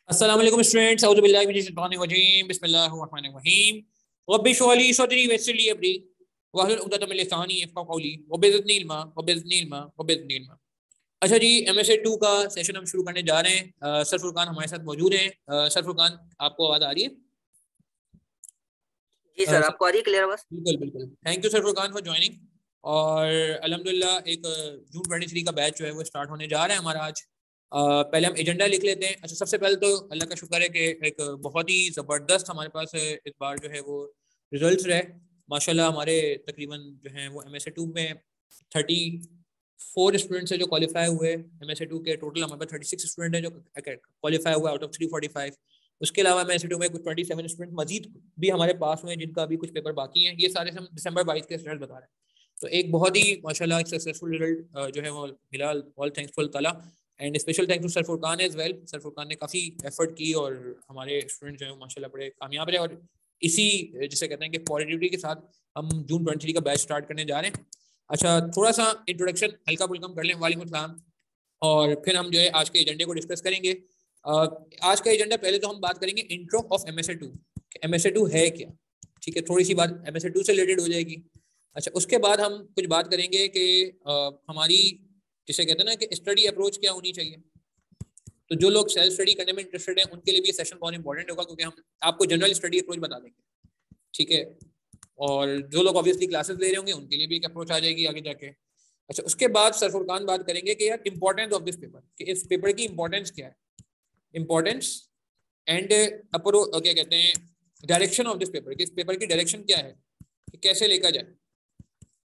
अस्सलाम वालेकुम स्टूडेंट्स, औज़ु बिल्लाहि मिनश शैतानिर रजीम, बिस्मिल्लाहिर रहमानिर रहीम। रब्बि इश्रह ली सदरी वयस्सिर ली अमरी वहलुल उक़दतम मिन लिसानी यफ़क़हू क़ौली वज़िदनी इल्मा। अच्छा जी, MSA 2 का सेशन हम शुरू करने जा रहे हैं। सर फुरकान हमारे साथ मौजूद हैं। सर फुरकान, आपको आवाज़ आ रही है? जी सर, सर आपको आ रही है क्लियर आवाज़? बिल्कुल बिल्कुल। Thank you sir Furqan for joining. और अल्हम्दुलिल्लाह एक जून 23 का बैच जो है वो स्टार्ट होने जा रहा है हमारा आज। पहले हम एजेंडा लिख लेते हैं। अच्छा, सबसे पहले तो अल्लाह का शुक्र है कि एक बहुत ही ज़बरदस्त हमारे पास इस बार जो है वो रिजल्ट्स रहे। माशाल्लाह हमारे तकरीबन जो हैं वो MSA 2 में 34 स्टूडेंट्स हैं जो क्वालिफाई हुए। MSA 2 के टोटल हमारे पास 36 स्टूडेंट हैं जो क्वालिफाई हुए आउट ऑफ 345। उसके अलावा MSA 2 में कुछ 27 स्टूडेंट मजीद भी हमारे पास हुए जिनका अभी कुछ पेपर बाकी हैं। ये सारे हम दिसंबर 22 के रिजल्ट बता रहे हैं। तो एक बहुत ही माशाल्लाह एक सक्सेसफुल रिजल्ट जो है वो मिला। ऑल थैंक्सफुल ताला and special thanks to sir Furqan as well. Sir Furqan ने काफ़ी एफर्ट की और हमारे स्टूडेंट जो है माशाल्लाह बड़े कामयाब रहे। और इसी जिसे कहते हैं कि पॉजिटिविटी के साथ हम जून 23 का बैच स्टार्ट करने जा रहे हैं। अच्छा, थोड़ा सा इंट्रोडक्शन हल्का फुल्का कर लें। वालेकुम सलाम। और फिर हम जो है आज के एजेंडे को डिस्कस करेंगे। आज का एजेंडा पहले तो हम बात करेंगे इंट्रो ऑफ MSA 2। MSA 2 है क्या, ठीक है, थोड़ी सी बात MSA 2 से रिलेटेड हो जाएगी। अच्छा, उसके बाद हम कुछ बात करेंगे कि हमारी जिसे कहते हैं ना कि स्टडी अप्रोच क्या होनी चाहिए। तो जो लोग सेल्फ स्टडी करने में इंटरेस्टेड हैं उनके लिए भी ये सेशन बहुत इंपॉर्टेंट होगा, क्योंकि हम आपको जनरल स्टडी अप्रोच बता देंगे, ठीक है। और जो लोग ऑब्वियसली क्लासेस ले रहे होंगे उनके लिए भी एक अप्रोच आ जाएगी आगे जाके। अच्छा, उसके बाद सर फुरकान बात करेंगे कि यार इंपॉर्टेंस ऑफ दिस पेपर, कि इस पेपर की इंपॉर्टेंस क्या है, इंपॉर्टेंस एंड अप्रो क्या कहते हैं डायरेक्शन ऑफ दिस पेपर, कि इस पेपर की डायरेक्शन क्या है, कि कैसे लेकर जाए।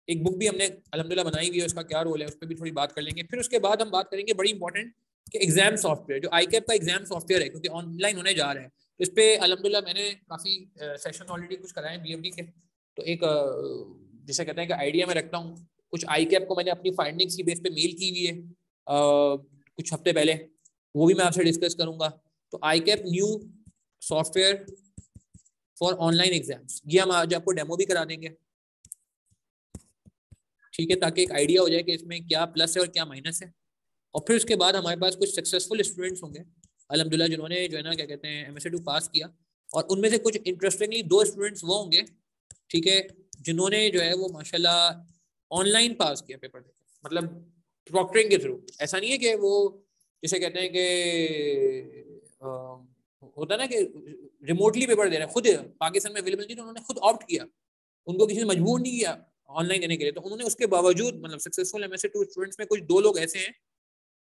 एक बुक भी हमने अल्हम्दुलिल्लाह बनाई हुई है, उसका क्या रोल है उस पर भी थोड़ी बात कर लेंगे। फिर उसके बाद हम बात करेंगे बड़ी इंपॉर्टेंट कि एग्जाम सॉफ्टवेयर, जो ICAP का एग्जाम सॉफ्टवेयर है, क्योंकि ऑनलाइन होने जा रहे हैं। तो इस पर अल्हम्दुलिल्लाह मैंने काफ़ी सेशन ऑलरेडी कुछ कराए हैं BFD के। तो एक जिसे कहते हैं कि आइडिया में रखता हूँ। कुछ ICAP को मैंने अपनी फाइंडिंग्स की बेस पे मेल की हुई है कुछ हफ्ते पहले, वो भी मैं आपसे डिस्कस करूंगा। तो ICAP new software for online exams, ये हम आज आपको डेमो भी करा देंगे, ठीक है, ताकि एक आइडिया हो जाए कि इसमें क्या प्लस है और क्या माइनस है। और फिर उसके बाद हमारे पास कुछ सक्सेसफुल स्टूडेंट्स होंगे अल्हम्दुलिल्लाह जिन्होंने जो है ना क्या कहते हैं MSA 2 पास किया। और उनमें से कुछ इंटरेस्टिंगली 2 स्टूडेंट्स वो होंगे, ठीक है, जिन्होंने जो है वो माशाल्लाह ऑनलाइन पास किया पेपर देकर, मतलब प्रॉक्टरिंग के थ्रू। ऐसा नहीं है कि वो जिसे कहते हैं कि होता है ना कि रिमोटली पेपर दे रहे हैं, खुद पाकिस्तान में अवेलेबल नहीं तो उन्होंने खुद ऑप्ट किया, उनको किसी ने मजबूर नहीं किया ऑनलाइन देने के लिए। तो उन्होंने उसके बावजूद मतलब सक्सेसफुल MSA 2 स्टूडेंट्स में कुछ 2 लोग ऐसे हैं,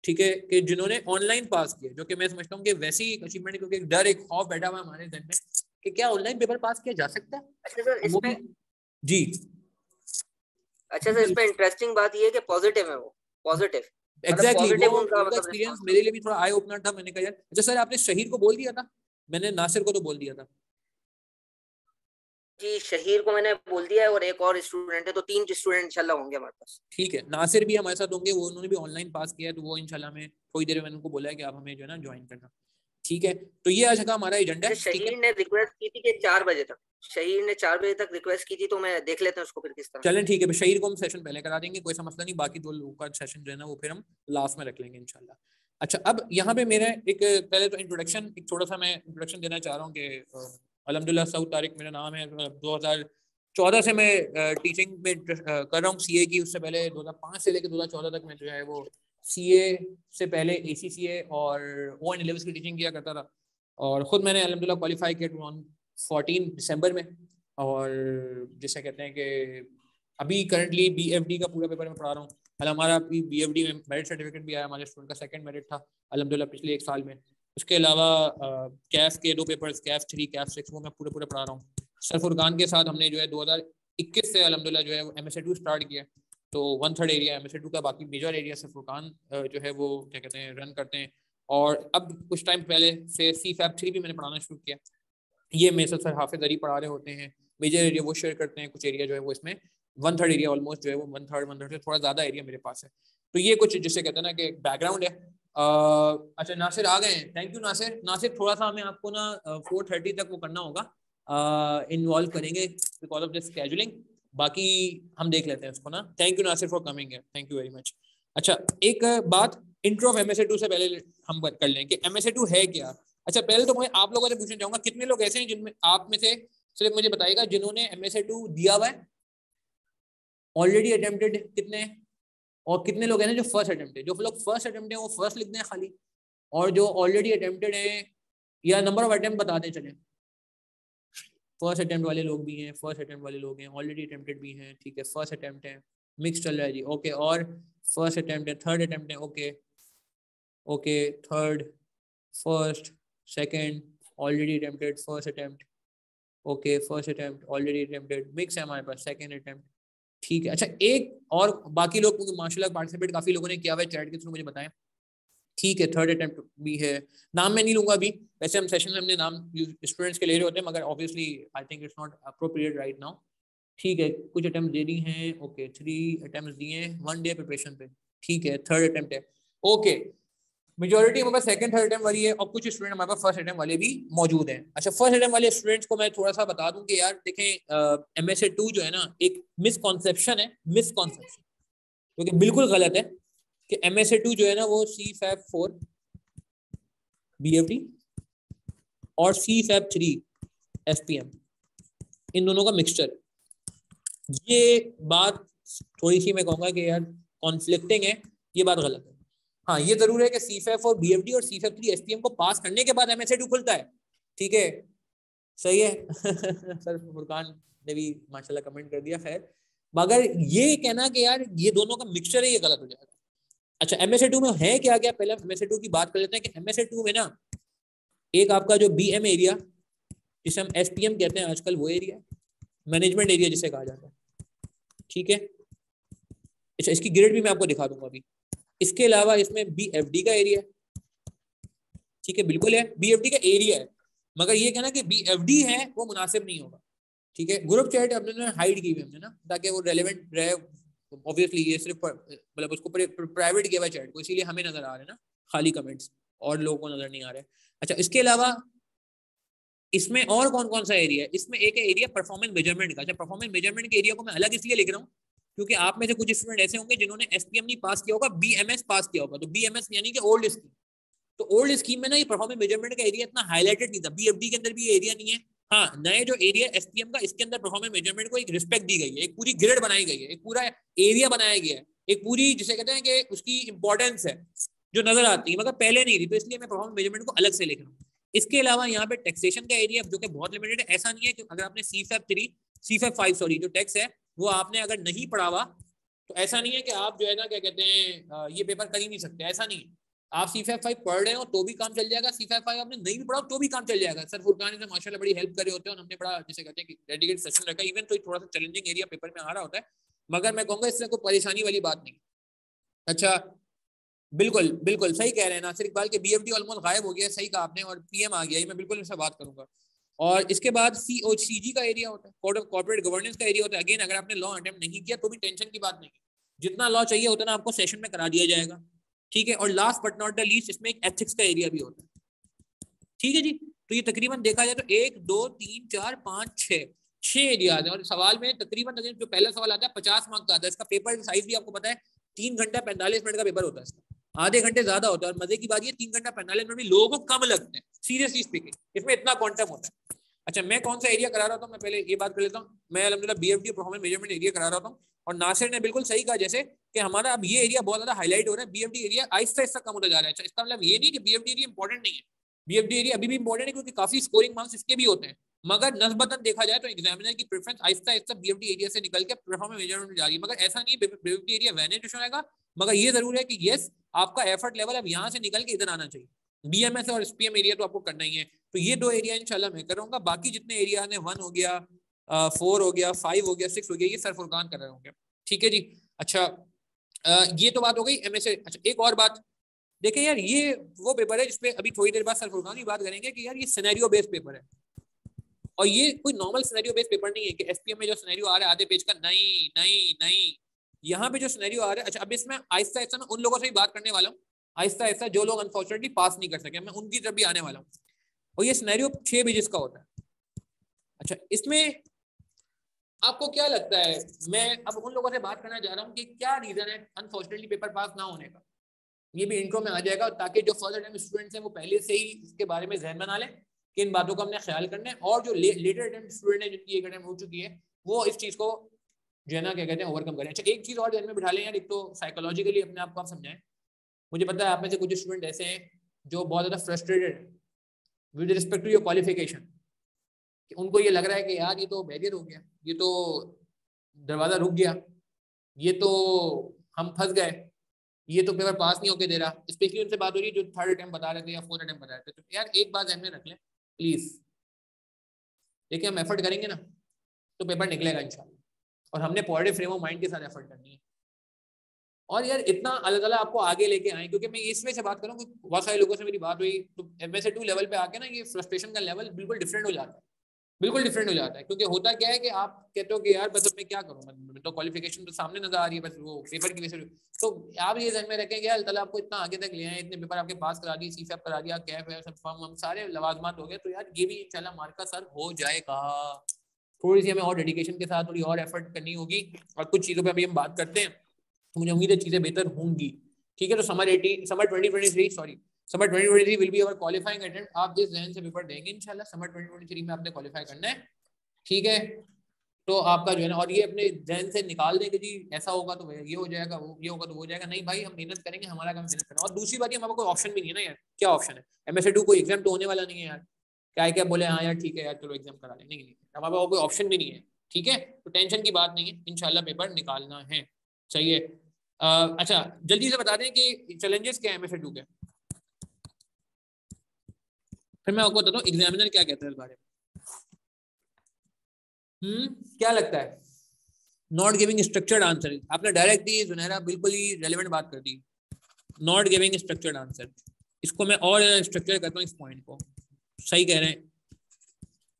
ठीक है, कि जिन्होंने ऑनलाइन पास किया, जो कि मैं समझता हूँ कि वैसी एक अचीवमेंट है, क्योंकि एक डर एक खौफ बैठा हुआ है हमारे जहन में कि क्या ऑनलाइन पेपर पास किया जा सकता है। अच्छा सर, वो इसमें भी जी इंटरेस्टिंग बात ये है कि पॉजिटिव है, वो पॉजिटिव मतलब एग्जैक्टली वो पॉजिटिव उनका उनका मतलब एक्सपीरियंस रिस्पांस था। मेरे लिए भी थोड़ा आई ओपनर था। मैंने कहा यार, अच्छा सर आपने शहीर को बोल दिया था? मैंने नासिर को तो बोल दिया था। जी, शहीर को मैंने बोल दिया है और एक और स्टूडेंट है, तो 3 स्टूडेंट इंशाल्लाह होंगे हमारे पास। ठीक है, नासिर भी हमारे साथ होंगे, वो उन्होंने भी ऑनलाइन पास किया है, तो वो इंशाल्लाह में थोड़ी देर में मैंने उनको बोला है कि आप हमें जो है ना ज्वाइन करना, ठीक है। तो ये आज का हमारा एजेंडा अच्छा, है, ठीक है। शहीर ने रिक्वेस्ट की थी कि 4 बजे तक, शहीर ने 4 बजे तक रिक्वेस्ट की थी, तो मैं देख लेते हैं उसको फिर किस तरह। चलें ठीक है, शहीर को हम सेशन पहले करा देंगे, कोई सा मसला नहीं। बाकी 2 लोगों का सेशन जो है ना वो फिर हम लास्ट में रख लेंगे इंशाल्लाह। अच्छा, अब यहाँ पे मेरा एक पहले तो इंट्रोडक्शन, एक थोड़ा सा मैं इंट्रोडक्शन देना चाह रहा हूँ कि अल्हम्दुलिल्लाह सऊद तारिक मेरा नाम है। 2014 से मैं टीचिंग में कर रहा हूँ CA की। उससे पहले 2005 से लेकर 2014 तक मैं जो है वो CA से पहले ACCA और ON लेवल्स की टीचिंग किया करता था। और ख़ुद मैंने अल्हम्दुलिल्लाह क्वालिफाई किया 2014 दिसंबर में। और जिसे कहते हैं कि अभी करंटली BFD का पूरा पेपर मैं पढ़ा रहा हूँ। हमारा अभी BFD में मेरिट सर्टिफिकेट भी आया, हमारे स्टूडेंट का सेकंड मेरिट था अल्हम्दुलिल्लाह पिछले 1 साल में। उसके अलावा कैफ के 2 पेपर्स, कैफ 3 कैफ 6, वो मैं पूरे पूरे पढ़ा रहा हूँ। सर फुरकान के साथ हमने जो है 2021 से अल्हम्दुलिल्लाह जो है MSA 2 स्टार्ट किया। तो 1/3 एरिया MSA 2 का, बाकी मेजर एरिया सर फुरकान जो है वो क्या कहते हैं रन करते हैं। और अब कुछ टाइम पहले से CFAP 3 भी मैंने पढ़ाना शुरू किया। ये मेरे साथ सर हाफिज अली पढ़ा रहे होते हैं। मेजर एरिया वो शेयर करते हैं, कुछ एरिया जो है वो इसमें 1/3 एरिया ऑलमोस्ट जो है वो 1/3 से थोड़ा ज़्यादा एरिया मेरे पास है। तो ये कुछ जिसे कहते हैं ना कि बैकग्राउंड है। अच्छा, नासिर आ गए हैं, थैंक यू नासिर। नासिर थोड़ा सा हमें आपको ना 4:30 तक वो करना होगा, इन्वॉल्व करेंगे बिकॉज ऑफ दिस स्केजुलिंग। बाकी हम देख लेते हैं उसको ना। Thank you Nasir for coming है, थैंक यू वेरी मच। अच्छा, एक बात इंट्रो ऑफ MSA 2 से पहले हम बात कर लें कि MSA 2 है क्या। अच्छा पहले तो मैं आप लोगों से पूछना चाहूंगा, कितने लोग ऐसे हैं जिनमें आप में से सिर्फ मुझे बताइएगा जिन्होंने MSA2 दिया हुआ है, ऑलरेडी अटेम्प्टेड कितने हैं, और कितने लोग हैं ना जो फर्स्ट अटेम्प्ट है। जो लोग फर्स्ट अटेम्प्ट है वो फर्स्ट लिख दें खाली, और जो ऑलरेडी अटेम्प्टेड है या नंबर ऑफ अटेम्प्ट बता दें चले। फर्स्ट अटेम्प्ट वाले लोग भी हैं, फर्स्ट अटेम्प्ट वाले लोग हैं, ऑलरेडी अटेम्प्टेड भी हैं, ठीक है, फर्स्ट अटेम्प्ट है, मिक्स चल रहा है जी, ओके, और फर्स्ट अटेम्प्ट है, थर्ड अटेम्प्ट है, okay okay, third, first, second, already attempted, first attempt, okay, first attempt, already attempted, mix है हमारे पास, सेकंड अटेम्प्ट, ठीक है। अच्छा एक और बाकी लोग माशाल्लाह पार्टिसिपेट काफी लोगों ने किया हुआ है, चैट के थ्रू मुझे बताएं, ठीक है, थर्ड अटेम्प्ट भी है, नाम मैं नहीं लूंगा अभी, वैसे हम सेशन में हमने नाम स्टूडेंट्स के ले रहे होते हैं, मगर obviously I think it's not appropriate right now, ठीक है, कुछ अटेम्प्ट दे दी हैं, ओके, 3 अटेम्प्ट दिए हैं 1 डे प्रिपरेशन पे, ठीक है, थर्ड अटेम्प्ट है, ओके, मेजोरिटी हमारे पास सेकंड थर्ड अटेम्प्ट वाली है, और कुछ स्टूडेंट हमारे पास फर्स्ट अटेम्प्ट वाले भी मौजूद हैं। अच्छा फर्स्ट अटेम्प्ट वाले स्टूडेंट्स को मैं थोड़ा सा बता दूं कि यार देखें, MSA2 जो है ना एक मिसकॉन्सेप्शन है, मिसकॉन्सेप्शन, क्योंकि बिल्कुल गलत है कि MSA2 जो है ना वो CFAP4 BFD और CFAP3 SPM इन दोनों का मिक्सचर, ये बात थोड़ी सी मैं कहूंगा कि यार कॉन्फ्लिक्टिंग है, ये बात गलत है। हाँ ये जरूर है कि CFAP और BFD और CFAP3 SPM को पास करने के बाद MSA2 खुलता है, ठीक है, सही है सर फुरकान ने भी माशाल्लाह कमेंट कर दिया, खैर, मगर ये कहना कि यार ये दोनों का मिक्सचर है ये गलत हो जाएगा। अच्छा MSA2 में है क्या क्या, पहले MSA2 की बात कर लेते हैं कि MSA2 में ना एक आपका जो BM एरिया जिसे हम SPM कहते हैं आजकल, वो एरिया मैनेजमेंट एरिया जिसे कहा जाता है, ठीक है। अच्छा इसकी ग्रेड भी मैं आपको दिखा दूंगा अभी। इसके अलावा इसमें BFD का एरिया है, ठीक है, बिल्कुल है BFD का एरिया है, मगर ये कहना कि BFD है वो मुनासिब नहीं होगा, ठीक है। ग्रुप चैट हमने हाइड की हुई हमने ना, ताकि वो रेलेवेंट रहे, ऑब्वियसली ये सिर्फ मतलब उसको प्राइवेट किया हुआ चैट को, इसीलिए हमें नजर आ रहे हैं ना खाली कमेंट्स, और लोगों को नजर नहीं आ रहे। अच्छा इसके अलावा इसमें और कौन कौन सा एरिया है, इसमें एक है एरिया परफॉर्मेंस मेजरमेंट का। अच्छा परफॉर्मेंस मेजरमेंट के एरिया को मैं अलग इसलिए लिख रहा हूँ क्योंकि आप में से कुछ स्टूडेंट ऐसे होंगे जिन्होंने SPM नहीं पास किया होगा, BMS पास किया होगा, तो BMS यानी कि ओल्ड स्कीम, तो ओल्ड स्कीम में ना ये परफॉर्मेंस मेजरमेंट का एरिया इतना हाईलाइटेड नहीं था, BFD के अंदर भी ये एरिया नहीं है। हाँ नए जो एरिया SPM का, इसके अंदर परफॉर्मेंस मेजरमेंट को एक रिस्पेक्ट दी गई है, एक पूरी ग्रेड बनाई गई है, एक पूरा एरिया बनाया गया है, एक पूरी जिसे कहते हैं कि उसकी इंपॉर्टेंस है जो नजर आती है, मगर पहले नहीं थी, तो इसलिए मैं परफॉर्मेंस मेजरमेंट को अलग से लिख रहा हूँ। इसके अलावा यहाँ पे टैक्सेशन का एरिया जो कि बहुत लिमिटेड है, ऐसा नहीं है कि अगर आपने CFAP5 सॉरी जो टैक्स है वो आपने अगर नहीं पढ़ा हुआ तो ऐसा नहीं है कि आप जो है ना क्या कहते हैं ये पेपर कर ही नहीं सकते, ऐसा नहीं है। आप CFAP5 पढ़ रहे हो तो भी काम चल जाएगा, CFAP5 आपने नहीं भी पढ़ा तो भी काम चल जाएगा। सर फुरकान से माशाल्लाह बड़ी हेल्प कर रहे होते हैं, और हमने बड़ा जिसे कहते हैं कि डेडिकेटेड सेशन रखा है, इवन तो थोड़ा सा चैलेंजिंग एरिया पेपर में आ रहा होता है, मगर मैं कहूँगा इससे कोई परेशानी वाली बात नहीं। अच्छा बिल्कुल बिल्कुल सही कह रहे हैं नासिर इकबाल के BFD ऑलमोस्ट गायब हो गया, सही कहा आपने, और PM आ गया, ये मैं बिल्कुल इनसे बात करूंगा। और इसके बाद COCG का एरिया होता है, कोड ऑफ कॉर्पोरेट गवर्नेंस का एरिया होता है। अगेन अगर आपने लॉ अटेम्प्ट नहीं किया तो भी टेंशन की बात नहीं, जितना लॉ चाहिए उतना आपको सेशन में करा दिया जाएगा, ठीक है। और last but not the least इसमें एक एथिक्स का एरिया भी होता है, ठीक है जी। तो ये तकरीबन देखा जाए तो 1 2 3 4 5 6 एरियाज है, और सवाल में तकरीबन जो पहला सवाल आता है 50 मार्क का आता है। इसका पेपर साइज भी आपको पता है 3 घंटा 45 मिनट का पेपर होता है, इसका आधे घंटे ज्यादा होता है, और मजे की बात ये 3 घंटा 45 मिनट भी लोगों को कम लगते हैं, सीरियसली स्पीकिंग इसमें इतना क्वांटम होता है। अच्छा मैं कौन सा एरिया करा रहा था, मैं पहले ये बात कर लेता हूँ, मैं अल्हम्दुलिल्लाह BFD परफॉर्मेंस मेजरमेंट एरिया करा रहा था, और नासिर ने बिल्कुल सही कहा जैसे कि हमारा अब ये एरिया बहुत ज्यादा हाईलाइट हो रहा है, BFD एरिया आहिस्ता आहिस्ता कम होता जा रहा है। अच्छा इसका मतलब ये नहीं कि BFD एरिया इंपॉर्टेंट नहीं है, BFD एरिया अभी भी इंपॉर्टेंट है क्योंकि काफी स्कोरिंग मार्क्स इसके भी होते हैं, मगर नस्बतन देखा जाए तो एग्जामिनर की preference Aahista Aahista BFD area से निकल के परफॉर्मेंस मेजरमेंट में जा रही है। मगर ऐसा नहीं है BFD एरिया वैनिश होगा, मगर ये जरूर है कि यस आपका एफर्ट लेवल अब यहाँ से निकल के इधर आना चाहिए। BMS और SPM एरिया तो आपको करना ही है, तो ये 2 एरिया इंशाल्लाह मैं करूंगा, बाकी जितने एरिया ने 1 हो गया 4 हो गया 5 हो गया 6 हो गया, ये सर फुरकान कर रहे होंगे, ठीक है जी। अच्छा ये तो बात हो गई MSA। अच्छा एक और बात देखिए यार, ये वो पेपर है जिसपे अभी थोड़ी देर बाद सर फुरकान ही बात करेंगे कि यार ये सिनेरियो बेस्ड पेपर है, और ये कोई नॉर्मल सिनेरियो बेस्ड पेपर नहीं है कि SPM में जो सिनेरियो आ रहा है आधे पेज का, नहीं नहीं नहीं, यहाँ पे जो सिनेरियो आ रहा है। अच्छा अब इसमें आहिस्ता आहिस्ता मैं उन लोगों से भी बात करने वाला हूँ, आहिस्ता आहिस्ता जो लोग अनफॉर्चुनेटली पास नहीं कर सके, मैं उनकी तरफ भी आने वाला हूँ, और ये सिनेरियो 6 पेजेस का होता है। अच्छा इसमें आपको क्या लगता है, मैं अब उन लोगों से बात करना चाह रहा हूँ कि क्या रीजन है अनफॉर्चुनेटली पेपर पास ना होने का। ये भी इंट्रो में आ जाएगा, ताकि जो फर्स्ट अटेम्प्ट स्टूडेंट्स हैं वो पहले से ही इसके बारे में जहन बना लें कि इन बातों का हमने ख्याल करना है, और जो लेटर अटेम्प्ट स्टूडेंट है जिनकी एक अटेम्प्ट हो चुकी है वो इस चीज़ को जो है ना क्या कहते हैं ओवरकम करें। अच्छा, एक चीज़ और ध्यान में बिठा लें यार, एक तो साइकोलॉजिकली अपने आप को आप समझाएं। मुझे पता है आप में से कुछ स्टूडेंट ऐसे हैं जो बहुत ज़्यादा frustrated with respect to your qualification, कि उनको ये लग रहा है कि यार ये तो बैरियर हो गया, ये तो दरवाज़ा रुक गया, ये तो हम फंस गए, ये तो पेपर पास नहीं होके दे रहा। स्पेशली उनसे बात हो रही है जो थर्ड अटेम्प्ट बता रहे थे या फोर्थ अटेम्प्ट बता रहे थे। तो यार एक बात ध्यान में रख लें प्लीज़, देखिए हम एफर्ट करेंगे ना तो पेपर निकलेगा इंशाल्लाह, और हमने पॉजिटिव फ्रेम ऑफ माइंड के साथ एफर्ट करनी है। और यार इतना अल्लाह ताला आपको आगे लेके आए, क्योंकि मैं इसमें से बात करूँ, बहुत सारे लोगों से मेरी बात हुई तो MSA2 लेवल पे आके ना ये फ्रस्ट्रेशन का लेवल बिल्कुल डिफरेंट हो जाता है, बिल्कुल डिफरेंट हो जाता है। क्योंकि होता क्या है कि आप कहते हो कि यार बस अब मैं क्या करूँ, मैं तो क्वालिफिकेशन तो सामने नजर आ रही है, बस वो पेपर की वजह से। तो आप ये ध्यान में रखें कि अल्लाह ताला आपको इतना आगे तक ले आए, इतने पेपर आपके पास करा दिए, CFAP करा दिया, कैफ है, सब फॉर्म हम सारे लवाजमात हो गए, तो यार ये भी इंशाल्लाह मार्क का सर हो जाएगा। थोड़ी सी हमें और डेडिकेशन के साथ थोड़ी और एफर्ट करनी होगी, और कुछ चीज़ों पर अभी हम बात करते हैं तो मुझे उम्मीद है चीज़ें बेहतर होंगी। ठीक है, तो summer 2023 will be our qualifying attempt. आप जिस जहन से पेपर देंगे इंशाल्लाह समर 2023 में आपने क्वालिफाई करना है। ठीक है, तो आपका जो है ना, और ये अपने जहन से निकाल दें कि जी ऐसा होगा तो ये हो जाएगा, वो ये होगा तो हो जाएगा। नहीं भाई, हम मेहनत करेंगे, हमारा काम मेहनत करना। और दूसरी बात ये, हमारे कोई ऑप्शन भी नहीं है ना यार। क्या ऑप्शन है? MSA2 कोई एग्जाम तो होने वाला नहीं है यार, क्या बोले हाँ यार ठीक है यार चलो एग्जाम करा लें, नहीं नहीं, हमारे पास कोई ऑप्शन भी नहीं है। ठीक है, तो टेंशन की बात नहीं है, इंशाल्लाह पेपर निकालना है। सही है। अच्छा, जल्दी से बता दें कि चैलेंजेस क्या है MSA2 के, फिर मैं आपको बताता हूँ एग्जामिनर क्या कहता है इस बारे में। क्या लगता है? नॉट गिविंग स्ट्रक्चर्ड आंसर, आपने डायरेक्ट दी जुनैरा, बिल्कुल ही रेलेवेंट बात कर दी। नॉट गिविंग स्ट्रक्चर्ड आंसर, इसको मैं और स्ट्रक्चर करता हूँ इस पॉइंट को। सही कह रहे हैं,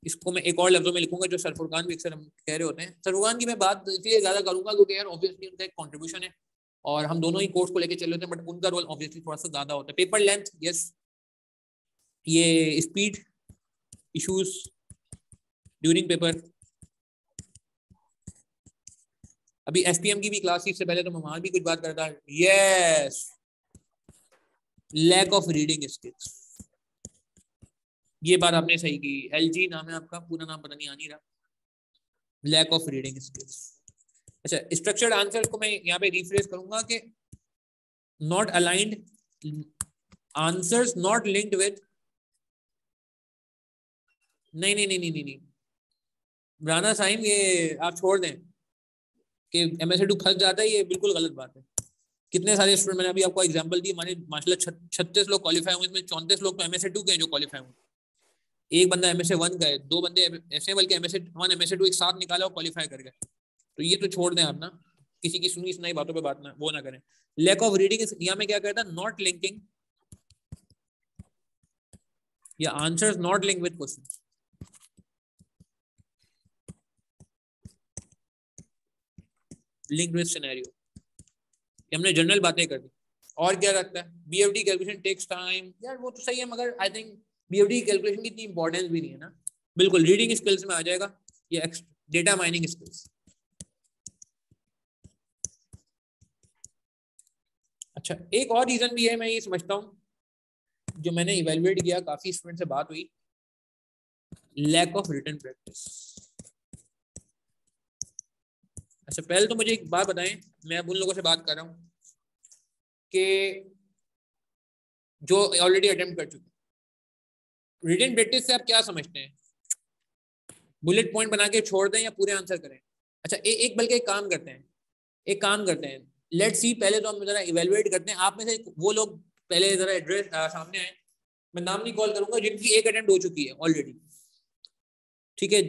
इसको मैं एक और लफ्जों में लिखूंगा जो सरफुरकान भी अक्सर हम कह रहे होते हैं। सरफुरकान की मैं बात इसलिए ज्यादा करूंगा क्योंकि यार ऑब्वियसली उनका एक कंट्रीब्यूशन है, और हम दोनों ही कोर्स को लेकर चल रहे हैं, बट उनका रोल ऑब्वियसली थोड़ा सा ज्यादा होता है। पेपर लेंथ, यस, ये स्पीड इश्यूज ड्यूरिंग पेपर। अभी SPM की भी क्लास थी, इससे पहले तो मैं वहां भी कुछ बात करता। Yes, lack of reading skills, ये बात आपने सही की। LG नाम है आपका, पूरा नाम पता नहीं आ नहीं रहा। Lack of reading skills. अच्छा, स्ट्रक्चर्ड आंसर को मैं यहाँ पे रिफ्रेश करूंगा कि not aligned answers, not linked with, नहीं नहीं नहीं नहीं नहीं, राना साहिम ये आप छोड़ दें कि MSA2 फंस जाता है, ये बिल्कुल गलत बात है। कितने सारे स्टूडेंट, मैंने अभी आपको एग्जांपल दी, हमारे माशाल्लाह 36 लोग क्वालिफाई हुए, इसमें 34 लोग तो MSA2 के हैं जो क्वालिफाई हुए। एक बंदा MSA1 का है, 2 बंदे ऐसे बल्कि MSA1 MSA2 एक साथ निकाला और क्वालिफाई कर गए। तो ये तो छोड़ दें आप ना, किसी की सुनी सुनाई बातों पे बात ना वो ना करें। लैक ऑफ रीडिंग, यहाँ में क्या कहता है? नॉट लिंकिंग या answers not link with question, link with scenario. हमने जनरल बातें कर दी। और क्या लगता है? BFD कैलकुलेशन टेक्स टाइम, यार वो तो सही है, मगर आई थिंक BFD कैलकुलेशन की इतनी इंपॉर्टेंस भी नहीं है ना। बिल्कुल रीडिंग स्किल्स में आ जाएगा, ये डेटा माइनिंग स्किल्स। अच्छा, एक और रीजन भी है, मैं ये समझता हूँ, जो मैंने इवेलुएट किया, काफी स्टूडेंट से बात हुई, लैक ऑफ रिटन प्रैक्टिस। अच्छा, पहले तो मुझे एक बात बताएं, मैं अब उन लोगों से बात कर रहा हूँ कि जो ऑलरेडी अटेम्प्ट कर चुके, रिटन प्रैक्टिस से आप क्या समझते हैं? बुलेट पॉइंट बना के छोड़ दें या पूरे आंसर करें? अच्छा, एक बल्कि एक काम करते हैं, लेट्स सी, पहले तो हम जरा इवेलुएट करते हैं। आप में से वो लोग पहले जरा एड्रेस सामने आए, मैं नाम नहीं कॉल करूंगा, जिनकी एक अटेम्प्ट हो चुकी है ऑलरेडी। ठीक है,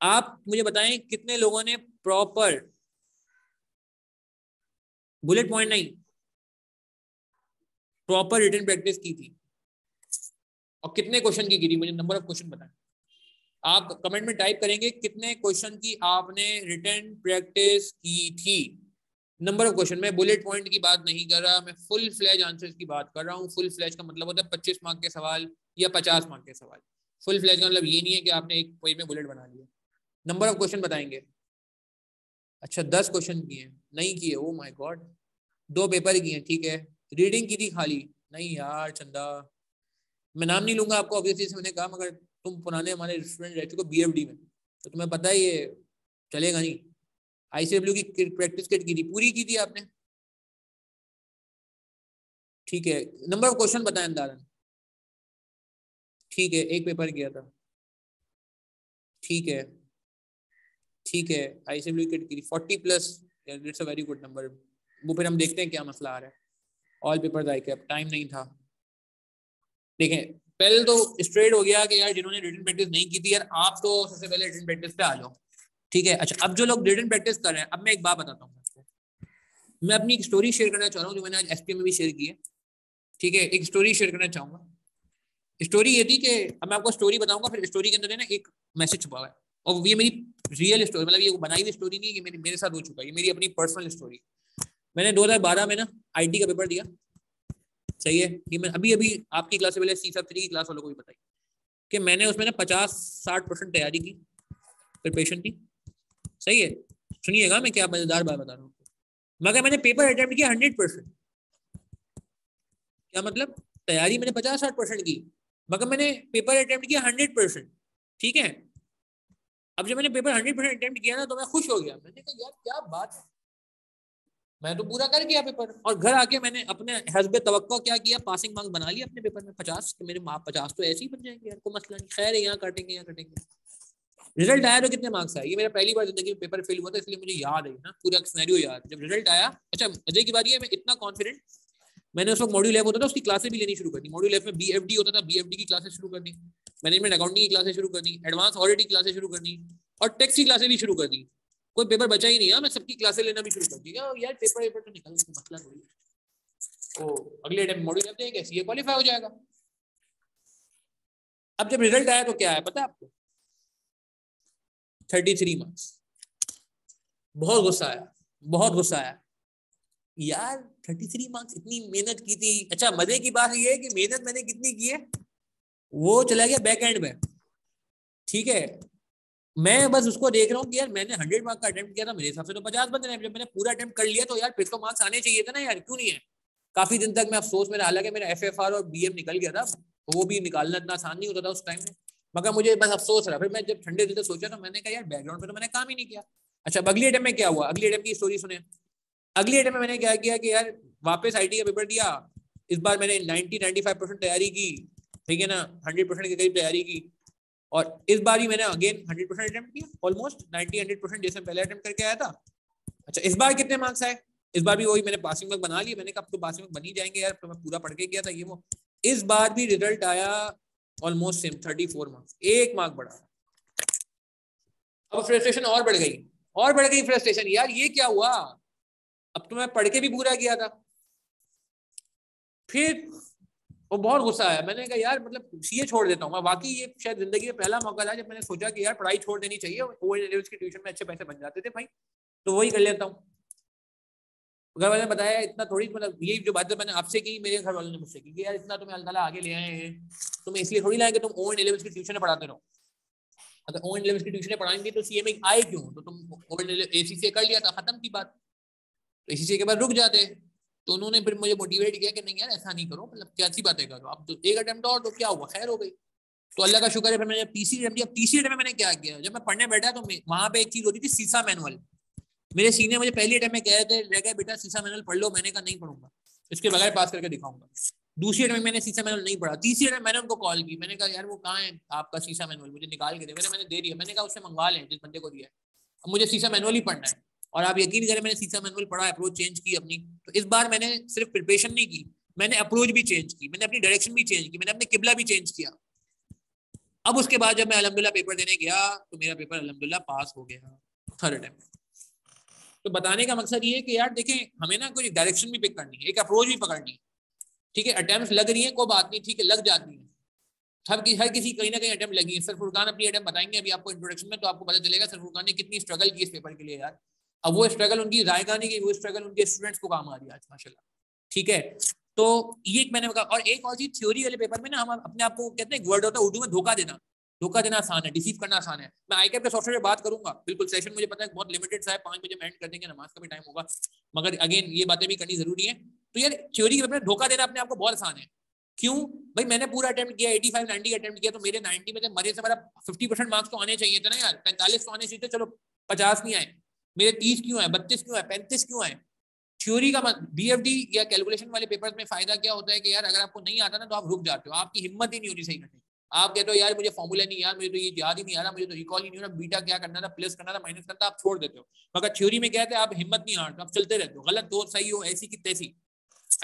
आप मुझे बताएं कितने लोगों ने प्रॉपर, बुलेट पॉइंट नहीं, प्रॉपर रिटन प्रैक्टिस की थी, और कितने क्वेश्चन की थी? मुझे नंबर ऑफ क्वेश्चन बताएं। आप कमेंट में टाइप करेंगे कितने क्वेश्चन की आपने रिटन प्रैक्टिस की थी। नंबर ऑफ क्वेश्चन, मैं बुलेट पॉइंट की बात नहीं कर रहा, मैं फुल फ्लैज आंसर्स की बात कर रहा हूँ। फुल फ्लैज का मतलब होता है 25 मार्क के सवाल या 50 मार्क के सवाल। फुल फ्लैज का मतलब ये नहीं है कि आपने एक पेज में बुलेट बना लिया। नंबर ऑफ क्वेश्चन बताएंगे। अच्छा, 10 क्वेश्चन किए? नहीं किए, ओ माय गॉड, 2 पेपर किए, ठीक है। रीडिंग की थी खाली। नहीं यार चंदा, मैं नाम नहीं लूंगा आपको ऑब्वियसली से मैंने कहा, मगर तुम पुराने हमारे स्टूडेंट रह चुके BFD में, तो तुम्हें पता है ये चलेगा नहीं। ICW की प्रैक्टिस किट की थी, पूरी की थी आपने? ठीक है, नंबर ऑफ क्वेश्चन बताएं अंदाजन। ठीक है, एक पेपर किया था। ठीक है ठीक है, ICW किट की थी 40+, it's a very good number. वो फिर हम देखते हैं क्या मसला आ रहा है। ऑल पेपर आई कैप, टाइम नहीं था। देखें, पहले तो स्ट्रेट हो गया कि यार जिन्होंने रिटन प्रैक्टिस नहीं की थी यार, आप तो सबसे पहले रिटन प्रैक्टिस पे आ जाओ। ठीक है, अच्छा अब जो लोग रिटन प्रैक्टिस कर रहे हैं, अब मैं एक बात बताता हूँ आपको। मैं अपनी एक स्टोरी शेयर करना चाह रहा हूँ जो मैंने आज SPM में भी शेयर की है। ठीक है, एक स्टोरी शेयर करना चाहूंगा। स्टोरी ये थी कि अब मैं आपको स्टोरी बताऊंगा, फिर स्टोरी के अंदर है ना एक मैसेज छुपा हुआ है, और ये मेरी रियल स्टोरी, मतलब ये बनाई हुई स्टोरी नहीं है, ये मेरे साथ हो चुका है, ये मेरी अपनी पर्सनल स्टोरी। मैंने 2012 में ना IT का पेपर दिया। सही है, ये मैं अभी अभी आपकी क्लास से पहले C3 की क्लास वालों को भी बताई कि मैंने उसमें ना 50-60% तैयारी की, प्रिपरेशन की। सही है, सुनिएगा मैं क्या मजेदार बात बता रहा हूँ, मगर मैंने पेपर अटेम्प्ट किया 100%। क्या मतलब? तैयारी मैंने 50-60% की, मगर मैंने पेपर अटेम्प्ट किया 100%। ठीक है, अब जब मैंने पेपर 100% अटेम्प्ट किया ना, तो मैं खुश हो गया। मैंने कहा यार क्या बात है, मैं तो पूरा कर गया पेपर। और घर आके मैंने अपने हस्बे तवक्को क्या किया, पासिंग मार्क्स बना लिया अपने पेपर में 50, कि मेरे 50 तो ऐसे ही बन जाएंगे यार, कोई मसला नहीं, खैर है, यहाँ काटेंगे यहाँ कटेंगे। रिजल्ट आया तो कितने मार्क्स आए, ये मेरा पहली बार जिंदगी में पेपर फेल हुआ था, इसलिए मुझे याद है ना पूरा सिनेरियो याद। जब रिजल्ट आया, अच्छा मजे की बात ये है, मैं इतना कॉन्फिडेंट, मैंने उस वक्त मॉड्यूल लैब होता था उसकी क्लासेस भी लेनी शुरू कर दी। मॉड्यूल लैब में BFD होता था, BFD की क्लासेस शुरू कर दी, मैनेजमेंट अकाउंटिंग की क्लासेस शुरू कर दी, एडवांस ऑडिट की क्लासेस शुरू कर दी, और टैक्स की क्लासेस भी शुरू कर दी। कोई पेपर बचा ही नहीं है, मैं सबकी क्लासेस लेना भी शुरू कर दी। यार पेपर तो निकल गया, मसला थोड़ी है। तो अगले टाइम मॉड्यूल लैब देंगे, CA क्वालिफाई हो जाएगा। अब जब रिजल्ट आया तो क्या है पता है आपको? 33 मार्क्स। बहुत गुस्सा आया, बहुत गुस्सा आया यार, 33 मार्क्स, इतनी मेहनत की थी। अच्छा मजे की बात ये है कि मेहनत मैंने कितनी की है, वो चला गया बैक एंड में। ठीक है, मैं बस उसको देख रहा हूँ कि यार मैंने 100 मार्क्स का अटेम्प्ट किया था, मेरे हिसाब से तो 50 बन रहे हैं। जब मैंने पूरा अटेम्प्ट कर लिया तो यार फिर तो मार्क्स आने चाहिए थे ना यार, क्यों नहीं है? काफी दिन तक मैं अफसोस में, हालांकि मेरा FFR और BM निकल गया था, वो भी निकालना इतना आसान नहीं होता था उस टाइम में, मगर मुझे बस अफसोस रहा। फिर मैं जब ठंडे दिल से सोचा तो मैंने कहा यार बैकग्राउंड पे तो मैंने काम ही नहीं किया। अच्छा अगली अटेम्प्ट में क्या हुआ, अगली अटेम्प्ट की स्टोरी सुने। अगली अटेम्प्ट में मैंने क्या किया कि यार वापस IT का पेपर दिया। इस बार मैंने 90-95% तैयारी की, ठीक है ना, 100% के करीब तैयारी की। और इस बार ही मैंने अगेन 100% अटेम्प्ट किया, ऑलमोस्ट 90-100% जैसे पहले अटेम्प्ट करके आया था। अच्छा इस बार कितने मार्क्स आए? इस बार भी वही मैंने पासिंग मार्क्स बना लिए। मैंने कहा अब तो पासिंग मार्क्स बन ही जाएंगे यार, तो मैं पूरा पढ़ के गया था ये वो। इस बार भी रिजल्ट आया ऑलमोस्ट सेम, 34 मार्क्स, 1 मार्क बढ़ा। अब फ्रस्ट्रेशन और बढ़ गई, और बढ़ गई फ्रस्ट्रेशन, यार ये क्या हुआ, अब तो मैं पढ़ के भी पूरा किया था। फिर वो बहुत गुस्सा आया, मैंने कहा यार मतलब CA छोड़ देता हूँ मैं। वाकई ये शायद जिंदगी में पहला मौका था जब मैंने सोचा कि यार पढ़ाई छोड़ देनी चाहिए, OA-लेवल्स की ट्यूशन में अच्छे पैसे बन जाते थे भाई, तो वही कर लेता हूँ। घर वाले ने बताया इतना थोड़ी, मतलब यही जो बातें मैंने आपसे की, मेरे घर वालों ने मुझसे की कि यार इतना तुम्हें अल्लाह ताला आगे ले आए हैं, तुम्हें इसलिए थोड़ी लाए कि तुम OA-लेवल्स की ट्यूशन पढ़ाते रहो। अगर OA-लेवल्स की ट्यूशन पढ़ाएंगे तो CA में आए क्यों, तो तुम ACCA कर लिया था, खत्म की बात, तो ACCA के बाद रुक जाते। तो उन्होंने फिर मुझे मोटिवेट किया कि नहीं यार ऐसा नहीं करो, मतलब क्या सी बातें करो, अब तो एक अटेम्प्ट और तो क्या हुआ, खैर हो गई। तो अल्लाह का शुक्र है, फिर मैंने तीसरी अटेम्प्ट दिया। तीसरी अटेम्प्ट में मैंने क्या किया, जब मैं पढ़ने बैठा तो वहां पे एक चीज होती थी, सीसा मैनुअल। मेरे सीनियर मुझे पहली अटेम्प्ट में कह रहे थे बेटा सीसा मैनुअल पढ़ लो, मैंने कहा नहीं पढ़ूंगा, इसके बगैर पास करके दिखाऊंगा। दूसरी अटेम्प्ट में मैंने सीसा मैनुअल नहीं पढ़ा। तीसरी अटेम्प्ट मैंने उनको कॉल की, मैंने कहा यार वो कहाँ है आपका सीसा मैनुअल, मुझे निकाल के दे। मैंने दे दिया, मैंने कहा उससे मंगवा लें जिस बंदे को दिया है, अब मुझे सीसा मैनुअल ही पढ़ना है। और आप यकीन करें मैंने सीसा मैनुअल पढ़ा, अप्रोच चेंज की अपनी। तो इस बार मैंने सिर्फ प्रिपरेशन नहीं की, मैंने अप्रोच भी चेंज की, मैंने अपनी डायरेक्शन भी चेंज की, मैंने अपने किबला भी चेंज किया। अब उसके बाद जब मैं अल्हम्दुलिल्लाह पेपर देने गया तो मेरा पेपर अल्हम्दुलिल्लाह पास हो गया, थर्ड अटेम्प्ट। तो बताने का मकसद ये है कि यार देखें, हमें ना कोई डायरेक्शन भी पिक करनी है, एक अप्रोच भी पकड़नी है। ठीक है, अटेम्प्ट लग रही है कोई बात नहीं, ठीक है लग जाती है, हर किसी कहीं ना कहीं अटेम्प्ट लगी है। सर फुरकान अपनी अटेम्प्ट बताएंगे अभी आपको इंट्रोडक्शन में, तो आपको पता चलेगा सर फुरकान ने कितनी स्ट्रगल की इस पेपर के लिए यार। अब वो स्ट्रगल उनकी जायका नहीं की, वो स्ट्रगल उनके स्टूडेंट्स को काम आ रही है आज माशाल्लाह। ठीक है, तो ये मैंने कहा। और एक और चीज, थ्योरी वाले पेपर में ना हम अपने आप को कहते हैं, वर्ड होता है उर्दू में धोखा देना। धोखा देना आसान है, डिसीव करना आसान है। मैं ICAP के सॉफ्टवेयर पे बात करूंगा बिल्कुल, सेशन मुझे पता है बहुत लिमिटेड सा है, 5 बजे में एंड कर देंगे, नमाज का भी टाइम होगा, मगर अगेन ये बातें भी करनी जरूरी है। तो यार थ्योरी के पेपर में धोखा देना अपने आप को बहुत आसान है। क्यों भाई, मैंने पूरा अटेम्प्ट किया, 85 90 अटेम्प्ट किया, तो मेरे 90 में से मरे से मेरा 50% मार्क्स तो आने चाहिए थे ना यार, 45 तो आने चाहिए थे, चलो 50 नहीं आए, मेरे 30 क्यों आए, 32 क्यों आए, 35 क्यों आए। थ्योरी का बीएफडी या कैलकुलेशन वाले पेपर्स में फायदा क्या होता है कि यार अगर आपको नहीं आता ना तो आप रुक जाते हो, आपकी हिम्मत ही नहीं होती सही करने। आप कहते हो यार मुझे फॉर्मूला नहीं यार, मुझे तो ये याद ही नहीं आ रहा, मुझे तो रिकॉल ही नहीं हो रहा, बीटा क्या करना था, प्लस करना था, माइनस करना था, आप छोड़ देते हो। मगर थ्योरी में क्या है, आप हिम्मत नहीं हारते, आप चलते रहते हो, गलत हो सही हो ऐसी की तैसी।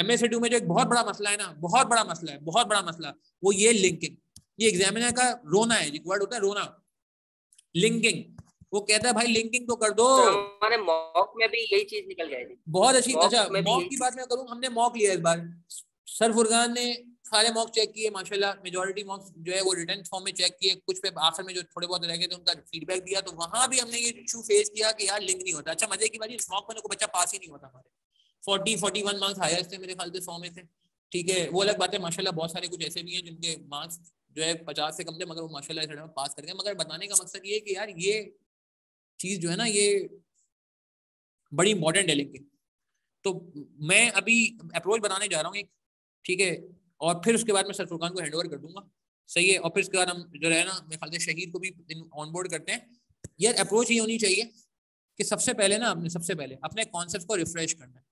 एमएससीडब्ल्यू में जो एक बहुत बड़ा मसला है ना, बहुत बड़ा मसला है, बहुत बड़ा मसला, वो ये लिंकिंग। ये एग्जामिनर का रोना है, एक वर्ड होता है रोना, लिंकिंग। वो कहता है भाई लिंकिंग तो कर दो। तो हमारे मॉक में भी यही चीज निकल गई थी। बहुत अच्छी। अच्छा में मॉक की बात मैं करूं, हमने मॉक लिया इस बार, सर फुरकान ने सारे मॉक चेक किए माशाल्लाह, मेजॉरिटी मॉक्स जो है वो रिटर्न फॉर्म में चेक किए, कुछ पे आखिर में जो थोड़े बहुत रह गए थे उनका फीडबैक दिया, तो वहां भी हमने ये इशू फेस किया कि यार लिंक नहीं होता। अच्छा मजे की बात है, मॉक में कोई बच्चा पास ही नहीं होता, हमारे 40-41 मार्क्स हाईएस्ट थे मेरे ख्याल से 100 में से। ठीक है, वो अलग बात है, माशाल्लाह बहुत सारे कुछ ऐसे भी हैं जिनके मार्क्स जो है 50 से कम थे, मगर वो माशाल्लाह पास कर गए। मगर बताने का मकसद ये है कि यार ये चीज जो है ना ये बड़ी इंपॉर्टेंट है लिंकिंग। तो मैं अभी अप्रोच बनाने जा रहा हूँ एक, ठीक है, और फिर उसके बाद मैं सर फुरकान को हैंड ओवर कर दूंगा, सही है, और फिर उसके बाद हम जो है ना मेरे ख्याल से शहीद को भी ऑनबोर्ड करते हैं। यार अप्रोच ये होनी चाहिए कि सबसे पहले ना सबसे पहले अपने कॉन्सेप्ट को रिफ्रेश करना है।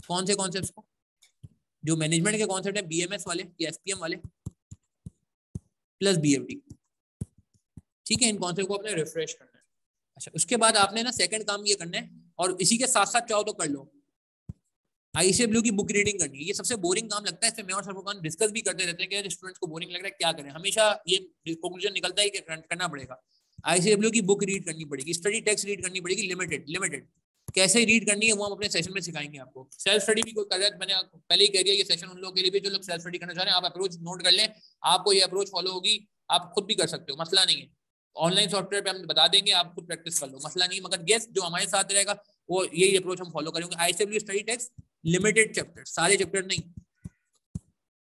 कौन से कॉन्सेप्ट को? जो मैनेजमेंट के कॉन्सेप्ट है, बीएमएस वाले या एसपीएम वाले प्लस बीएफडी, ठीक है, इन कॉन्सेप्ट को अपने रिफ्रेश करना है। अच्छा उसके बाद आपने ना सेकंड काम ये करना है, और इसी के साथ साथ चाहो तो कर लो, आईसीएब्ल्यू की बुक रीडिंग करनी है। ये सबसे बोरिंग काम लगता है, इसमें मैं और सर फुरकान डिस्कस भी करते रहते हैं कि स्टूडेंट्स को बोरिंग लग रहा है क्या करें, हमेशा ये कंक्लूजन निकलता है कि करना पड़ेगा। आईसीएब्ल्यू की बुक रीड करनी पड़ेगी, स्टडी टेक्स्ट रीड करनी पड़ेगी, लिमिटेड कैसे रीड करनी है वो हम अपने सेशन में सिखाएंगे आपको। सेल्फ स्टडी भी कोई कर रहा है, मैंने पहले ही कह दिया ये सेशन उन लोगों के लिए भी जो लोग सेल्फ स्टडी करना चाह रहे हैं, आप अप्रोच नोट कर लें, आपको ये अप्रोच फॉलो होगी, आप खुद भी कर सकते हो, मसला नहीं है। ऑनलाइन सॉफ्टवेयर पे हम बता देंगे, आप खुद प्रैक्टिस कर लो, मसला नहीं। मगर गेस जो हमारे साथ रहेगा वो यही अप्रोच हम फॉलो करेंगे। आईसीएब्ल्यू स्टडी टेक्स्ट लिमिटेड चैप्टर, सारे चैप्टर नहीं।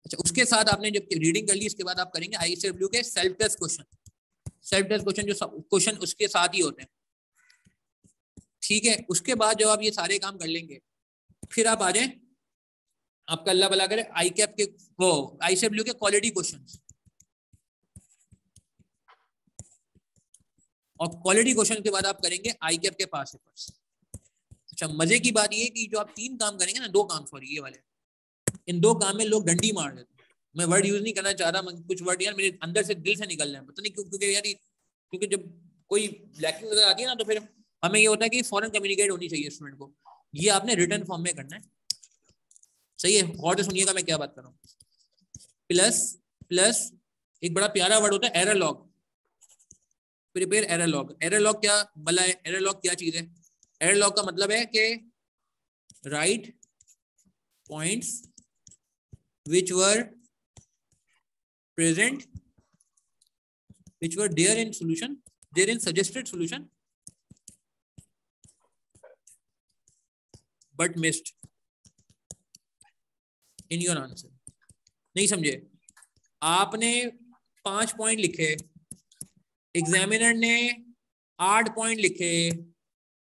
अच्छा उसके साथ आपने जब रीडिंग कर ली, इसके बाद आप करेंगे आईसीएब्ल्यू के self test question. Self test question जो क्वेश्चन उसके साथ ही होते हैं, ठीक है। उसके बाद जब आप ये सारे काम कर लेंगे, फिर आप आ जाए, आपका अल्लाह भला करे, आई कैप के वो आईसीएब्ल्यू के क्वालिटी क्वेश्चन, और क्वालिटी क्वेश्चन के बाद आप करेंगे आई कैप के पास पेपर्स। अच्छा मजे की बात ये कि जो आप 3 काम करेंगे ना, 2 काम सॉरी ये वाले, इन 2 काम में लोग डंडी मार देते हैं। मैं वर्ड यूज नहीं करना चाह रहा, कुछ वर्ड यार मेरे अंदर से दिल से निकल रहे हैं, पता नहीं क्यों, क्योंकि यार क्योंकि जब कोई लैकिंग नजर आती है ना तो फिर हमें ये होता है कि फॉरन कम्युनिकेट होनी चाहिए स्टूडेंट को। ये आपने रिटर्न फॉर्म में करना है, सही है, और तो सुनिएगा मैं क्या बात कर रहा हूँ। प्लस एक बड़ा प्यारा वर्ड होता है error log, prepare error log. Error log क्या भला है, एरर लॉग क्या चीज है? एरर लॉग का मतलब है कि right points which were present, which were there in solution, there in suggested solution but missed in your answer। नहीं समझे? आपने 5 पॉइंट लिखे, एग्जामिनर ने 8 पॉइंट लिखे,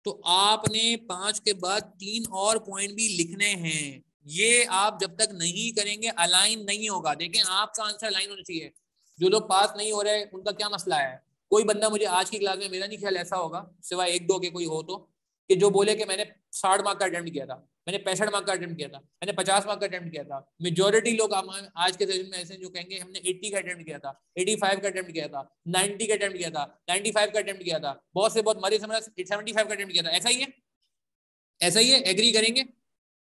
तो आपने 5 के बाद 3 और पॉइंट भी लिखने हैं। ये आप जब तक नहीं करेंगे अलाइन नहीं होगा। देखें आपका आंसर अलाइन होना चाहिए। जो लोग पास नहीं हो रहे उनका क्या मसला है? कोई बंदा मुझे आज की क्लास में, मेरा नहीं ख्याल ऐसा होगा सिवाय 1-2 के कोई हो तो, कि जो बोले कि मैंने 60 मार्क का अटेम्प्ट किया था, मैंने 65 मार्क का अटेम्प्ट किया था, मैंने 50 मार्क का अटेम्प्ट किया था। मेजोरिटी लोग आज के सेशन में ऐसे जो कहेंगे हमने 80 का अटेम्प्ट किया था, 85 का अटेम्प्ट किया था, 90 का अटेम्प्ट किया था, 95 का अटेम्प्ट किया था, बहुत से बहुत मरी समझ 75 का अटेम्प्ट किया था। ऐसा ही है, ऐसा ही है, एग्री करेंगे?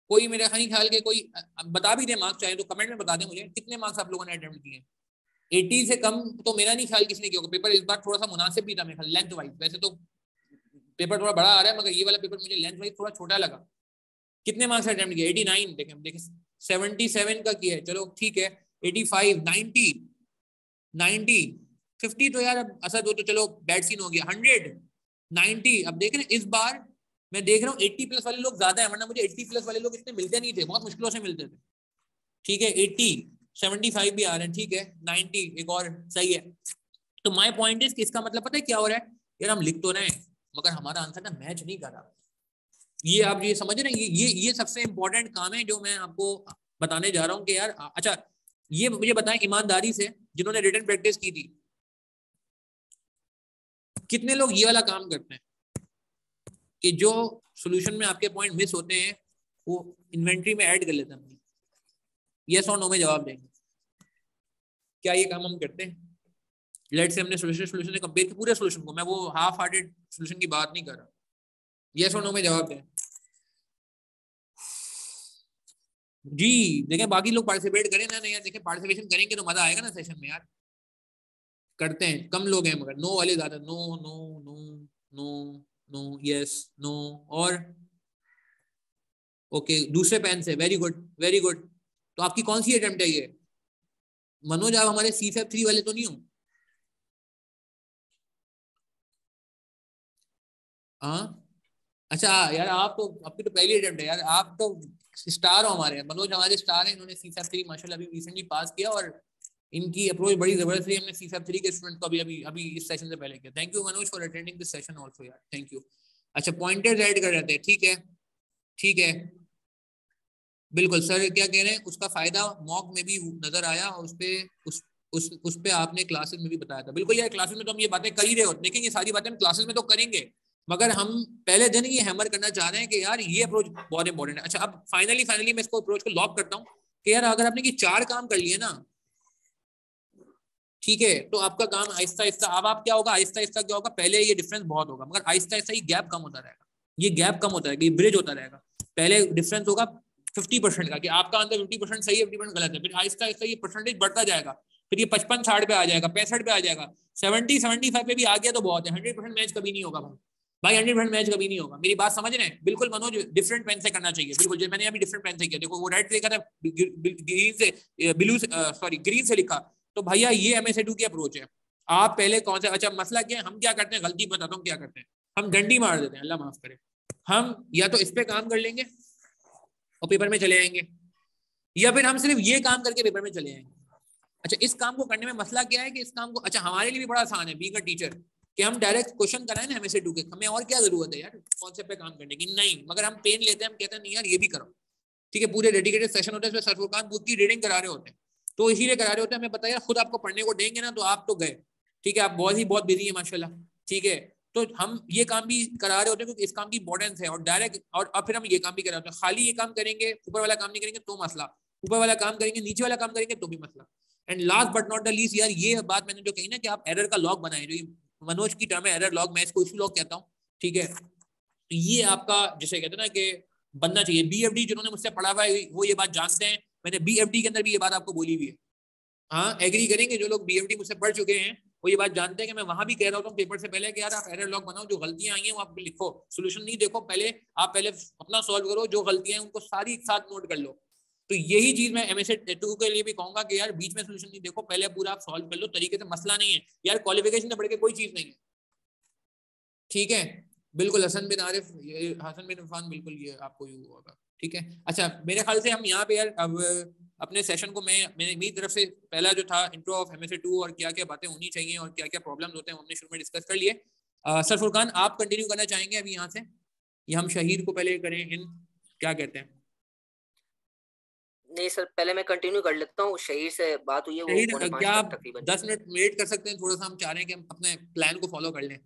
कोई मेरा ख्याल के कोई बता भी दे मार्क्स, चाहे तो कमेंट में बता दें मुझे कितने मार्क्स आप लोगों ने अटेम्प्ट किए। 80 से कम तो मेरा नहीं ख्याल किसी ने किया होगा। पेपर इस बार थोड़ा सा मुनासिब भी था मेरे ख्याल लेंथ वाइज, वैसे तो पेपर थोड़ा बड़ा आ रहा है मगर ये वाला पेपर मुझे लेंथ वाइज थोड़ा छोटा लगा। कितने मार्क्स अटेम्प्ट किए? 89, देखें 77 का किया है, चलो ठीक है, 85, 90, 90, 50 तो यार अब असद हो तो चलो बैड सीन हो गया, 100, 90। अब देख रहे हैं इस बार मैं देख रहा हूँ 80 प्लस वाले लोग ज्यादा है, वरना मुझे 80 प्लस वाले लोग इतने मिलते नहीं थे, बहुत मुश्किलों से मिलते थे। ठीक है 80, 75 भी आ रहे हैं, ठीक है 90 एक और सही है। तो माय पॉइंट इज, इसका मतलब पता है क्या हो रहा है यार, हम लिख तो रहे हैं मगर हमारा आंसर ना मैच नहीं कर रहा। ये आप ये समझ रहे हैं, ये सबसे इंपॉर्टेंट काम है जो मैं आपको बताने जा रहा हूँ कि यार अच्छा ये मुझे बताएं ईमानदारी से, जिन्होंने रिटन प्रैक्टिस की थी, कितने लोग ये वाला काम करते हैं कि जो सॉल्यूशन में आपके पॉइंट मिस होते हैं वो इन्वेंट्री में ऐड कर लेते हैं? यस और नो में जवाब देंगे। क्या ये काम हम करते हैं? लेट से हमने सोल्यूशन से कंपेयर किया पूरे सोल्यूशन को, मैं वो हाफ हार्टेड सोल्यूशन की बात नहीं कर रहा। यस और नो में जवाब दें जी। देखें बाकी लोग पार्टिसिपेट करें ना, नहीं यार देखें पार्टिसिपेशन करेंगे तो मजा आएगा ना सेशन में यार। करते हैं, कम लोग हैं मगर नो वाले ज्यादा। No no no no no yes no और ओके दूसरे पेन से। Very good very good. तो आपकी कौन सी अटेम्प्ट है ये? मनोज आप हमारे C-FAB 3 वाले तो नहीं हो? हाँ अच्छा यार आप तो, आपकी तो पहली अटेम्प्ट है यार, आप तो स्टार हो हमारे। मनोज हमारे स्टार हैं, इन्होंने C-FAB 3 माशाल्लाह अभी रिसेंटली पास किया और इनकी अप्रोच बड़ी जबरदस्त रही। हमने C-FAB 3 के स्टूडेंट को अभी अभी अभी इस सेशन से पहले किया। Thank you Manoj for attending this session also यार, थैंक यू। अच्छा पॉइंटर्स ऐड कर रहे थे, ठीक है ठीक है बिल्कुल सर। क्या कह रहे हैं उसका फायदा मॉक में भी नजर आया और उस पे आपने क्लासेस में भी बताया था। बिल्कुल यार क्लासेस में तो हम ये बातें कर ही रहे होते, लेकिन ये सारी बातें हम क्लासेस में तो करेंगे, मगर हम पहले दिन ये हैमर करना चाह रहे हैं कि यार ये अप्रोच बहुत इंपॉर्टेंट है। अच्छा अब फाइनली मैं इसको अप्रोच को लॉक करता हूँ कि यार अगर आपने ये 4 काम कर लिए ना, ठीक है, तो आपका काम आहिस्ता आहिस्ता, अब आप क्या होगा आहिस्ता आहिस्ता क्या होगा, पहले ये डिफरेंस बहुत होगा मगर आहिस्ता आहिस्ता ये गैप कम होता रहेगा, ये गैप कम होता रहेगा, ये ब्रिज होता रहेगा। पहले डिफरेंस होगा 50% का कि आपका आंसर 50% सही है 50% गलत है, फिर आहिस्ता आहिस्ता ये परसेंटेज बढ़ता जाएगा, फिर ये 55-60 पे आ जाएगा, 65 पे आ जाएगा, 70-75 पे भी आ गया तो बहुत है। 100% मैच कभी नहीं होगा भाई 100% मैच कभी नहीं होगा। मेरी बात समझ रहे हैं? बिल्कुल मनोज डिफरेंट पेन से करना चाहिए, बिल्कुल जो मैंने अभी डिफरेंट पेन से किया। देखो वो रेड से लिखा था, ग्रीन से ब्लू सॉरी ग्रीन से लिखा, तो भैया ये MSA2 की अप्रोच है। आप पहले कौन सा, अच्छा मसला क्या है, हम क्या करते हैं, गलती बताता हूँ क्या करते हैं, हम डंडी मार देते हैं, अल्लाह माफ करे। हम या तो इस पे काम कर लेंगे और पेपर में चले आएंगे, या फिर हम सिर्फ ये काम करके पेपर में चले आएंगे। अच्छा इस काम को करने में मसला क्या है कि इस काम को, अच्छा हमारे लिए भी बड़ा आसान है बीइंग अ टीचर कि हम डायरेक्ट क्वेश्चन कराएं ना MSA2 के, हमें और क्या जरूरत है यार कॉन्सेप्ट पे काम करने की, नहीं। मगर हम पेन लेते हैं, हम कहते हैं नहीं यार ये भी करो, ठीक है। पूरे डेडिकेटेड सेशन होते हैं, इसमें सरफुरकान बुक की रीडिंग करा रहे होते हैं, तो इसीलिए करा रहे होते हैं। हमें पता है खुद आपको पढ़ने को देंगे ना तो आप तो गए, ठीक है, आप बहुत बिजी है माशाल्लाह, ठीक है। तो हम ये काम भी करा रहे होते हैं क्योंकि इस काम की इंपॉर्टेंस है, और डायरेक्ट और फिर हम ये काम भी करा रहे होते हैं। खाली ये काम करेंगे, ऊपर वाला काम नहीं करेंगे तो मसला, ऊपर वाला काम करेंगे नीचे वाला काम करेंगे तो भी मसला। And last but not the least यार, ये बात मैंने जो कही ना कि आप एरर का लॉग बनाए, जो मनोज की टर्म है एरर लॉग, मैं इसको इशू लॉग कहता हूँ, ठीक है। तो ये आपका जिसे कहते हैं ना कि बनना चाहिए। BFD जिन्होंने मुझसे पढ़ा हुआ है वो ये बात जानते हैं, मैंने BFD के अंदर भी ये बात आपको बोली हुई है। हाँ एग्री करेंगे जो लोग BFD मुझसे पढ़ चुके हैं, वो ये बात जानते हैं कि मैं वहां भी कह रहा हूँ पेपर से पहले कि यार आप एरर लॉग बनाओ, जो गलतियां आई हैं वो आप लिखो, सोल्यूशन नहीं देखो पहले, आप पहले अपना सॉल्व करो, जो गलतियां हैं उनको सारी एक साथ नोट कर लो। तो यही चीज मैं MSA2 के लिए भी कहूंगा कि यार बीच में सोल्यूशन नहीं देखो, पहले पूरा आप सॉल्व कर लो तरीके से, मसला नहीं है यार, क्वालिफिकेशन से बढ़ के कोई चीज नहीं है, ठीक है। बिल्कुल हसन बिन आरिफ, हसन बिन इरफान, बिल्कुल ये आपको यू होगा, ठीक है। अच्छा मेरे ख्याल से हम यहाँ पे यार अब अपने सेशन को मैंने मेरी तरफ से पहला जो था इंट्रो ऑफ MSA2 और क्या क्या बातें होनी चाहिए और क्या क्या प्रॉब्लम्स होते हैं हमने शुरू में डिस्कस कर लिए। सर फुरकान आप कंटिन्यू करना चाहेंगे अभी यहाँ से, या हम शहीद को पहले करें इन, क्या कहते हैं? नहीं सर, पहले मैं कंटिन्यू कर लेता हूँ, शहीर से बात हुई है वो शहीद 4:45 क्या तक आप तकरीबन। 10 मिनट वेट कर सकते हैं थोड़ा सा, हम चाह रहे हैं कि हम अपने प्लान को फॉलो कर लें।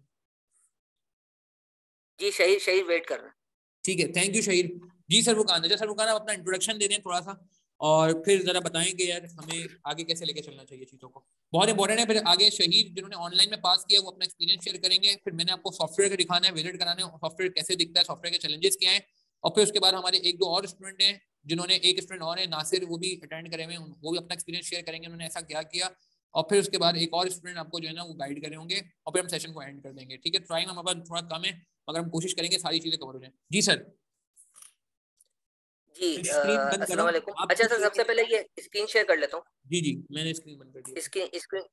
जी शहीर शहीर वेट कर रहे हैं। ठीक है थैंक यू शहीद। जी सर फुरकान, अच्छा सर फुरकान आप अपना इंट्रोडक्शन दे दें थोड़ा सा, और फिर जरा बताएंगे यार हमें आगे कैसे लेके चलना चाहिए चीजों को, बहुत इंपॉर्टेंट है। फिर आगे शहीद जिन्होंने ऑनलाइन में पास किया वो अपना एक्सपीरियंस शेयर करेंगे, फिर मैंने आपको सॉफ्टवेयर का दिखाना है, विजिट कराना है सॉफ्टवेयर कैसे दिखता है, सॉफ्टवेयर के चैलेंजेस क्या है, और फिर उसके बाद हमारे 1-2 और स्टूडेंट हैं जिन्होंने, एक स्टूडेंट और है नासिर, वो भी अटेंड करे हुए हैं, वो भी अपना एक्सपीरियंस शेयर करेंगे उन्होंने ऐसा क्या किया, और फिर उसके बाद एक और स्टूडेंट आपको जो है ना वो गाइड करे होंगे, और फिर हम सेशन को एंड कर देंगे, ठीक है। टाइम हमारे पास थोड़ा कम है मगर हम कोशिश करेंगे सारी चीजें कवर हो जाए। जी सर जी स्क्रीन बंद करो अस्सलाम वालेकुम। आप अच्छा कुछ सर, सबसे पहले ये स्क्रीन शेयर कर लेता हूँ। जी जी मैंने स्क्रीन बंद कर दी है। स्क्रीन स्क्रीन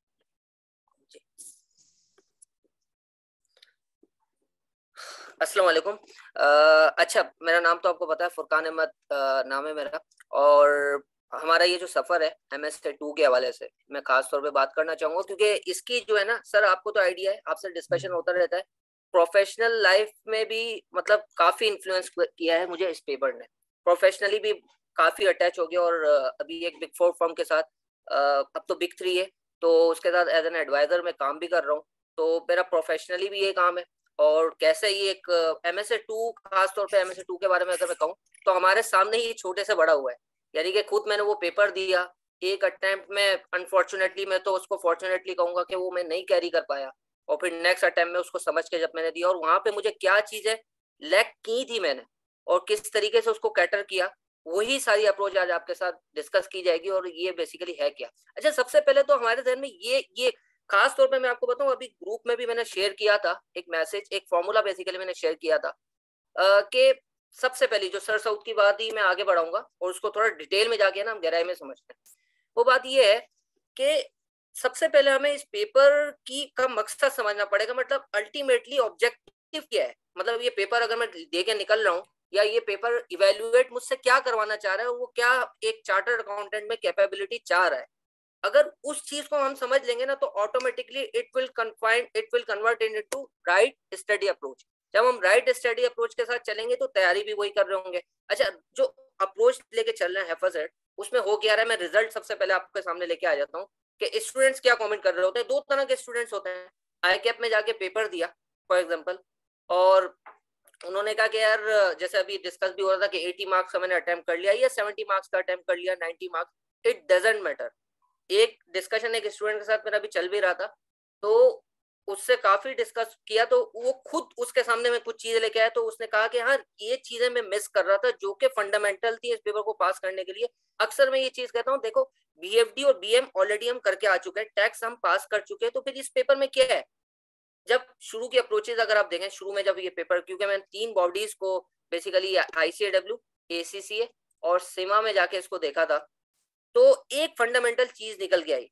जी। अस्सलाम वालेकुम। अच्छा मेरा नाम तो आपको पता है, फुरकान अहमद नाम है मेरा, और हमारा ये जो सफर है MSA2 के हवाले से मैं खास तौर पे बात करना चाहूंगा, क्योंकि इसकी जो है ना सर, आपको तो आइडिया है, आपसे डिस्कशन होता रहता है प्रोफेशनल लाइफ में भी मतलब काफी इन्फ्लुएंस किया है मुझे इस पेपर ने। प्रोफेशनली भी काफी अटैच हो गया और अभी एक बिग 4 फर्म के साथ, अब तो बिग 3 है, तो उसके साथ एज एन एडवाइजर मैं काम भी कर रहा हूँ। तो मेरा प्रोफेशनली भी ये काम है। और कैसे ये एक MSA2, खासतौर पे MSA2 के बारे में अगर मैं कहूँ तो हमारे सामने ही छोटे से बड़ा हुआ है। यानी कि खुद मैंने वो पेपर दिया एक अटेम्प्ट में, अनफॉर्चुनेटली मैं तो उसको फॉर्चुनेटली कहूंगा कि वो मैं नहीं कैरी कर पाया, और फिर नेक्स्ट अटेम्प्ट में उसको समझ के जब मैंने दिया और वहां पे मुझे क्या चीजें लैक की थी मैंने और किस तरीके से उसको कैटर किया, वही सारी अप्रोच आज आपके साथ डिस्कस की जाएगी। और ये बेसिकली है क्या। अच्छा, सबसे पहले तो हमारे ध्यान में ये खास तौर पे मैं आपको बताऊं, अभी ग्रुप में भी मैंने शेयर किया था एक मैसेज, एक फॉर्मूला बेसिकली मैंने शेयर किया था कि सबसे पहली जो सर साउथ की बात ही मैं आगे बढ़ाऊंगा और उसको थोड़ा डिटेल में जाके ना हम गहराई में समझते हैं। वो बात ये है कि सबसे पहले हमें इस पेपर की का मकसद समझना पड़ेगा, मतलब अल्टीमेटली ऑब्जेक्टिव क्या है। मतलब ये पेपर अगर मैं दे के निकल रहा हूँ या ये पेपर इवेल्युएट मुझसे क्या करवाना चाह रहा है, वो क्या एक चार्टर्ड अकाउंटेंट में कैपेबिलिटी चाह रहा है, अगर उस चीज को हम समझ लेंगे ना तो automatically it will convert into right study approach. जब हम राइट स्टडी अप्रोच के साथ चलेंगे तो तैयारी भी वही कर रहे होंगे। अच्छा, जो अप्रोच लेके चल रहे हैं हेफाजेड, उसमें हो क्या रहा है, मैं रिजल्ट सबसे पहले आपके सामने लेके आ जाता हूँ कि स्टूडेंट्स क्या कमेंट कर रहे होते हैं। दो तरह के स्टूडेंट्स होते हैं। ICAP में जाके पेपर दिया फॉर एग्जांपल, और उन्होंने कहा कि यार जैसे अभी डिस्कस भी हो रहा था कि 80 मार्क्स का मैंने अटेम्प्ट कर लिया या 70 मार्क्स का अटेम्प्ट कर लिया, 90 मार्क्स, इट डजंट मैटर। एक डिस्कशन एक स्टूडेंट के साथ मेरा भी चल भी रहा था, तो उससे काफी डिस्कस किया, तो वो खुद उसके सामने में कुछ चीजें लेके आया, तो उसने कहा कि हाँ ये चीजें मैं मिस कर रहा था जो कि फंडामेंटल थी इस पेपर को पास करने के लिए। अक्सर मैं ये चीज कहता हूँ, देखो BFD और BM ऑलरेडी हम करके आ चुके हैं, टैक्स हम पास कर चुके हैं, तो फिर इस पेपर में क्या है। जब शुरू की अप्रोचेज अगर आप देखें, शुरू में जब ये पेपर, क्योंकि मैंने 3 बॉडीज को बेसिकली ICAW, ACCA और सिमा में जाके इसको देखा था, तो एक फंडामेंटल चीज निकल के आई।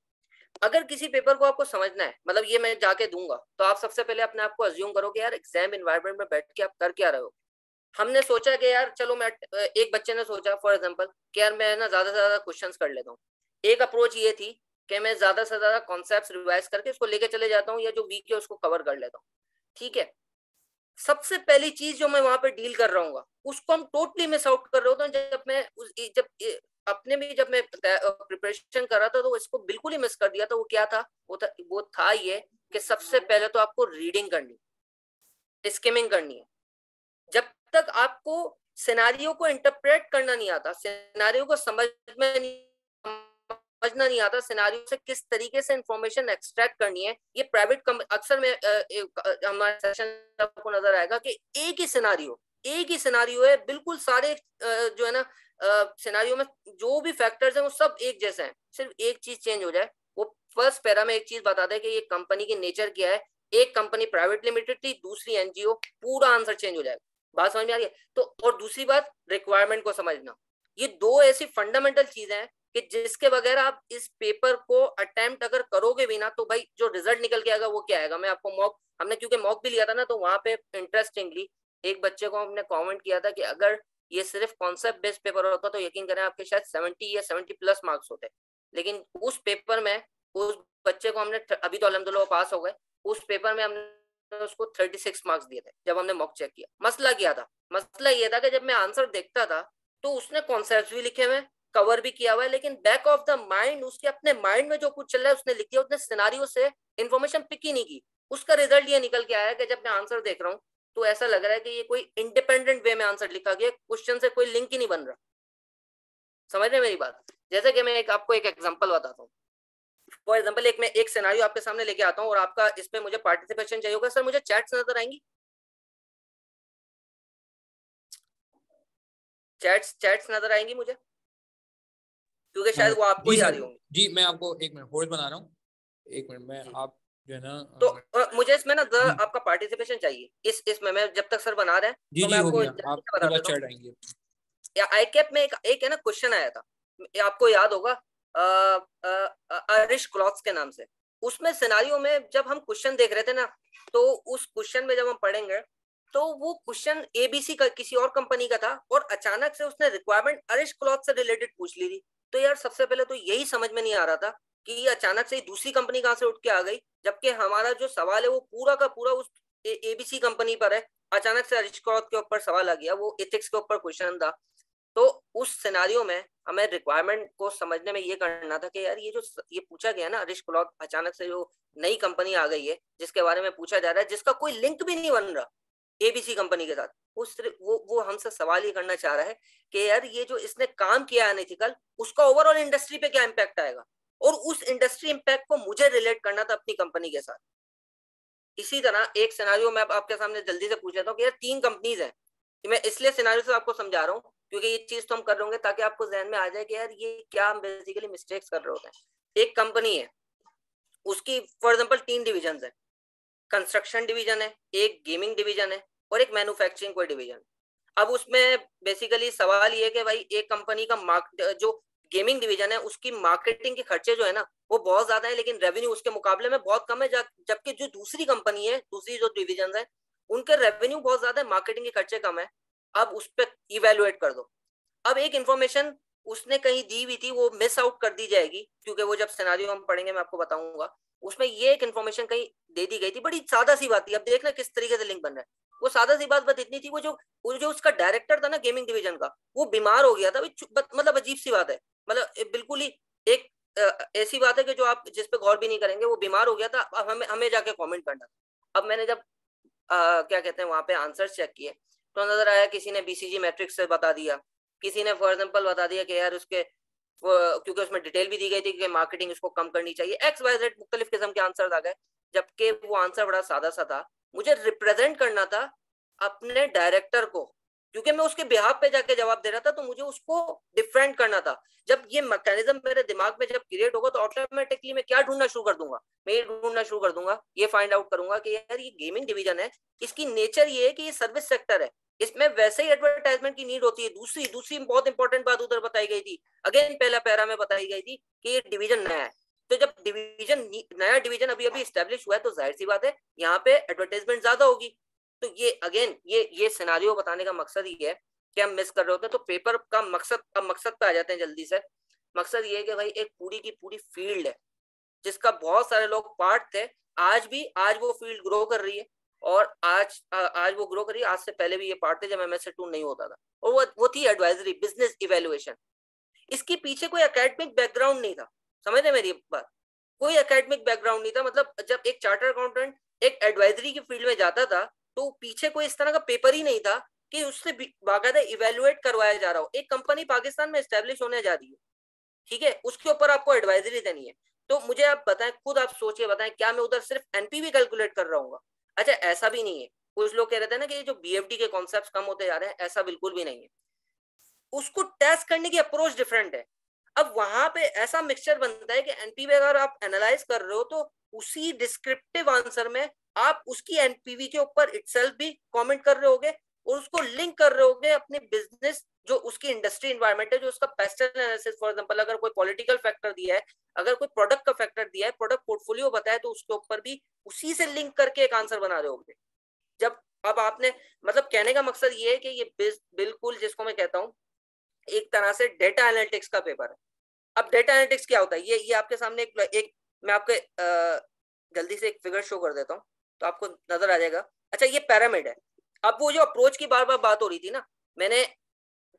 अगर किसी पेपर को आपको समझना है, मतलब ये मैं जाके दूंगा, तो आप सबसे पहले अपने आप को अज्यूम करो कि यार एग्जाम एनवायरनमेंट में बैठ के आप कर क्या रहे हो। हमने सोचा कि यार चलो मैं, एक बच्चे ने सोचा फॉर एग्जांपल कि यार मैं ना ज्यादा से ज्यादा क्वेश्चंस कर लेता हूँ। एक अप्रोच ये थी कि मैं ज्यादा से ज्यादा कॉन्सेप्ट्स रिवाइज करके उसको लेके चले जाता हूँ या जो वीक है उसको कवर कर लेता हूँ। ठीक है, सबसे पहली चीज जो मैं वहां पे डील कर रहा हूँ उसको हम टोटली मिस आउट कर रहे होते हैं। जब अपने भी जब मैं प्रिपरेशन कर रहा था तो इसको बिल्कुल ही मिस कर दिया था। वो क्या था, वो था ये कि सबसे पहले तो आपको रीडिंग करनी, स्किमिंग करनी है। जब तक आपको सिनेरियो को इंटरप्रेट करना नहीं आता, सिनेरियो को समझना नहीं आता, सिनेरियो से किस तरीके से इंफॉर्मेशन एक्सट्रैक्ट करनी है, ये प्राइवेट अक्सर में हमारे सेशन आपको नजर आएगा कि एक ही सिनेरियो है, बिल्कुल सारे जो है ना सिनेरियो में जो भी फैक्टर्स हैं वो सब एक जैसे हैं, सिर्फ एक चीज चेंज हो जाए। वो फर्स्ट पैरा में एक चीज बता दे कि ये कंपनी की नेचर क्या है, एक कंपनी प्राइवेट लिमिटेड थी, दूसरी NGO, पूरा आंसर चेंज हो जाएगा। बात समझ में आ रही है। तो और दूसरी बात, रिक्वायरमेंट को समझना। ये दो ऐसी फंडामेंटल चीजें हैं कि जिसके बगैर आप इस पेपर को अटेम्प्ट अगर करोगे भी ना, तो भाई जो रिजल्ट निकल के आएगा वो क्या आएगा। मैं आपको हमने क्योंकि मॉक भी लिया था ना, तो वहां पे इंटरेस्टिंगली एक बच्चे को हमने कमेंट किया था कि अगर ये सिर्फ कॉन्सेप्ट बेस्ड पेपर होता तो यकीन करें आपके शायद 70 या 70+ मार्क्स होते। लेकिन उस पेपर में उस बच्चे को हमने, अभी तो अल्हम्दुलिल्लाह पास हो गए, उस पेपर में हमने उसको 36 मार्क्स दिए थे जब हमने मॉक चेक किया। मसला ये था कि जब मैं आंसर देखता था तो उसने कॉन्सेप्ट भी लिखे हुए, कवर भी किया हुआ है, लेकिन बैक ऑफ द माइंड उसके अपने माइंड में जो कुछ चल रहा है उसने लिख दिया, उसने सिनेरियो से इंफॉर्मेशन पिक ही नहीं की। उसका रिजल्ट ये निकल के आया कि जब मैं आंसर देख रहा हूँ तो ऐसा लग रहा है कि ये कोई इंडिपेंडेंट वे में आंसर लिखा गया, क्वेश्चन से कोई लिंक ही नहीं बन रहा। समझ रहे मेरी बात। जैसे कि मैं आपको एक एग्जांपल बताता हूँ। फॉर एग्जांपल मैं एक सिनेरियो आपके सामने लेके आता हूँ और आपका इस पे मुझे पार्टिसिपेशन चाहिए होगा। सर मुझे चैट्स नजर आएंगी, चैट्स नजर आएंगी मुझे, क्योंकि शायद वो आपको जी ही आ सर, रही होंगी। जी मैं आपको 1 मिनट होल्ड बना रहा हूँ, 1 मिनट में आप जो है ना तो मुझे इसमें ना जी आपका पार्टिसिपेशन चाहिए इसमें। मैं जब तक सर बना रहे हैं जी तो जी मैं हो आपको गया, बता आपके पास देता हूँ। चैट आएंगे। ICAP में एक है ना क्वेश्चन आया था, आपको याद होगा, अरिश क्लॉथ्स के नाम से। उसमें सिनारियो में जब हम क्वेश्चन देख रहे थे ना, तो उस क्वेश्चन में जब हम पढ़ेंगे तो वो क्वेश्चन ABC का किसी और कंपनी का था और अचानक से उसने रिक्वायरमेंट अरिश क्लॉथ से रिलेटेड पूछ ली थी। तो यार सबसे पहले तो यही समझ में नहीं आ रहा था कि ये अचानक से दूसरी कंपनी कहां से उठ के आ गई, जबकि हमारा जो सवाल है वो पूरा का पूरा उस एबीसी कंपनी पर है, अचानक से हरीश रावत के ऊपर सवाल आ गया, वो एथिक्स के ऊपर क्वेश्चन था। तो उस सिनेरियो में हमें रिक्वायरमेंट को समझने में ये करना था कि यार ये जो ये पूछा गया ना, हरीश रावत अचानक से जो नई कंपनी आ गई है जिसके बारे में पूछा जा रहा है, जिसका कोई लिंक भी नहीं बन रहा एबीसी कंपनी के साथ, वो सिर्फ वो हमसे सवाल ये करना चाह रहा है कि यार ये जो इसने काम किया है अनएथिकल, उसका ओवरऑल इंडस्ट्री पे क्या इम्पैक्ट आएगा, और उस इंडस्ट्री इम्पैक्ट को मुझे रिलेट करना था अपनी कंपनी के साथ। इसी तरह एक सिनेरियो मैं आपके सामने जल्दी से पूछ लेता हूँ कि यार 3 कंपनीज हैं, मैं इसलिए सिनेरियो से आपको समझा रहा हूँ क्योंकि ये चीज तो हम कर रहे होंगे ताकि आपको जहन में आ जाए कि यार ये क्या हम बेसिकली मिस्टेक्स कर रहे होते हैं। एक कंपनी है, उसकी फॉर एग्जांपल 3 डिविजन है, कंस्ट्रक्शन डिवीजन है, एक गेमिंग डिवीजन है और एक मैन्युफैक्चरिंग कोई डिवीजन। अब उसमें बेसिकली सवाल ये है कि भाई एक कंपनी का जो गेमिंग डिवीजन है उसकी मार्केटिंग के खर्चे जो है ना वो बहुत ज्यादा है, लेकिन रेवेन्यू उसके मुकाबले में बहुत कम है, जबकि जो दूसरी कंपनी है, दूसरी जो डिवीजन है, उनके रेवेन्यू बहुत ज्यादा है, मार्केटिंग के खर्चे कम है। अब उस पर इवेलुएट कर दो। अब एक इंफॉर्मेशन उसने कहीं दी हुई थी, वो मिस आउट कर दी जाएगी क्योंकि वो जब सिनेरियो हम पढ़ेंगे मैं आपको बताऊंगा, उसमें ये एक इन्फॉर्मेशन कहीं दे दी गई थी, बड़ी सादा सी बात थी। अब देखना किस तरीके से लिंक बन रहा है। वो सादा सी बात इतनी थी, वो जो उसका डायरेक्टर था ना गेमिंग डिवीजन का, वो बीमार हो गया था। मतलब अजीब सी बात है, मतलब बिल्कुल ही एक ऐसी बात है कि जो आप जिस पे गौर भी नहीं करेंगे। वो बीमार हो गया था, अब हमें जाके कमेंट करना था। अब मैंने जब क्या कहते हैं वहां पे आंसर चेक किए तो नजर आया किसी ने बीसीजी मैट्रिक्स से बता दिया, किसी ने फॉर एग्जांपल बता दिया कि यार उसके क्योंकि उसमें डिटेल भी दी गई थी कि मार्केटिंग उसको कम करनी चाहिए, एक्स वाई जेड मुख्तलिफ किस्म के आंसर आ गए, जबकि वो आंसर बड़ा सादा सा था। मुझे रिप्रेजेंट करना था अपने डायरेक्टर को, क्योंकि मैं उसके बिहाफ पे जाके जवाब दे रहा था, तो मुझे उसको डिफेंड करना था। जब ये मैकेनिज्म मेरे दिमाग में जब क्रिएट होगा तो ऑटोमेटिकली मैं क्या ढूंढना शुरू कर दूंगा, मैं ये ढूंढना शुरू कर दूंगा, ये फाइंड आउट करूंगा कि यार ये गेमिंग डिवीजन है, इसकी नेचर ये है कि ये सर्विस सेक्टर है, इसमें वैसे ही एडवर्टाइजमेंट की नीड होती है। दूसरी दूसरी बहुत इंपॉर्टेंट बात उधर बताई गई थी, अगेन पहला पैरा में बताई गई थी कि ये डिवीजन नया है। तो जब डिवीजन नया डिवीजन अभी अभी स्टैब्लिश हुआ है तो जाहिर सी बात है यहाँ पे एडवर्टाइजमेंट ज्यादा होगी। तो ये अगेन ये सिनारियो बताने का मकसद ही है कि हम मिस कर रहे होते हैं। तो पेपर का मकसद, अब मकसद पे आ जाते हैं जल्दी से। मकसद ये है कि भाई एक पूरी की पूरी फील्ड है जिसका बहुत सारे लोग पार्ट थे, आज वो फील्ड ग्रो कर रही है, और आज वो ग्रो कर रही है। आज से पहले भी ये पार्ट थे जब MSc2 नहीं होता था, और वो थी एडवाइजरी बिजनेस इवेल्युएशन। इसके पीछे कोई एकेडमिक बैकग्राउंड नहीं था, समझ रहे मेरी बात, कोई एकेडमिक बैकग्राउंड नहीं था। मतलब जब एक चार्टर अकाउंटेंट एक एडवाइजरी की फील्ड में जाता था तो पीछे कोई इस तरह का पेपर ही नहीं था कि उससे बाकायदा इवेल्युएट करवाया जा रहा हो। एक कंपनी पाकिस्तान में एस्टेब्लिश होने जा रही है, ठीक है, उसके ऊपर आपको एडवाइजरी देनी है। तो मुझे आप बताएं, खुद आप सोचिए, बताएं क्या मैं उधर सिर्फ एनपीवी कैलकुलेट कर रहा हूँ? अच्छा, ऐसा भी नहीं है। कुछ लोग कह रहे थे ना कि ये जो बीएफडी के कॉन्सेप्ट्स कम होते जा रहे हैं, ऐसा बिल्कुल भी नहीं है। उसको टेस्ट करने की अप्रोच डिफरेंट है। अब वहां पे ऐसा मिक्सचर बनता है कि एनपीवी अगर आप एनालाइज कर रहे हो तो उसी डिस्क्रिप्टिव आंसर में आप उसकी एनपीवी के ऊपर इटसेल्फ भी कमेंट कर रहे होगे और उसको लिंक कर रहे होगे अपने बिजनेस, जो उसकी इंडस्ट्री एनवायरनमेंट है, जो उसका पेस्टल एनालिसिस, फॉर एग्जांपल अगर कोई पॉलिटिकल फैक्टर दिया है, अगर कोई प्रोडक्ट का फैक्टर दिया है, प्रोडक्ट पोर्टफोलियो बताया, तो उसके ऊपर भी उसी से लिंक करके एक आंसर बना रहे होगे। जब अब आपने, मतलब कहने का मकसद ये है कि ये बिल्कुल जिसको मैं कहता हूँ एक तरह से डेटा एनालिटिक्स का पेपर है। अब डेटा एनालिटिक्स क्या होता है, ये आपके सामने एक मैं आपके जल्दी से एक फिगर शो कर देता हूँ तो आपको नजर आ जाएगा। अच्छा, ये पिरामिड है। अब वो जो अप्रोच की बार बार बात हो रही थी ना, मैंने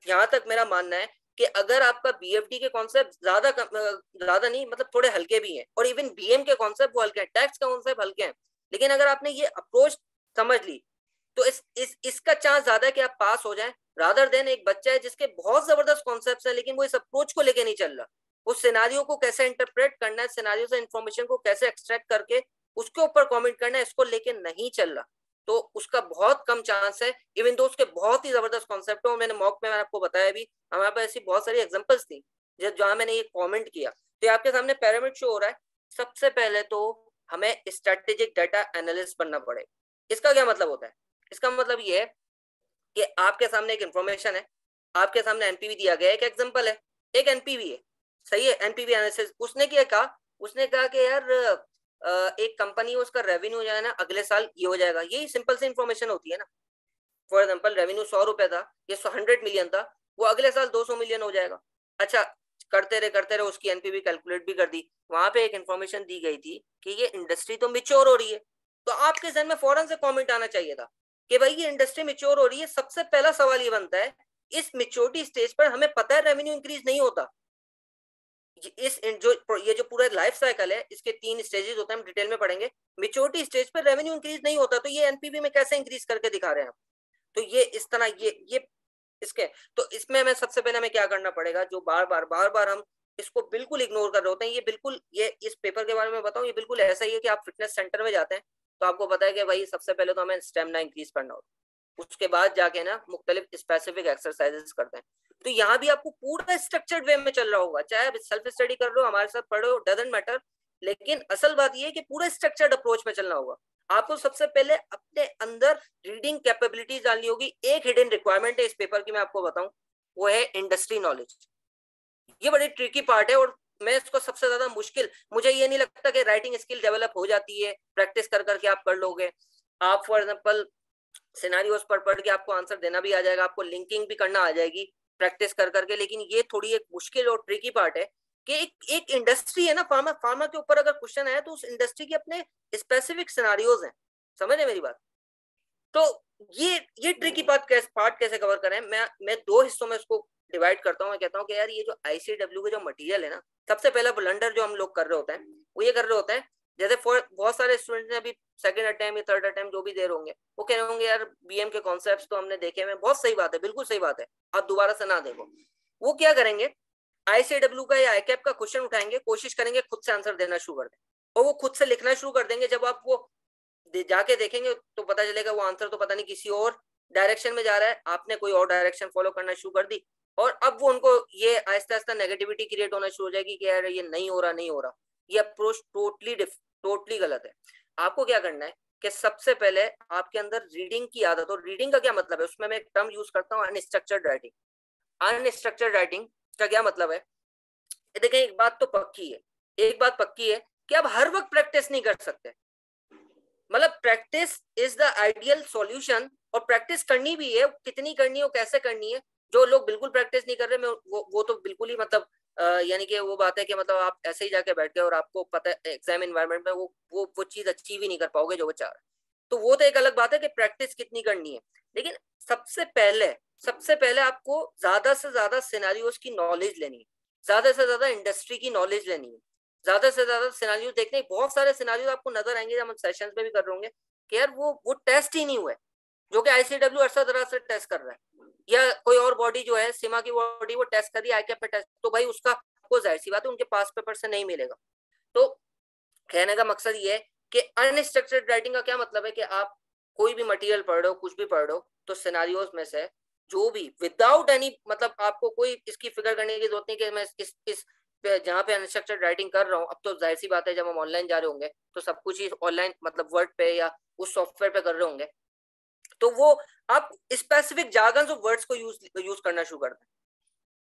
यहाँ तक मेरा मानना है कि अगर आपका बीएफडी के कॉन्सेप्ट ज्यादा नहीं, मतलब थोड़े हल्के भी हैं, और इवन बीएम के कॉन्सेप्ट वो हल्के हैं, टैक्स के कॉन्सेप्ट हल्के हैं, लेकिन अगर आपने ये अप्रोच समझ ली तो इसका चांस ज्यादा है कि आप पास हो जाएं, रादर देन एक बच्चा है जिसके बहुत जबरदस्त कॉन्सेप्ट है लेकिन वो इस अप्रोच को लेके नहीं चल रहा। उस सिनारियो को कैसे इंटरप्रेट करना है, सिनारियो से इंफॉर्मेशन को कैसे एक्सट्रैक्ट करके उसके ऊपर कमेंट करना है, इसको लेके नहीं चल रहा, तो उसका बहुत कम चांस है। इवन दो उसके बहुत ही जबरदस्त कॉन्सेप्ट हो, मैंने मॉक में मैंने आपको बताया भी, हमारे पास ऐसी बहुत सारी एग्जांपल्स थी जहां मैंने ये कमेंट किया। तो आपके सामने पिरामिड शो हो रहा है। सबसे पहले तो हमें स्ट्रेटेजिक डाटा एनालिस्ट बनना पड़े। इसका क्या मतलब होता है? इसका मतलब ये है कि आपके सामने एक इंफॉर्मेशन है, आपके सामने एनपीवी दिया गया है, एक एग्जांपल है, एक एनपीवी है, सही है, एनपीवी एनालिसिस। उसने क्या कहा, उसने कहा कि यार एक कंपनी, उसका रेवेन्यू जो है ना अगले साल ये हो जाएगा, यही सिंपल सी इंफॉर्मेशन होती है ना। फॉर एग्जांपल रेवेन्यू 100 रुपए था, ये 100 मिलियन था, वो अगले साल 200 मिलियन हो जाएगा। अच्छा, करते रहे उसकी एनपीवी कैलकुलेट भी कर दी। वहां पे एक इंफॉर्मेशन दी गई थी कि ये इंडस्ट्री तो मिच्योर हो रही है, तो आपके जहन में फौरन से कमेंट आना चाहिए था कि भाई ये इंडस्ट्री मैच्योर हो रही है। सबसे पहला सवाल ये बनता है, इस मैच्योरिटी स्टेज पर हमें पता है रेवेन्यू इंक्रीज नहीं होता। इस ये जो पूरा लाइफ साइकिल है, इसके 3 स्टेजेस होते हैं, हम डिटेल में पढ़ेंगे। मैच्योरिटी स्टेज पर रेवेन्यू इंक्रीज नहीं होता, तो ये एनपीवी में कैसे इंक्रीज करके दिखा रहे हैं आप? तो ये इस तरह ये इसके, तो इसमें हमें सबसे पहले हमें क्या करना पड़ेगा, जो बार बार हम इसको बिल्कुल इग्नोर कर रहे होते हैं। ये बिल्कुल, ये इस पेपर के बारे में बताऊं, ये बिल्कुल ऐसा ही है कि आप फिटनेस सेंटर में जाते हैं तो आपको पता है कि भाई सबसे पहले तो हमें स्टेमिना इंक्रीज करना होता है, उसके बाद जाके ना मुख्तलिफ स्पेसिफिक एक्सरसाइजेस करते हैं। तो यहाँ भी आपको पूरा स्ट्रक्चर्ड वे में चल रहा होगा, चाहे आप सेल्फ स्टडी कर रहे हो, हमारे साथ पढ़ो, डजंट मैटर, लेकिन असल बात ये है कि पूरा स्ट्रक्चर्ड अप्रोच में चलना होगा। आपको सबसे पहले अपने अंदर रीडिंग कैपेबिलिटीज डालनी होगी। एक हिडन रिक्वायरमेंट है इस पेपर की, मैं आपको बताऊं, वो है इंडस्ट्री नॉलेज। ये बड़ी ट्रिकी पार्ट है और मैं इसको सबसे ज्यादा मुश्किल, मुझे ये नहीं लगता कि राइटिंग स्किल डेवलप हो जाती है प्रैक्टिस कर करके आप कर लोगे। आप फॉर एग्जांपल सिनेरियोस पढ़ के आपको आंसर देना भी आ जाएगा, आपको लिंकिंग भी करना आ जाएगी प्रैक्टिस कर करके, लेकिन ये थोड़ी एक मुश्किल और ट्रिकी पार्ट है कि एक इंडस्ट्री है ना, फार्मा के ऊपर अगर क्वेश्चन आया तो उस इंडस्ट्री के अपने स्पेसिफिक सिनेरियोज हैं, समझ रहे मेरी बात? तो ये ट्रिकी पार्ट कैसे कवर करें, मैं 2 हिस्सों में इसको डिवाइड करता हूँ। मैं कहता हूँ कि यार ये जो आईसीडब्ल्यू के जो मटेरियल है ना, सबसे पहला ब्लंडर जो हम लोग कर रहे होते हैं वो ये कर रहे होते हैं, जैसे बहुत सारे स्टूडेंट्स ने अभी सेकंड अटेम्प्ट या थर्ड अटेम्प्ट जो भी दे रहे होंगे, वो कह रहे होंगे यार बीएम के कॉन्सेप्ट्स तो हमने देखे हैं, बहुत सही बात है, बिल्कुल सही बात है, आप दोबारा से ना देखो। वो क्या करेंगे, आईसीडब्ल्यू का या आईकैप का क्वेश्चन उठाएंगे, कोशिश करेंगे खुद से आंसर देना शुरू कर दें, और वो खुद से लिखना शुरू कर देंगे। जब आप वो जाके देखेंगे तो पता चलेगा वो आंसर तो पता नहीं किसी और डायरेक्शन में जा रहा है, आपने कोई और डायरेक्शन फॉलो करना शुरू कर दी, और अब वो उनको ये आहिस्ता आहिस्ता नेगेटिविटी क्रिएट होना शुरू हो जाएगी कि यार ये नहीं हो रहा। ये अप्रोच टोटली गलत है। आपको क्या करना है कि सबसे पहले आपके अंदर रीडिंग की आदत, और रीडिंग का क्या मतलब है, उसमें मैं एक टर्म यूज करता हूँ, अनस्ट्रक्चर्ड राइटिंग। अनस्ट्रक्चर्ड राइटिंग का क्या मतलब है, देखें एक बात पक्की है कि आप हर वक्त प्रैक्टिस नहीं कर सकते, मतलब practice is the ideal solution, और प्रैक्टिस करनी भी है, कितनी करनी है, कैसे करनी है। जो लोग बिल्कुल प्रैक्टिस नहीं कर रहे, मैं वो तो बिल्कुल ही मतलब यानी कि वो बात है कि मतलब आप ऐसे ही जाके बैठ गए और आपको पता है एग्जाम एनवायरनमेंट में वो चीज अचीव ही नहीं कर पाओगे जो वो चाह रहे, तो वो तो एक अलग बात है कि प्रैक्टिस कितनी करनी है। लेकिन सबसे पहले आपको ज्यादा से ज्यादा सिनेरियोस की नॉलेज लेनी है, ज्यादा से ज्यादा इंडस्ट्री की नॉलेज लेनी है, ज्यादा से ज्यादा सिनेरियो देखने। बहुत सारे सिनेरियो आपको नजर आएंगे जब हम सेशंस में भी कर रहे होंगे कि यार वो टेस्ट ही नहीं हुए, जो कि आईसीडब्ल्यू अरसा दराज से टेस्ट कर रहा है, या कोई और बॉडी जो है सिमा की बॉडी वो टेस्ट कर रही है आईकैप पे टेस्ट, तो भाई उसका आपको जाहिर सी बात है उनके पास पेपर से नहीं मिलेगा। तो कहने का मकसद ये है कि अनस्ट्रक्चर्ड राइटिंग का क्या मतलब है कि आप कोई भी मटेरियल पढ़ रहे हो, कुछ भी पढ़ रहे हो, तो सिनेरियोस में से जो भी विदाउट एनी मतलब आपको कोई इसकी फिक्र करने की जरूरत नहीं कि मैं इस जहाँ पे अनस्ट्रक्चर्ड राइटिंग कर रहा हूँ, अब तो जाहिर सी बात है जब हम ऑनलाइन जा रहे होंगे तो सब कुछ ही ऑनलाइन मतलब वर्ड पे या उस सॉफ्टवेयर पे कर रहे होंगे, तो वो आप स्पेसिफिक जार्गन्स ऑफ वर्ड्स को यूज करना शुरू करते हैं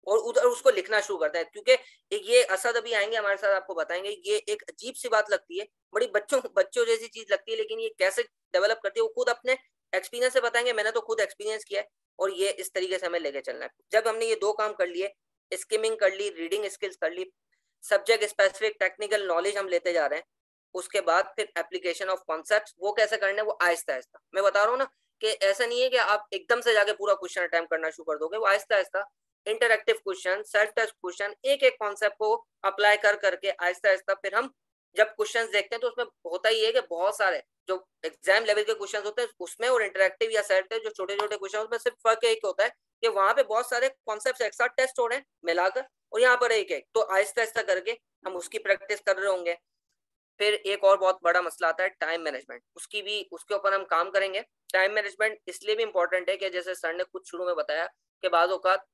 और उधर उसको लिखना शुरू करता है। क्योंकि ये असद अभी आएंगे हमारे साथ, आपको बताएंगे, ये एक अजीब सी बात लगती है, बड़ी बच्चों जैसी चीज लगती है, लेकिन ये कैसे डेवलप करती है वो खुद अपने एक्सपीरियंस से बताएंगे। मैंने तो खुद एक्सपीरियंस किया है और ये इस तरीके से हमें लेके चलना है। जब हमने ये 2 काम कर लिए, स्किमिंग कर ली, रीडिंग स्किल्स कर ली, सब्जेक्ट स्पेसिफिक टेक्निकल नॉलेज हम लेते जा रहे हैं, उसके बाद फिर एप्लीकेशन ऑफ कॉन्सेप्ट्स वो कैसे करने, वो आहिस्ता आहिस्ता। मैं बता रहा हूँ ना कि ऐसा नहीं है कि आप एकदम से जाके पूरा क्वेश्चन अटेम्प्ट करना शुरू कर दोगे, वो आहिस्ता आहिस्ता interactive question, self test question, एक एक कॉन्सेप्ट को अप्लाई कर करके आहिस्ता आहिस्ता फिर हम जब क्वेश्चंस देखते हैं तो उसमें होता ही है कि बहुत सारे जो एग्जाम लेवल के क्वेश्चंस होते हैं उसमें और इंटरैक्टिव या सेल्फ टेस्ट जो छोटे छोटे क्वेश्चन उसमें सिर्फ फर्क एक होता है कि वहां पे बहुत सारे कॉन्सेप्ट एक साथ टेस्ट हो रहे हैं मिलाकर, और यहाँ पर एक एक, तो आहिस्ता आहिस्ता करके हम उसकी प्रैक्टिस कर रहे होंगे। फिर एक और बहुत बड़ा मसला आता है टाइम मैनेजमेंट, उसके ऊपर हम काम करेंगे। टाइम मैनेजमेंट इसलिए भी इंपॉर्टेंट है कि जैसे सर ने कुछ शुरू में बताया कि बाज़ औकात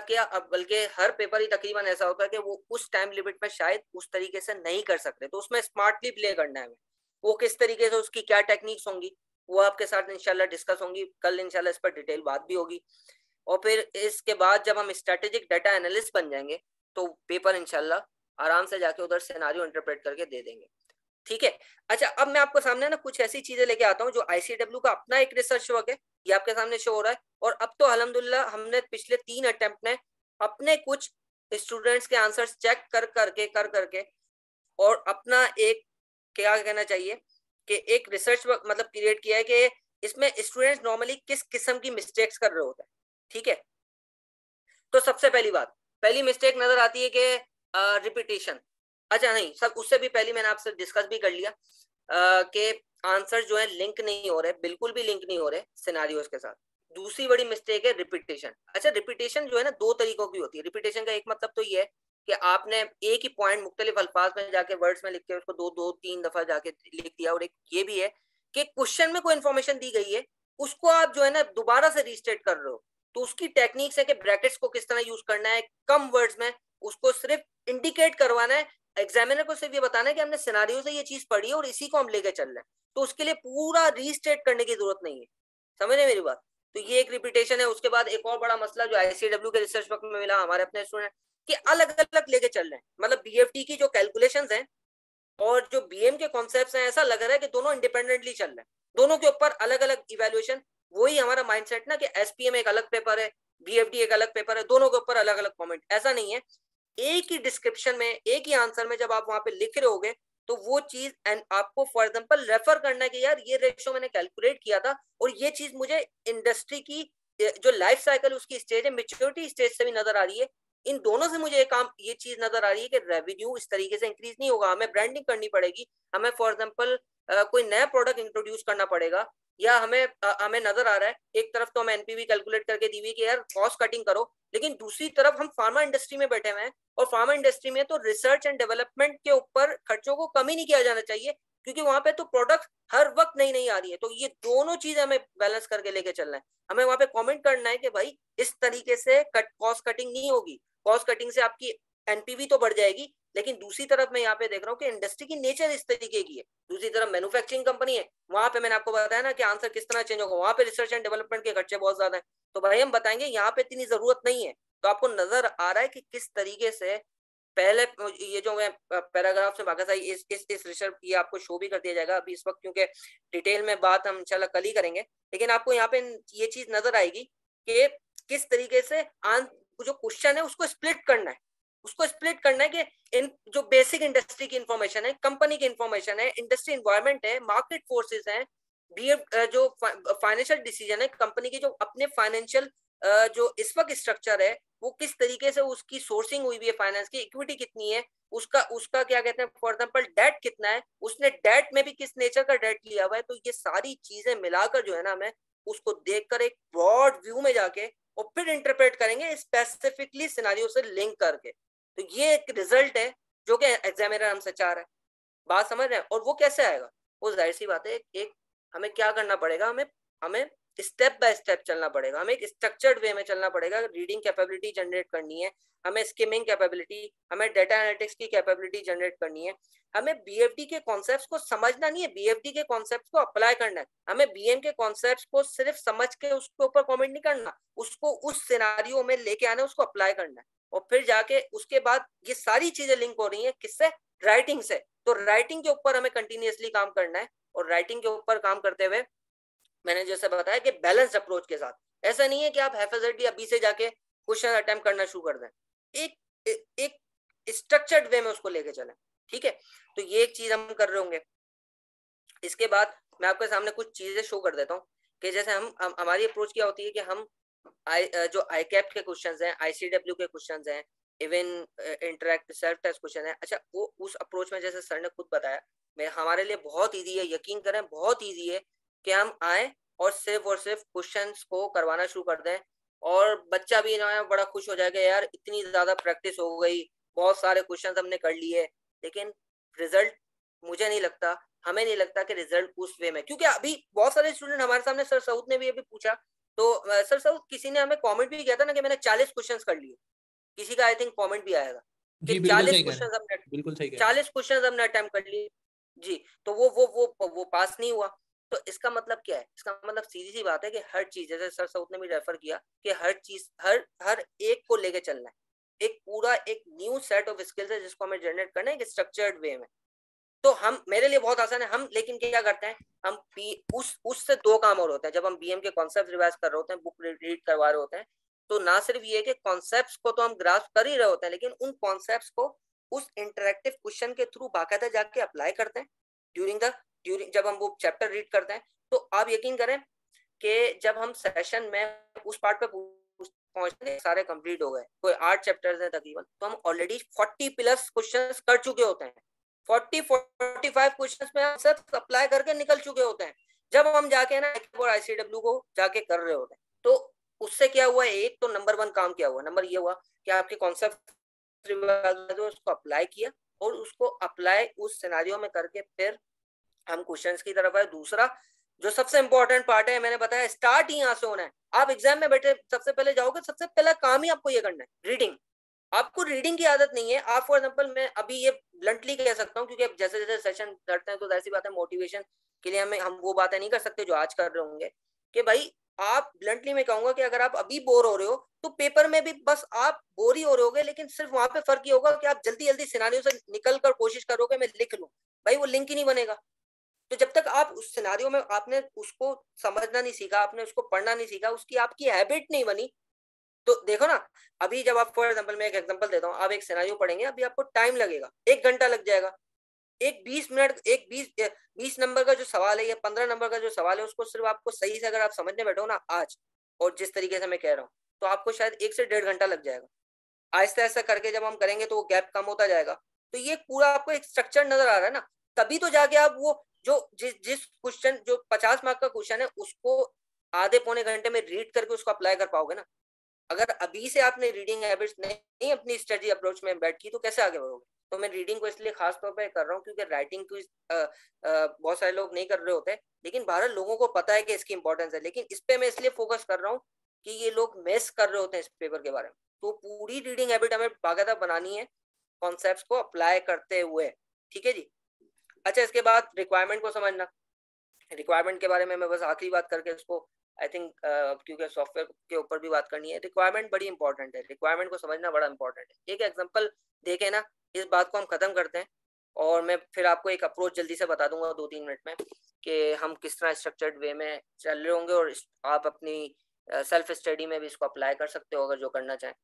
क्या, अब बल्कि हर पेपर ही तकरीबन ऐसा होता है कि वो उस टाइम लिमिट में शायद उस तरीके से नहीं कर सकते, तो उसमें स्मार्टली प्ले करना है हमें। वो किस तरीके से, उसकी क्या टेक्निक्स होंगी, वो आपके साथ इंशाल्लाह डिस्कस होंगी, कल इंशाल्लाह इस पर डिटेल बात भी होगी। और फिर इसके बाद जब हम स्ट्रेटेजिक डाटा एनालिस्ट बन जाएंगे तो पेपर इंशाल्लाह आराम से जाके उधर सिनेरियो इंटरप्रेट करके दे देंगे। ठीक है, अच्छा अब मैं आपको सामने ना कुछ ऐसी चीजें लेके आता हूँ जो आईसीडब्ल्यू का अपना एक रिसर्च वर्क है, ये आपके सामने शो हो रहा है। और अब तो अल्हम्दुलिल्लाह हमने पिछले 3 अटेम्प्ट में अपने कुछ स्टूडेंट्स के आंसर्स चेक कर करके और अपना एक क्या कहना चाहिए कि एक रिसर्च मतलब क्रिएट किया है कि इसमें स्टूडेंट्स नॉर्मली किस किस्म की मिस्टेक्स कर रहे होते हैं, ठीक है। तो सबसे पहली मिस्टेक नजर आती है कि रिपीटेशन। अच्छा नहीं, सब उससे भी पहले मैंने आपसे डिस्कस भी कर लिया कि आंसर जो है लिंक नहीं हो रहे, बिल्कुल भी लिंक नहीं हो रहे सिनेरियोस के साथ। दूसरी बड़ी मिस्टेक है रिपीटेशन। अच्छा, रिपीटेशन जो है ना दो तरीकों की होती है। रिपीटेशन का एक मतलब तो ये है कि आपने एक ही पॉइंट मुख्तलिफ अल्फाज में जाके वर्ड्स में लिख के उसको दो दो तीन दफा जाके लिख दिया। और एक ये भी है कि क्वेश्चन में कोई इन्फॉर्मेशन दी गई है, उसको आप जो है ना दोबारा से रीस्टेट कर रहे हो। तो उसकी टेक्निक्स है कि ब्रैकेट्स को किस तरह यूज करना है, कम वर्ड्स में उसको सिर्फ इंडिकेट करवाना है। एग्जामिनर को सिर्फ ये बताना है कि हमने सिनारियो से ये चीज पढ़ी है और इसी को हम लेके चल रहे हैं। तो उसके लिए पूरा रीस्टेट करने की जरूरत नहीं है। समझ रहे मेरी बात? तो ये एक रिपीटेशन है। उसके बाद एक और बड़ा मसला जो आईसीडब्ल्यू के रिसर्च वर्क में मिला हमारे अपने स्टूडेंट, कि अलग अलग लेके चल रहे हैं। मतलब बीएफटी की जो कैलकुलेशंस हैं और जो बीएम के कॉन्सेप्ट्स हैं, ऐसा लग रहा है कि दोनों इंडिपेंडेंटली चल रहे हैं, दोनों के ऊपर अलग अलग इवेल्युएशन। वही हमारा माइंडसेट ना कि एसपीएम एक अलग पेपर है, बीएफडी एक अलग पेपर है, दोनों के ऊपर अलग अलग कमेंट। ऐसा नहीं है। एक ही डिस्क्रिप्शन में, एक ही आंसर में जब आप वहां पे लिख रहे होगे तो वो चीज आपको फॉर एग्जांपल रेफर करना है कि यार ये रेशियो मैंने कैलकुलेट किया था और ये चीज मुझे इंडस्ट्री की जो लाइफ साइकिल उसकी स्टेज है, मेच्योरिटी स्टेज से भी नजर आ रही है। इन दोनों से मुझे ये चीज नजर आ रही है कि रेवेन्यू इस तरीके से इंक्रीज नहीं होगा। हमें ब्रांडिंग करनी पड़ेगी, हमें फॉर एग्जांपल कोई नया प्रोडक्ट इंट्रोड्यूस करना पड़ेगा, या हमें नजर आ रहा है एक तरफ तो हम एनपीवी कैलकुलेट करके दी हुई कि यार कॉस्ट कटिंग करो, लेकिन दूसरी तरफ हम फार्मा इंडस्ट्री में बैठे हुए हैं और फार्मा इंडस्ट्री में तो रिसर्च एंड डेवलपमेंट के ऊपर खर्चों को कमी नहीं किया जाना चाहिए, क्योंकि वहां पे तो प्रोडक्ट हर वक्त नई नई आ रही है। तो ये दोनों चीज हमें बैलेंस करके लेके चलना है। हमें वहां पे कमेंट करना है कि भाई इस तरीके से कॉस्ट कटिंग नहीं होगी। कॉस्ट कटिंग से आपकी एनपीवी तो बढ़ जाएगी, लेकिन दूसरी तरफ मैं यहाँ पे देख रहा हूँ कि इंडस्ट्री की नेचर इस तरीके की है। दूसरी तरफ मैन्युफैक्चरिंग कंपनी है, वहां पे मैंने आपको बताया ना कि आंसर किस तरह चेंज होगा, वहां पे रिसर्च एंड डेवलपमेंट के खर्चे बहुत ज्यादा है। तो भाई हम बताएंगे यहाँ पे इतनी जरूरत नहीं है। तो आपको नजर आ रहा है कि किस तरीके से पहले ये जो मैं पैराग्राफ से बाकायदा इस रिसर्च ये आपको शो भी कर दिया जाएगा अभी इस वक्त, क्योंकि डिटेल में बात हम इंशाल्लाह कल ही करेंगे। लेकिन आपको यहाँ पे ये चीज नजर आएगी कि किस तरीके से जो क्वेश्चन है उसको स्प्लिट करना है। उसको स्प्लिट करना है कि इन जो बेसिक इंडस्ट्री की इंफॉर्मेशन है, कंपनी की इंफॉर्मेशन है, इंडस्ट्री इन्वायरमेंट है, मार्केट फोर्सेस हैं, जो फाइनेंशियल डिसीजन है कंपनी की, जो अपने फाइनेंशियल जो इस वक्त स्ट्रक्चर है वो किस तरीके से उसकी सोर्सिंग हुई भी है, फाइनेंस की इक्विटी कितनी है, उसका उसका क्या कहते हैं फॉर एग्जांपल डेट कितना है, उसने डेट में भी किस नेचर का डेट लिया हुआ है। तो ये सारी चीजें मिलाकर जो है ना हमें उसको देखकर एक ब्रॉड व्यू में जाके और फिर इंटरप्रेट करेंगे स्पेसिफिकली सिनेरियो से लिंक करके। तो ये एक रिजल्ट है जो कि एग्जामिनर हमसे चाह रहा है। बात समझ रहे हैं? और वो कैसे आएगा? वो जाहिर सी बात है, एक हमें क्या करना पड़ेगा, हमें हमें स्टेप बाय स्टेप चलना पड़ेगा, हमें एक स्ट्रक्चर्ड वे में चलना पड़ेगा। रीडिंग कैपेबिलिटी जनरेट करनी है, हमें स्किमिंग कैपेबिलिटी, हमें डेटा एनालिटिक्स की कैपेबिलिटी जनरेट करनी है, हमें बीएफडी के कॉन्सेप्ट्स को समझना नहीं है, बीएफडी के कॉन्सेप्ट्स को अप्लाई करना है। हमें बीएम के कॉन्सेप्ट्स को सिर्फ समझ के उसके ऊपर कमेंट नहीं करना, उसको उस सिनारियो में लेके आना है, उसको अप्लाई करना है। और फिर जाके उसके बाद ये सारी चीजें लिंक हो रही है किससे? राइटिंग से। तो राइटिंग के ऊपर हमें कंटिन्यूअसली काम करना है। और राइटिंग के ऊपर काम करते हुए मैंने जैसे बताया कि बैलेंस अप्रोच के साथ, ऐसा नहीं है कि आप हैफेजर्डली अभी से जाके क्वेश्चन अटेम्प्ट करना शुरू कर दें, एक स्ट्रक्चर्ड वे में उसको लेके चलें। ठीक है, तो ये एक चीज हम कर रहे होंगे। इसके बाद मैं आपके सामने कुछ चीजें शो कर देता हूँ कि जैसे हम हमारी अप्रोच क्या होती है कि हम जो आई कैप के क्वेश्चंस हैं, आईसीडब्ल्यू के क्वेश्चंस हैं, even interact self test question है। अच्छा, वो उस अप्रोच में जैसे सर ने खुद बताया, मैं हमारे लिए बहुत इजी है, यकीन करें बहुत इजी है कि हम आए और सिर्फ क्वेश्चंस को करवाना शुरू कर दें और बच्चा भी ना बड़ा खुश हो जाएगा, यार इतनी ज्यादा प्रैक्टिस हो गई, बहुत सारे क्वेश्चंस हमने कर लिए। लेकिन रिजल्ट मुझे नहीं लगता, हमें नहीं लगता कि रिजल्ट उस वे में, क्योंकि अभी बहुत सारे स्टूडेंट हमारे सामने, सर सऊद ने भी अभी पूछा, तो सर सऊद किसी ने हमें कमेंट भी किया था ना कि मैंने 40 क्वेश्चंस कर लिए, किसी का आई थिंक कमेंट भी आया था कि जी बिल्कुल 40 सही कह रहे क्वेश्चंस हैं, हमने बिल्कुल सही कह रहे हैं। 40 क्वेश्चंस हमने अटेम्प्ट कर लिए जी। तो वो पास नहीं हुआ। तो इसका मतलब क्या है? इसका मतलब सीधी सी बात है कि हर चीज, जैसे सर सऊद ने भी रेफर किया कि हर चीज हर हर एक को लेके चलना है, एक पूरा एक न्यू सेट ऑफ स्किल्स है जिसको हमें जनरेट करना है एक स्ट्रक्चर्ड वे में। तो हम, मेरे लिए बहुत आसान है, हम लेकिन क्या करते हैं, हम उससे दो काम और होते हैं। जब हम बीएम के कॉन्सेप्ट रिवाइज कर रहे होते हैं, बुक रीड करवा रहे होते हैं, तो ना सिर्फ ये कि कॉन्सेप्ट्स को तो हम ग्रास्प कर ही रहे होते हैं, लेकिन उन कॉन्सेप्ट्स को उस इंटरेक्टिव क्वेश्चन के थ्रू बाकायदा जाके अप्लाई करते हैं। ड्यूरिंग जब हम वो चैप्टर रीड करते हैं, तो आप यकीन करें कि जब हम सेशन में उस पार्ट पे पहुंचते सारे कंप्लीट हो गए, कोई 8 चैप्टर्स हैं तकरीबन, तो हम ऑलरेडी 40 प्लस क्वेश्चंस कर चुके होते हैं। 40-45 क्वेश्चंस में हम सब अप्लाई करके निकल चुके होते हैं, जब हम जाके ना ICW को जाके कर रहे होते हैं। तो उससे क्या हुआ, एक तो नंबर 1 काम क्या हुआ, नंबर ये हुआ कि आपके कॉन्सेप्ट जो उसको अप्लाई किया, और उसको अप्लाई उस सिनेरियो में करके फिर हम क्वेश्चंस की तरफ आए। दूसरा जो सबसे इंपॉर्टेंट पार्ट है, मैंने बताया स्टार्ट ही यहाँ से होना है। आप एग्जाम में बैठे सबसे पहले जाओगे, सबसे पहला काम ही आपको ये करना है, रीडिंग। आपको रीडिंग की आदत नहीं है। आप फॉर एग्जांपल, मैं अभी ये ब्लंटली कह सकता हूँ, क्योंकि अब जैसे जैसे सेशन करते हैं तो ऐसी बात है, मोटिवेशन के लिए हम वो बातें नहीं कर सकते जो आज कर रहे होंगे, कि भाई आप ब्लंटली में कहूंगा कि अगर आप अभी बोर हो रहे हो तो पेपर में भी बस आप बोर ही हो रहे होगे, लेकिन सिर्फ वहां पे फर्क ये होगा कि आप जल्दी जल्दी सिनारियो से निकल कर कोशिश करोगे मैं लिख लूं, भाई वो लिंक ही नहीं बनेगा। तो जब तक आप उस सिनारियो में आपने उसको समझना नहीं सीखा, आपने उसको पढ़ना नहीं सीखा, उसकी आपकी हैबिट नहीं बनी, तो देखो ना, अभी जब आप फॉर एग्जांपल, मैं एक एग्जांपल देता हूँ, आप एक सिनेरियो पढ़ेंगे, अभी आपको टाइम लगेगा, 1 घंटा लग जाएगा। एक 20 मिनट, एक 20 नंबर का जो सवाल है या 15 नंबर का जो सवाल है, उसको सिर्फ आपको सही से अगर आप समझने बैठो ना आज, और जिस तरीके से मैं कह रहा हूँ, तो आपको शायद 1 से 1.5 घंटा लग जाएगा। आहिस्ता आहिस्ता करके जब हम करेंगे तो वो गैप कम होता जाएगा। तो ये पूरा आपको एक स्ट्रक्चर नजर आ रहा है ना, तभी तो जाके आप वो जो जिस क्वेश्चन जो 50 मार्क का क्वेश्चन है, उसको आधे पौने घंटे में रीड करके उसको अप्लाई कर पाओगे ना। अगर अभी से आपने रीडिंग हैबिट्स नहीं अपनी स्टडी अप्रोच में बैठ की, तो कैसे आगे बढ़ोगे। तो मैं रीडिंग को इसलिए खास तौर पे कर रहा हूँ, क्योंकि राइटिंग को बहुत सारे लोग नहीं कर रहे होते, लेकिन भारत लोगों को पता है कि इसकी इंपॉर्टेंस है, लेकिन इस पे मैं इसलिए फोकस कर रहा हूँ कि ये लोग मिस कर रहे होते हैं इस पेपर के बारे में। तो पूरी रीडिंग हैबिट हमें बाकायदा बनानी है, कॉन्सेप्ट्स को अप्लाई करते हुए, ठीक है जी। अच्छा, इसके बाद रिक्वायरमेंट को समझना। रिक्वायरमेंट के बारे में मैं बस आखिरी बात करके इसको, आई थिंक क्योंकि सॉफ्टवेयर के ऊपर भी बात करनी है, रिक्वायरमेंट बड़ी इंपॉर्टेंट है, रिक्वायरमेंट को समझना बड़ा इंपॉर्टेंट है। एक एग्जांपल देके ना इस बात को हम खत्म करते हैं, और मैं फिर आपको एक अप्रोच जल्दी से बता दूंगा 2-3 मिनट में, कि हम किस तरह स्ट्रक्चर्ड वे में चल रहे होंगे, और आप अपनी सेल्फ स्टडी में भी इसको अप्लाई कर सकते हो अगर जो करना चाहें।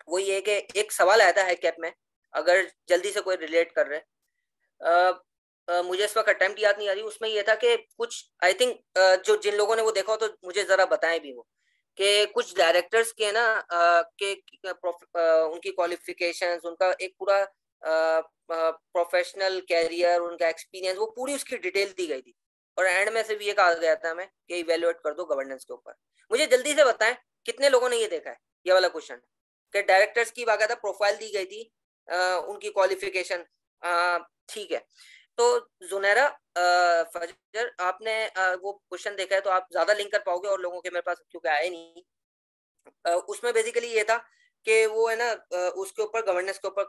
वो ये कि एक सवाल आया था हैकैप में, अगर जल्दी से कोई रिलेट कर रहे, मुझे इस वक्त अटेम्प्ट याद नहीं आ रही, उसमें ये था कि कुछ आई थिंक जो जिन लोगों ने वो देखा हो तो मुझे जरा बताएं भी वो, कि कुछ डायरेक्टर्स के ना उनकी क्वालिफिकेशंस, उनका एक पूरा प्रोफेशनल कैरियर, उनका एक्सपीरियंस, वो पूरी उसकी डिटेल दी गई थी, और एंड में सिर्फ ये कहा गया था हमें कि इवेलुएट कर दो गवर्नेंस के ऊपर। मुझे जल्दी से बताएं कितने लोगों ने ये देखा है ये वाला क्वेश्चन, कि डायरेक्टर्स की बाकायदा प्रोफाइल दी गई थी, उनकी क्वालिफिकेशन, ठीक है। तो जुनैरा, फजर, आपने वो क्वेश्चन देखा है तो आप ज्यादा लिंक कर पाओगे, और लोगों के मेरे पास क्योंकि आए नहीं। उसमें बेसिकली ये था कि वो है ना, उसके ऊपर गवर्नेंस के ऊपर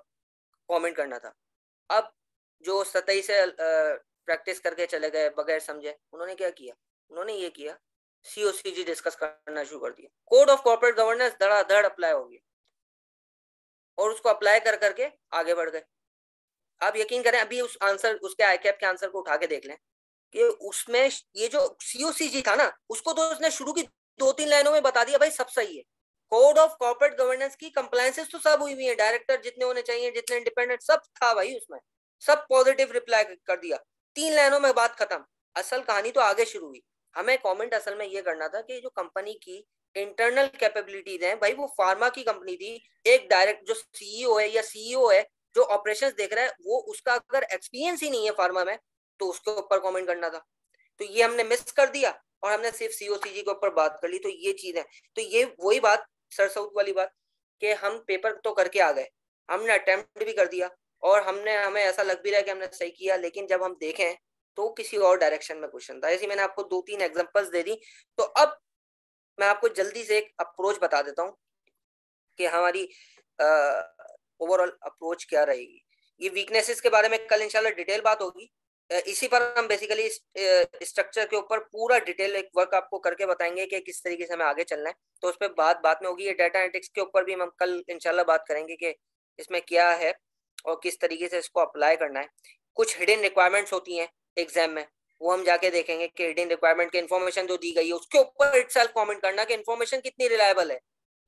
कमेंट करना था। अब जो सतही से प्रैक्टिस करके चले गए बगैर समझे, उन्होंने क्या किया, उन्होंने ये किया, COCG डिस्कस करना शुरू कर दिया, कोड ऑफ कॉर्पोरेट गवर्नेंस धड़ाधड़ अप्लाई हो गया, और उसको अप्लाई कर करके आगे बढ़ गए। आप यकीन करें, अभी उस आंसर, उसके आईकैप के आंसर को उठा के देख लें, कि उसमें ये जो COCG था ना, उसको तो उसने शुरू की 2-3 लाइनों में बता दिया भाई सब सही है। कोड ऑफ कॉर्पोरेट गवर्नेंस की कंप्लायंसेस तो सब हुई हुई है, डायरेक्टर जितने होने चाहिए, जितने इंडिपेंडेंट, सब था भाई उसमें, सब पॉजिटिव रिप्लाई कर दिया, 3 लाइनों में बात खत्म। असल कहानी तो आगे शुरू हुई। हमें कमेंट असल में ये करना था कि जो कंपनी की इंटरनल कैपेबिलिटीज हैं, भाई वो फार्मा की कंपनी थी, एक डायरेक्ट जो CEO है या CEO है जो ऑपरेशंस देख रहा है, वो उसका अगर एक्सपीरियंस ही नहीं है फार्मा में, तो उसके ऊपर कमेंट करना था। तो ये हमने मिस कर दिया, और हमने सिर्फ COCG के ऊपर बात कर ली। तो ये चीज है, तो ये वही बात सर साउथ वाली बात, कि हम पेपर तो करके आ गए, हमने अटेम्प्ट भी कर दिया, और हमें ऐसा लग भी रहा है कि हमने सही किया, लेकिन जब हम देखें तो किसी और डायरेक्शन में क्वेश्चन था। ऐसे मैंने आपको 2-3 एग्जांपल्स दे दी। तो अब मैं आपको जल्दी से एक अप्रोच बता देता हूँ कि हमारी ओवरऑल अप्रोच क्या रहेगी। ये वीकनेसेस के बारे में कल इंशाल्लाह डिटेल बात होगी। इसी पर हम बेसिकली स्ट्रक्चर के ऊपर पूरा डिटेल एक वर्क आपको करके बताएंगे कि किस तरीके से हमें आगे चलना है। तो उस पर बात में होगी। ये डाटा एनालिटिक्स के ऊपर भी हम कल इंशाल्लाह बात करेंगे कि इसमें क्या है और किस तरीके से इसको अप्लाई करना है। कुछ हिडन रिक्वायरमेंट्स होती हैं एग्जाम में, वो हम जाके देखेंगे कि हिडन रिक्वायरमेंट की इन्फॉर्मेशन जो दी गई है उसके ऊपर इटसेल्फ कमेंट करना कि इन्फॉर्मेशन कितनी रिलायबल है,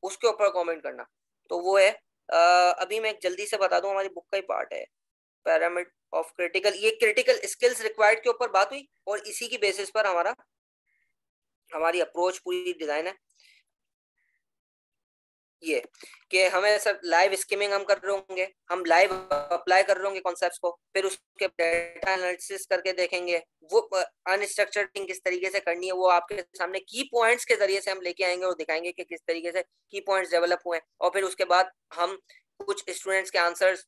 उसके ऊपर कमेंट करना। तो वो है। अभी मैं जल्दी से बता दूं, हमारी बुक का ही पार्ट है। pyramid of critical, ये critical skills required के ऊपर बात हुई और इसी की बेसिस पर हमारी अप्रोच पूरी डिजाइन है ये कि हमें सर लाइव स्कीमिंग हम कर रहे होंगे, हम लाइव अप्लाई कर रहे होंगे कॉन्सेप्ट्स को, फिर उसके डेटा एनालिसिस करके देखेंगे वो अनस्ट्रक्चर्ड थिंग किस तरीके से करनी है, वो आपके सामने की पॉइंट्स के जरिए से हम लेके आएंगे और दिखाएंगे कि किस तरीके से की पॉइंट्स डेवलप हुए हैं। और फिर उसके बाद हम कुछ स्टूडेंट्स के आंसर्स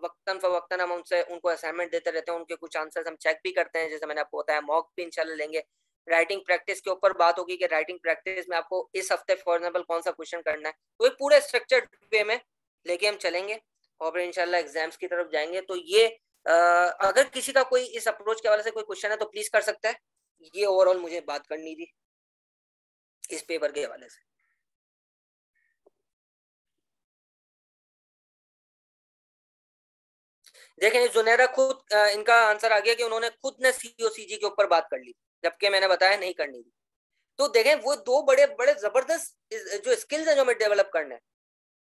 वक्तन फवक्तन हम उनसे उनको असाइनमेंट देते रहते हैं, उनके कुछ आंसर्स हम चेक भी करते हैं, जैसे मैंने आपको बताया मॉक भी इंशाल्लाह लेंगे। राइटिंग प्रैक्टिस के ऊपर बात होगी कि राइटिंग प्रैक्टिस में आपको इस हफ्ते फॉर एग्जांपल कौन सा क्वेश्चन करना है, तो एक पूरे स्ट्रक्चर्ड वे में लेके हम चलेंगे और फिर इंशाल्लाह एग्जाम्स की तरफ जाएंगे। तो ये अगर किसी का कोई इस अप्रोच के हवाले से कोई क्वेश्चन है तो प्लीज कर सकता है। ये ओवरऑल मुझे बात करनी थी इस पेपर के हवाले से। देखें जुनेरा खुद इनका आंसर आ गया कि उन्होंने खुद ने सीओसीजी के ऊपर बात कर ली, जबकि मैंने बताया नहीं करनी थी। तो देखें वो दो बड़े बड़े जबरदस्त जो स्किल्स हैं जो हमें डेवलप करना है,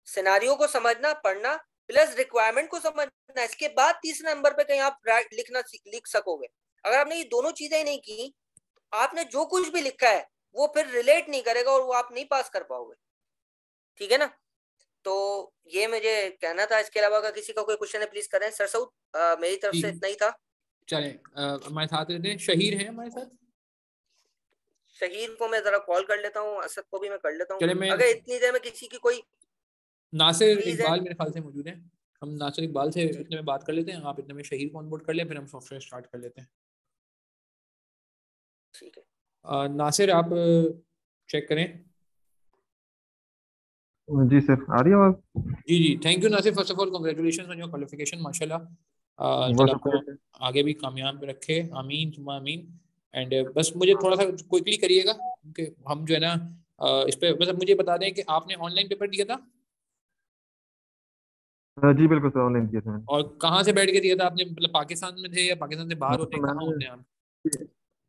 सिनारियो को समझना पढ़ना प्लस रिक्वायरमेंट को समझना, इसके बाद तीसरे नंबर पे कहीं आप लिख सकोगे। अगर आपने ये दोनों चीजें ही नहीं की, आपने जो कुछ भी लिखा है वो फिर रिलेट नहीं करेगा और वो आप नहीं पास कर पाओगे। ठीक है ना? तो ये मुझे कहना था। इसके अलावा अगर किसी का कोई क्वेश्चन है प्लीज करें। सर सऊद मेरी तरफ से इतना ही था। चले हमारे साथ रहते हैं शहीर हैं हमारे साथ। शहीर को मैं जरा कॉल कर लेता हूँ, असद को भी मैं कर लेता हूँ। चले मैं अगर इतनी देर में किसी की कोई नासिर प्लीज है। इकबाल मेरे ख्याल से मौजूद हैं, हम नासिर इकबाल से इतने में बात कर लेते हैं, आप इतने में शहीर को ऑनबोर्ड कर लें, फिर हम सॉफ्टवेयर स्टार्ट कर लेते हैं। ठीक है नासिर आप चेक करें। जी सर, आ रही है आवाज? जी जी, thank you Nasir, first of all congratulation on your qualification, माशाल्लाह। बहुत चलो आपको शुक्रिया सर। आगे भी कामयाब रखे, आमीन सुम्मा आमीन। एंड बस मुझे थोड़ा सा क्विकली करिएगा क्योंकि हम जो है ना इस पे बस अब मुझे बता दें कि आपने ऑनलाइन पेपर दिया था जी बिल्कुल सर, ऑनलाइन किया था मैंने। और कहाँ से बैठ के दिया था आपने, मतलब पाकिस्तान में थे या पाकिस्तान से बाहर होते तो हैं, कहाँ मैंने होते हैं आप?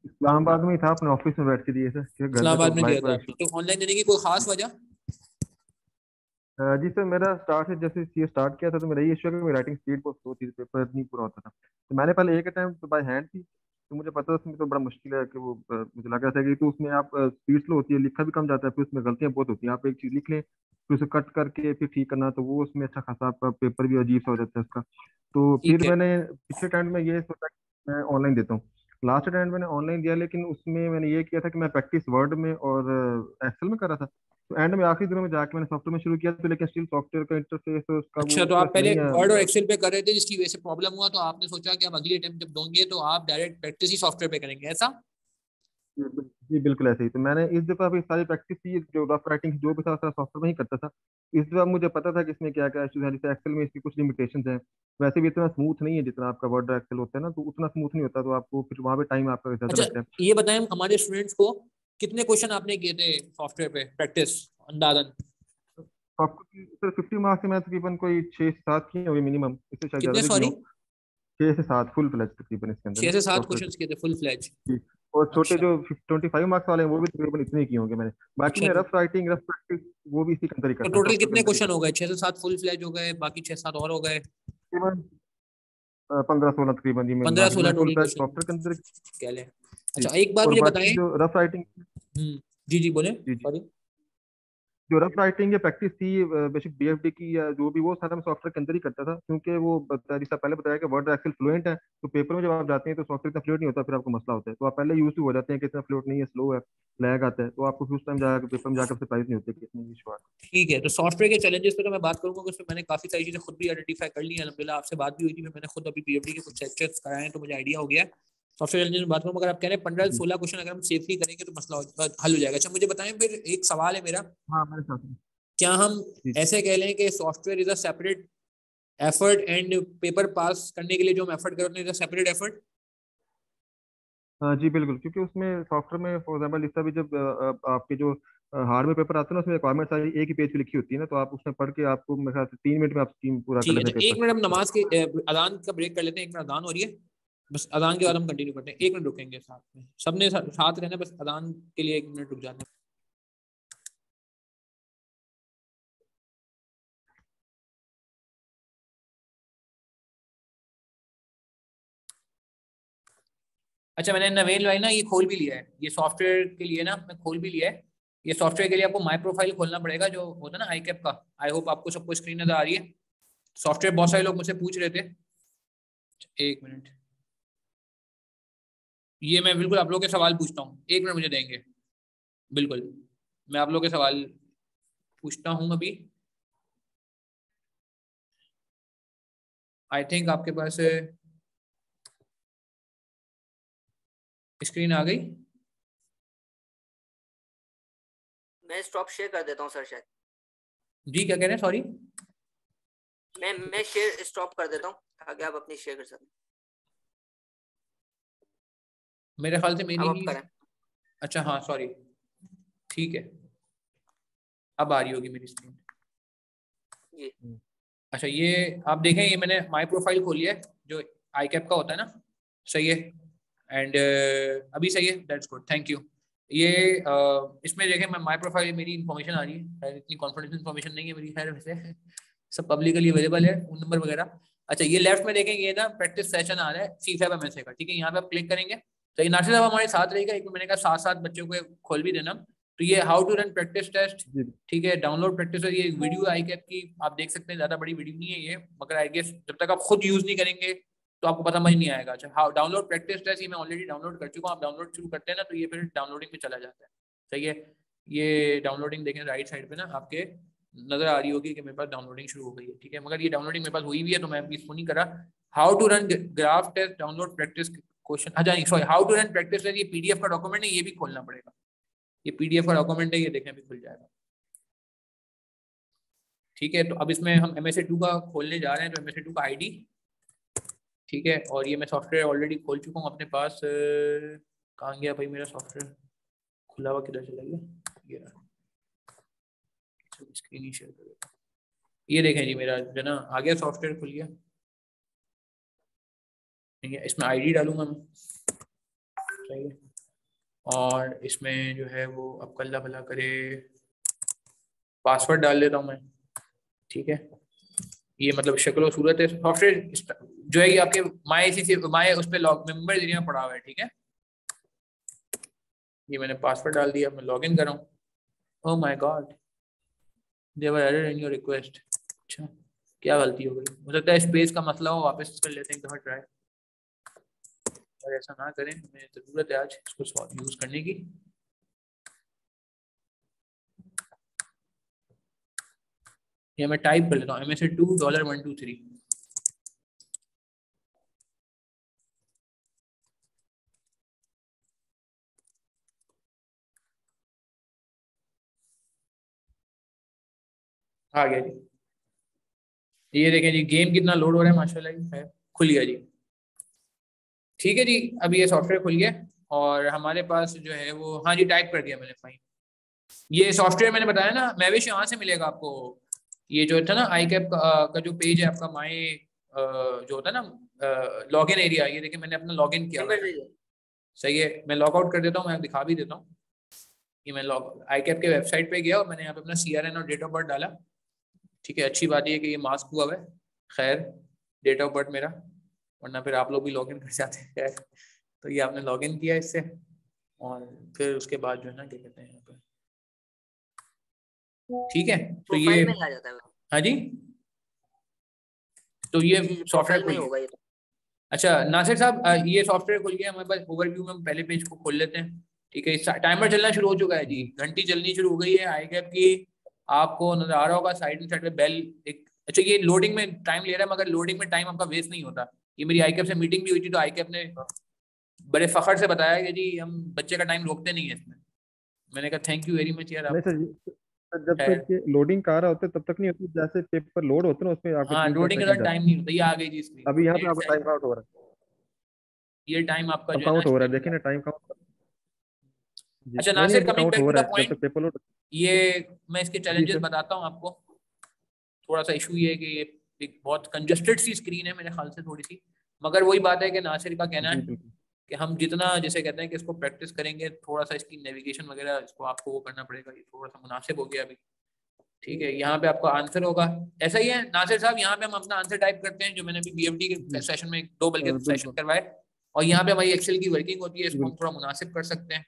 इस्लामाबाद में ही था, अपने ऑफिस में बैठ के दिए सर, क्योंकि घर में तो इस्लामाबाद में दिया वाईफाई था इशू। आपने, तो ऑनलाइन देने की कोई खास वजह? जी सर, मेरा स्टार्ट से जैसे ये स्टार्ट किया था तो मेरा ये इशू है कि मेरी राइटिंग स्पीड बहुत स्लो थी, पेपर नहीं पूरा होता था। तो मैंने पहले एक अटैम्प्ट तो बाय हैंड थी, तो मुझे पता था उसमें तो बड़ा मुश्किल है कि वो मुझे लग रहा था कि तो उसमें आप स्पीड स्लो होती है, लिखा भी कम जाता है, फिर उसमें गलतियां बहुत होती हैं। आप एक चीज लिख लें फिर उसे कट करके फिर ठीक करना, तो वो उसमें अच्छा खासा आपका पेपर भी अजीब सा हो जाता है उसका। तो ठीक फिर है। मैंने पिछले अटैम्प्ट में ये सोचा कि मैं ऑनलाइन देता हूँ। लास्ट अटैम्प्ट मैंने ऑनलाइन दिया, लेकिन उसमें मैंने ये किया था कि मैं प्रैक्टिस वर्ड में और एक्सेल में कर रहा था। तो एंड में आखिरी दिनों में जाके मैंने सॉफ्टवेयर में शुरू किया, तो लेकिन स्टिल सॉफ्टवेयर का इंटरफेस उसका वो अच्छा, तो उतना आप अच्छा पहले नहीं है। वर्ड और एक्सेल पे कर रहे थे जिसकी वजह से प्रॉब्लम हुआ, तो आपने सोचा कि अब अगली अटेम्प्ट जब दोगे तो आप डायरेक्ट प्रैक्टिस ही सॉफ्टवेयर पे करेंगे, ऐसा? जी बिल्कुल ऐसे ही। तो मैंने इस दफा भी सारी प्रैक्टिस की, जो रफ राइटिंग जो भी था सारा सॉफ्टवेयर में ही करता था। इस दफा मुझे पता था कि इसमें क्या क्या इश्यूज है, जैसे एक्सेल में इसकी कुछ लिमिटेशंस हैं। वैसे भी इतना स्मूथ नहीं है जितना आपका वर्ड और एक्सेल होता है ना, तो उतना स्मूथ नहीं होता, तो आपको फिर वहाँ पे टाइम आपका ज्यादा अच्छा, लगता है। ये बताएं हमारे स्टूडेंट्स को कितने क्वेश्चन आपने किए थे सॉफ्टवेयर पे प्रैक्टिस अंदाजन? तो आपको सर 50 मार्क्स से मैं तकरीबन कोई 6 से 7 किए होंगे मिनिमम, इससे शायद ज्यादा कितने, भी किए सॉरी? हो। 6 से 7 फुल फ्लैज तकरीबन इसके अंदर छह ना से सात सॉफ्टवेयर क्वेश्चन किए थे फुल फ्लैज? की। और छोटे अच्छा। जो 25 मार्क्स वाले हैं वो भी तकरीबन इतने ही किए होंगे मैंने। बाकी अच्छा, मैं तो रफ राइटिंग रफ प्रैक्टिस वो भी इसी के अंदर ही करता हूँ, टोटल सॉफ्टवेयर के कितने अंदर ही क्वेश्चन करता हो गए? 6 से 7 फुल फ्लैज हो गए, बाकी 6-7 और हो गए? हूँ। 15-16 तकरीबन जी मिला पंद्रह के, सोलह मैं full total fledge question software के अंदर। कह लें। जी। अच्छा, एक बार और मुझे बाकी बताएं। जो रफ राइटिंग, जी जी बोले, जी जी, सॉरी। जो रफ राइटिंग या प्रैक्टिस थी बेसिक बीएफडी की या जो भी, वो सारा मैं सॉफ्टवेयर के अंदर ही करता था, क्योंकि वो जैसा पहले बताया कि वर्ड एक्सेल फ्लुएंट है, तो पेपर में जब आप जाते हैं तो सॉफ्टवेयर इतना फ्लुएंट नहीं होता, फिर आपको मसला होता है। तो आप पहले यूज टू हो जाते हैं कि इतना फ्लुएंट नहीं है, स्लो है, लैग आता है, तो आपको फिर उस टाइम जाकर पेपर में जाकर सरप्राइज नहीं होते कि इसमें इशू आ रहा ठीक है, तो सॉफ्टवेयर के चैलेंजेस पे तो मैं बात करूंगा कि उसमें मैंने काफी सारी चीजें खुद भी आइडेंटिफाई कर ली हैं, अल्हम्दुलिल्लाह आपसे बात भी हुई थी, फिर मैंने खुद अभी पीएफडी के कुछ लेक्चर्स कराए हैं तो मुझे आइडिया हो गया है। सॉफ्टवेयर चैलेंजेस में बात करूँ, अगर आप कह रहे हैं है। 15-16 क्वेश्चन अगर हम सेफली करेंगे तो मसला हल हो जाएगा। अच्छा मुझे बताएं, फिर एक सवाल है मेरा, हाँ मेरे साथ में। क्या हम जी ऐसे कह लें कि software is a separate effort and paper pass करने के लिए जो हम एफर्ट करते हैं सेपरेट एफर्ट? जी बिल्कुल, क्योंकि उसमें सॉफ्टवेयर में फॉर एग्जाम्पल इसका भी जब आपके जो हार्डवेयर पेपर आते हैं ना, उसमें रिक्वायरमेंट सारी एक ही पेज पे लिखी होती है ना, तो आप उसमें पढ़ के आपको मेरे ख्याल से 3 मिनट में आप स्कीम पूरा कर ठीक है, लेते अच्छा हैं एक पेपर। मिनट हम नमाज के अजान का ब्रेक कर लेते हैं, एक मिनट अजान हो रही है, बस अजान के बाद हम कंटिन्यू करते हैं, एक मिनट रुकेंगे साथ में, सबने साथ रहना, बस अजान के लिए 1 मिनट रुक जाते हैं। अच्छा मैंने नवेल भाई ना ये खोल भी लिया है, ये सॉफ्टवेयर के लिए ना मैं खोल भी लिया है। ये सॉफ्टवेयर के लिए आपको माई प्रोफाइल खोलना पड़ेगा, जो होता है ना आई कैप का। आई होप आपको सबको स्क्रीन नजर आ रही है। सॉफ्टवेयर बहुत सारे लोग मुझसे पूछ रहे थे, एक मिनट, ये मैं बिल्कुल आप लोगों के सवाल पूछता हूँ, एक मिनट मुझे देंगे। बिल्कुल मैं आप लोगों के सवाल पूछता हूँ अभी। आई थिंक आपके पास स्क्रीन आ गई। मैं स्टॉप शेयर कर देता हूँ सर शायद। जी क्या कह रहे हैं, सॉरी। मैं शेयर स्टॉप कर देता हूँ ताकि आप अपनी शेयर कर सकें। मेरे ख्याल से मेरी अब ही, करें। अच्छा हाँ सॉरी, ठीक है अब आ रही होगी मेरी स्क्रीन जी। अच्छा ये आप देखें, ये मैंने माई प्रोफाइल खोली है जो आई कैप का होता है ना, सही है। एंड अभी सही है, दैट्स गुड, थैंक यू। ये इसमें देखें मैं माई प्रोफाइल, मेरी इन्फॉर्मेशन आ रही है, इतनी कॉन्फिडेंशियल इन्फॉर्मेशन नहीं है मेरी, खैर वैसे सब पब्लिकली अवेलेबल है, फोन नंबर वगैरह। अच्छा ये लेफ्ट में देखें, ये ना प्रैक्टिस सेशन आ रहा है C5MSA का, ठीक है। यहाँ पे आप क्लिक करेंगे तो ये नासिर साहब हमारे साथ रहेगा, एक मैंने कहा साथ साथ बच्चों को खोल भी देना। तो ये how to run practice test, ठीक है, डाउनलोड प्रैक्टिस। ये वीडियो आई कैप की आप देख सकते हैं, ज्यादा बड़ी वीडियो नहीं है ये, मगर आई गेस जब तक आप खुद यूज नहीं करेंगे तो आपको पता समझ नहीं आएगा। अच्छा हाउ डाउनलोड प्रैक्टिस टेस्ट, ये मैं ऑलरेडी डाउनलोड कर चुका हूँ। आप डाउनलोड शुरू करते हैं ना तो ये फिर डाउनलोडिंग पे चला जाता है, सही है। ये डाउनलोडिंग देखें राइट साइड पे ना आपके नजर आ रही होगी कि मेरे पास डाउनलोडिंग शुरू हो गई है, ठीक है। मगर ये डाउनलोडिंग मेरे पास हुई भी है तो मैं अभी इसको नहीं करा। How to run graph test download practice question, अच्छा नहीं sorry, how to run practice test, ये PDF का डॉक्यूमेंट है, ये भी खोलना पड़ेगा। ये PDF का डॉक्यूमेंट है, ये देखें अभी खुल जाएगा, ठीक है। तो अब इसमें हम MSA 2 का खोलने जा रहे हैं, तो MSA 2 का ID, ठीक है। और ये मैं सॉफ्टवेयर ऑलरेडी खोल चुका हूँ अपने पास। कहाँ गया भाई मेरा सॉफ्टवेयर, खुला हुआ किधर चला गया, ये स्क्रीन ही शेयर कर देता हूं। ये देखें जी मेरा जो ना आ गया सॉफ्टवेयर, खुल गया, ठीक है। इसमें ID डालूंगा मैं, सही है। और इसमें जो है वो अब अल्लाह भला करे पासवर्ड डाल देता हूँ मैं, ठीक है। ये मतलब शक्ल सूरत है सॉफ्टवेयर जो है, ये आपके माई उस पर लॉग मेंबर एरिया में पड़ा हुआ है, ठीक है। ये मैंने पासवर्ड डाल दिया, मैं लॉगिन कर रहा हूँ। Oh my god, there error in your request. अच्छा क्या गलती हो गई, हो सकता है स्पेस का मसला हो, वापस कर लेते हैं एक दफा ट्राई। और ऐसा ना करें, हमें जरूरत है आज इसको यूज करने की। ये मैं टाइप कर लेता हूँ MSA 2 $123। आ गया जी, ये देखें जी गेम कितना लोड हो रहा है, माशाल्लाह है, खुल गया जी, ठीक है जी। अब ये सॉफ्टवेयर खुल गया और हमारे पास जो है वो, हाँ जी टाइप कर दिया मैंने, फाइन। ये सॉफ्टवेयर मैंने बताया ना मैविश, यहाँ से मिलेगा आपको। ये जो था ना आई कैप का जो पेज है आपका, माई जो होता है ना लॉगिन एरिया, ये देखिए मैंने अपना लॉगिन किया हुआ है, सही है। मैं लॉग आउट कर देता हूँ, मैं दिखा भी देता हूँ। ये मैं लॉग आई कैप के वेबसाइट पे गया और मैंने यहाँ पे अपना CRN और डेट ऑफ बर्थ डाला, ठीक है। अच्छी बात ये है कि ये मास्क हुआ हुआ है, खैर डेट ऑफ बर्थ मेरा, वरना फिर आप लोग भी लॉगिन कर जाते हैं, खैर। तो ये आपने लॉगिन किया इससे, और फिर उसके बाद जो है ना क्या कहते हैं यहाँ पे, ठीक है। तो ये में आ जाता है, हाँ जी, तो ये सॉफ्टवेयर में खुल होगा गया। ये। अच्छा नासिर साहब ये सॉफ्टवेयर खुल गया हमारे पास। ओवरव्यू में हम पहले पेज को खोल लेते हैं, ठीक है। टाइमर चलना शुरू हो चुका है जी, घंटी चलनी शुरू हो गई है आई कैप की, आपको नजर आ रहा होगा साइड में बेल एक। अच्छा ये लोडिंग में टाइम ले रहा है, मगर लोडिंग में टाइम आपका वेस्ट नहीं होता। ये मेरी आई कैप से मीटिंग भी हुई थी, तो आई कैप ने बड़े फखर से बताया कि जी हम बच्चे का टाइम रोकते नहीं है इसमें। मैंने कहा थैंक यू वेरी मच यार नहीं आप, सर, जब खैर। तक ये लोडिंग का रहा होता है तब तक नहीं होती, जैसे पेपर लोड होते हैं ना उसमें आपके हाँ 3-4 लोडिंग का सेकंड टाइम जाते नहीं होता, ये आ गई जी हैं। स्क्रीन अभी पर, यहाँ पे डेढ़ आपका टाइम सेकंड काउंट हो रहा है, ये टाइम आपका अब जो है ना काउंट हो रहा है, स्पेंड हो देखिए रहा ना है। Time count. जी अच्छा नहीं नासिर, अभी कमिंग काउंट बैक हो टू रहा द है जब पॉइंट, तक पेपर लोड। ये मैं इसके जी चैलेंजेस सर। बताता हूँ आपको। थोड़ा सा इशू ये है कि ये एक बहुत कंजस्टेड सी स्क्रीन है मेरे ख्याल से थोड़ी सी, मगर वही बात है कि नासिर का कहना जी है बिल्कुल। कि हम जितना जैसे कहते हैं कि इसको प्रैक्टिस करेंगे, थोड़ा सा इसकी नेविगेशन वगैरह इसको आपको वो करना पड़ेगा, ये थोड़ा सा मुनासिब हो गया अभी, ठीक है। यहाँ पे आपका आंसर होगा, ऐसा ही है नासिर साहब, यहाँ पे हम अपना आंसर टाइप करते हैं, जो मैंने अभी BFD के जी सेशन में 2 बल्कि सेशन बिल्कुल। करवाए, और यहाँ पे हमारी एक्सेल की वर्किंग होती है, इसको हम बिल्कुल थोड़ा मुनासिब कर सकते हैं,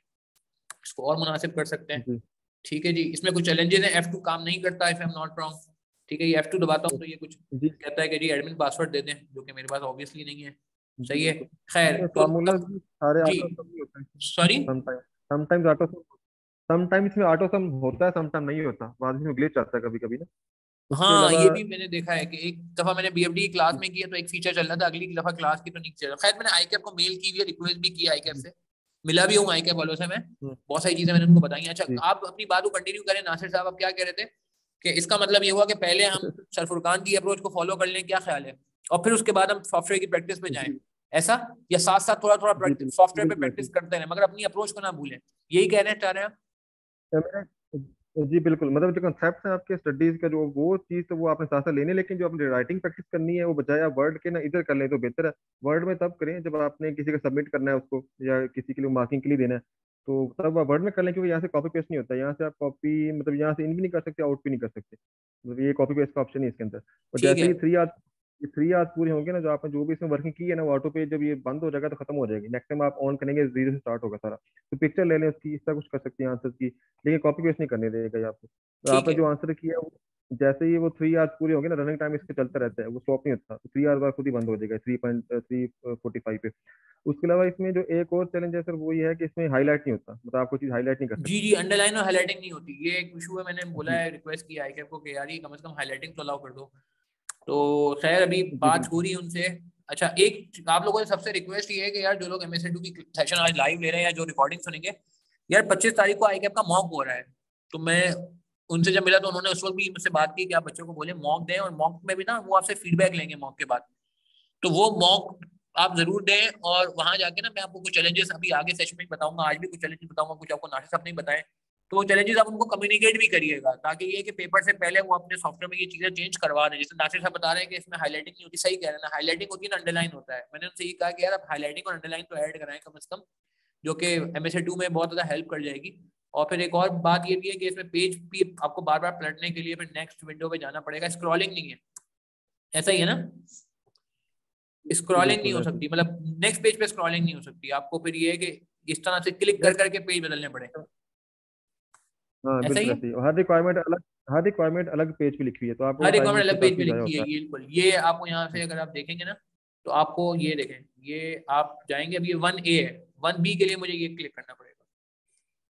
इसको और मुनासिब कर सकते हैं। जी ठीक है जी, इसमें कुछ चैलेंजेस हैं, F2 काम नहीं करता if I am not wrong. ठीक है, ये F2 दबाता हूँ तो ये कुछ जी कहता है कि जी एडमिन पासवर्ड दे दें, जो कि मेरे पास ऑब्वियसली नहीं है। जी सही है, बिल्कुल। खैर इसमें तो फार्मूला अब भी सारे जी ऑटो सम नहीं होता है सॉरी। समटाइम। समटाइम्स ऑटो सम, समटाइम्स इसमें ऑटो सम होता है, समटाइम नहीं होता, बाद में ग्लिच आता है कभी कभी ना। उसके हाँ अलावा ये भी मैंने देखा है कि एक दफा मैंने BFD की क्लास में किया तो एक फीचर चल रहा था, अगली दफा क्लास की तो नहीं चल रहा। खैर मैंने आईकैप को मेल की भी है, रिक्वेस्ट भी किया आईकैप जी से, मिला भी हूँ आईकैप वालों से मैं, हम्म, बहुत सारी चीजें मैंने उनको बताई। अच्छा जी आप अपनी बात को कंटिन्यू करें, नासिर साहब आप क्या कह रहे थे कि इसका मतलब ये हुआ कि पहले हम सरफुरकान की अप्रोच को फॉलो कर लें, क्या ख्याल है, और फिर उसके बाद हम सॉफ्टवेयर की प्रैक्टिस पे जाएं, जी ऐसा, या साथ साथ थोड़ा थोड़ा जी बिल्कुल सॉफ्टवेयर पे बिल्कुल ऐसे प्रैक्टिस ही। करते रहें मगर अपनी अप्रोच को ना भूलें, यही कहना चाह रहे हैं आप? जी बिल्कुल, मतलब जो कंसेप्ट है आपके स्टडीज का, जो वो चीज तो वो आपने साथ साथ लेने, लेकिन जो आपने राइटिंग प्रैक्टिस करनी है वो बजाय आप वर्ड के ना इधर कर लें तो बेहतर है। वर्ड में तब करें जब आपने किसी को सबमिट करना है उसको, या किसी के लिए मार्किंग के लिए देना है, तो तब आप वर्ड में कर लें, क्योंकि यहाँ से कॉपी पेस्ट नहीं होता। यहाँ से आप कॉपी मतलब यहाँ से इन भी नहीं कर सकते, आउट भी नहीं कर सकते, मतलब ये कॉपी पेस्ट का ऑप्शन है इसके अंदर। और ठीक जैसे है। ही 3 आवर्स, ये 3 आवर्स पूरे होंगे ना, जो आपने जो भी इसमें वर्किंग की है ना, वो ऑटो पे जब ये बंद हो जाएगा तो खत्म हो जाएगी। नेक्स्ट टाइम आप ऑन करेंगे जीरो से स्टार्ट होगा सारा। तो पिक्चर ले लें उसकी, इस तरह कुछ कर सकते हैं आंसर की, लेकिन कॉपी पेस्ट नहीं करने देगा ये आपको। तो ठीक आपने है। जो आंसर किया वो जैसे ही वो 3 आवर्स पूरे होंगे ना, रनिंग टाइम इसके चलता रहता है, वो स्टॉप नहीं होता, तो 3 आवर्स बाद खुद ही बंद हो जाएगा 3.345 पे। उसके अलावा इसमें जो एक और चैलेंज है सर, वो ये है कि इसमें हाईलाइट नहीं होता, मतलब आप कोई चीज़ हाईलाइट नहीं कर जी सकते। जी, अंडरलाइन और हाईलाइटिंग नहीं होती, ये एक इशू है, मैंने बोला जी है, रिक्वेस्ट किया है को कि यार ये कम से कम हाईलाइटिंग तो अलाउ कर दो। तो खैर अभी जी बात हो बिल्कुल। रही है उनसे। अच्छा एक आप लोगों से सबसे रिक्वेस्ट ये है कि यार जो लोग MSc2 की सेशन आज लाइव ले रहे हैं या जो रिकॉर्डिंग सुनेंगे, यार 25 तारीख को आईकैप का मॉक हो रहा है। तो मैं उनसे जब मिला तो उन्होंने उस वक्त भी मुझसे बात की कि आप बच्चों को बोले मॉक दें, और मॉक में भी ना वो आपसे फीडबैक लेंगे मॉक के बाद, तो वो मॉक आप जरूर दें। और वहां जाके ना मैं आपको कुछ चैलेंजेस अभी आगे सेशन में बताऊंगा, आज भी कुछ चैलेंजेस बताऊंगा, कुछ आपको नासिर साहब नहीं बताए, तो वो चैलेंजेस आप उनको कम्युनिकेट भी करिएगा, ताकि ये कि पेपर से पहले वो अपने सॉफ्टवेयर में ये चीजें चेंज करवा दें। जैसे नासिर साहब बता रहे हैं कि इसमें हाईलाइटिंग नहीं होती, सही कह रहे हैं ना, हाईलाइटिंग होती है ना, अंडरलाइन होता है। मैंने उनसे ये कहा कि यार आप हाईलाइटिंग और अंडरलाइन तो ऐड कराएं कम से कम, जो कि MSc2 में बहुत ज्यादा हेल्प कर जाएगी। और फिर एक और बात ये भी है कि इसमें पेज भी आपको बार बार पलटने के लिए फिर नेक्स्ट विंडो पे जाना पड़ेगा, स्क्रॉलिंग नहीं है, ऐसा ही है ना, जी स्क्रॉलिंग नहीं बिल्कुल हो ऐसे सकती, मतलब नेक्स्ट पेज पे स्क्रॉलिंग नहीं हो सकती, आपको फिर ये है कि इस तरह से क्लिक कर ही। करके पेज बदलने पड़े, हाँ ऐसा ही बिल्कुल है। ऐसे ही, हर रिक्वायरमेंट अलग पेज पे लिखी हुई है, तो आपको हर टाइम रिक्वायरमेंट उससे अलग पेज पे काफी जाया लिखी है, होता ये बिल्कुल, ये आपको यहाँ से है। अगर आप देखेंगे ना, तो आपको ये देखें, ये आप जाएंगे, अब ये 1A है, 1B के लिए मुझे ये क्लिक करना पड़ेगा।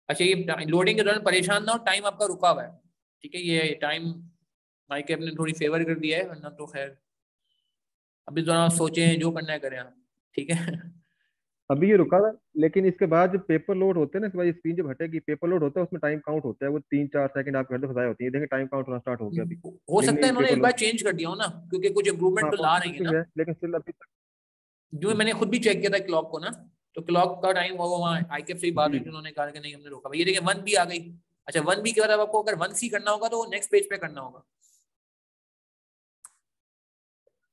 अच्छा ये लोडिंग के दौरान परेशान ना हो, टाइम आपका रुका हुआ है, ठीक है, ये टाइम माइक ने थोड़ी फेवर कर दिया है, वरना तो खैर अभी जरा सोचें, जो करना है करें आप, ठीक है। अभी ये रुका था, लेकिन इसके बाद जब पेपर लोड होते हैं ना, इसके बाद स्क्रीन जब हटेगी, पेपर लोड होता है उसमें टाइम काउंट होता है, वो 3-4 सेकंड आपके हद फंसाए होती है, देखेंगे टाइम काउंट होना स्टार्ट हो गया अभी। हो लेकिन सकता है ये इन्होंने पेपर इस बार लोड, चेंज कर दिया हो ना, क्योंकि कुछ इंप्रूवमेंट हाँ तो ला रही है पॉसिबिलिटी ना। है, लेकिन स्टिल अभी तक। जो मैंने खुद भी चेक किया था क्लॉक को ना, तो क्लॉक का टाइम वो वहाँ आईकैप से ही बात हुई जी थी, उन्होंने कहा कि नहीं हमने रोका भाई, ये देखिए 1B आ गई। अच्छा 1B के बाद अब आपको अगर 1C करना होगा तो नेक्स्ट पेज पे करना होगा।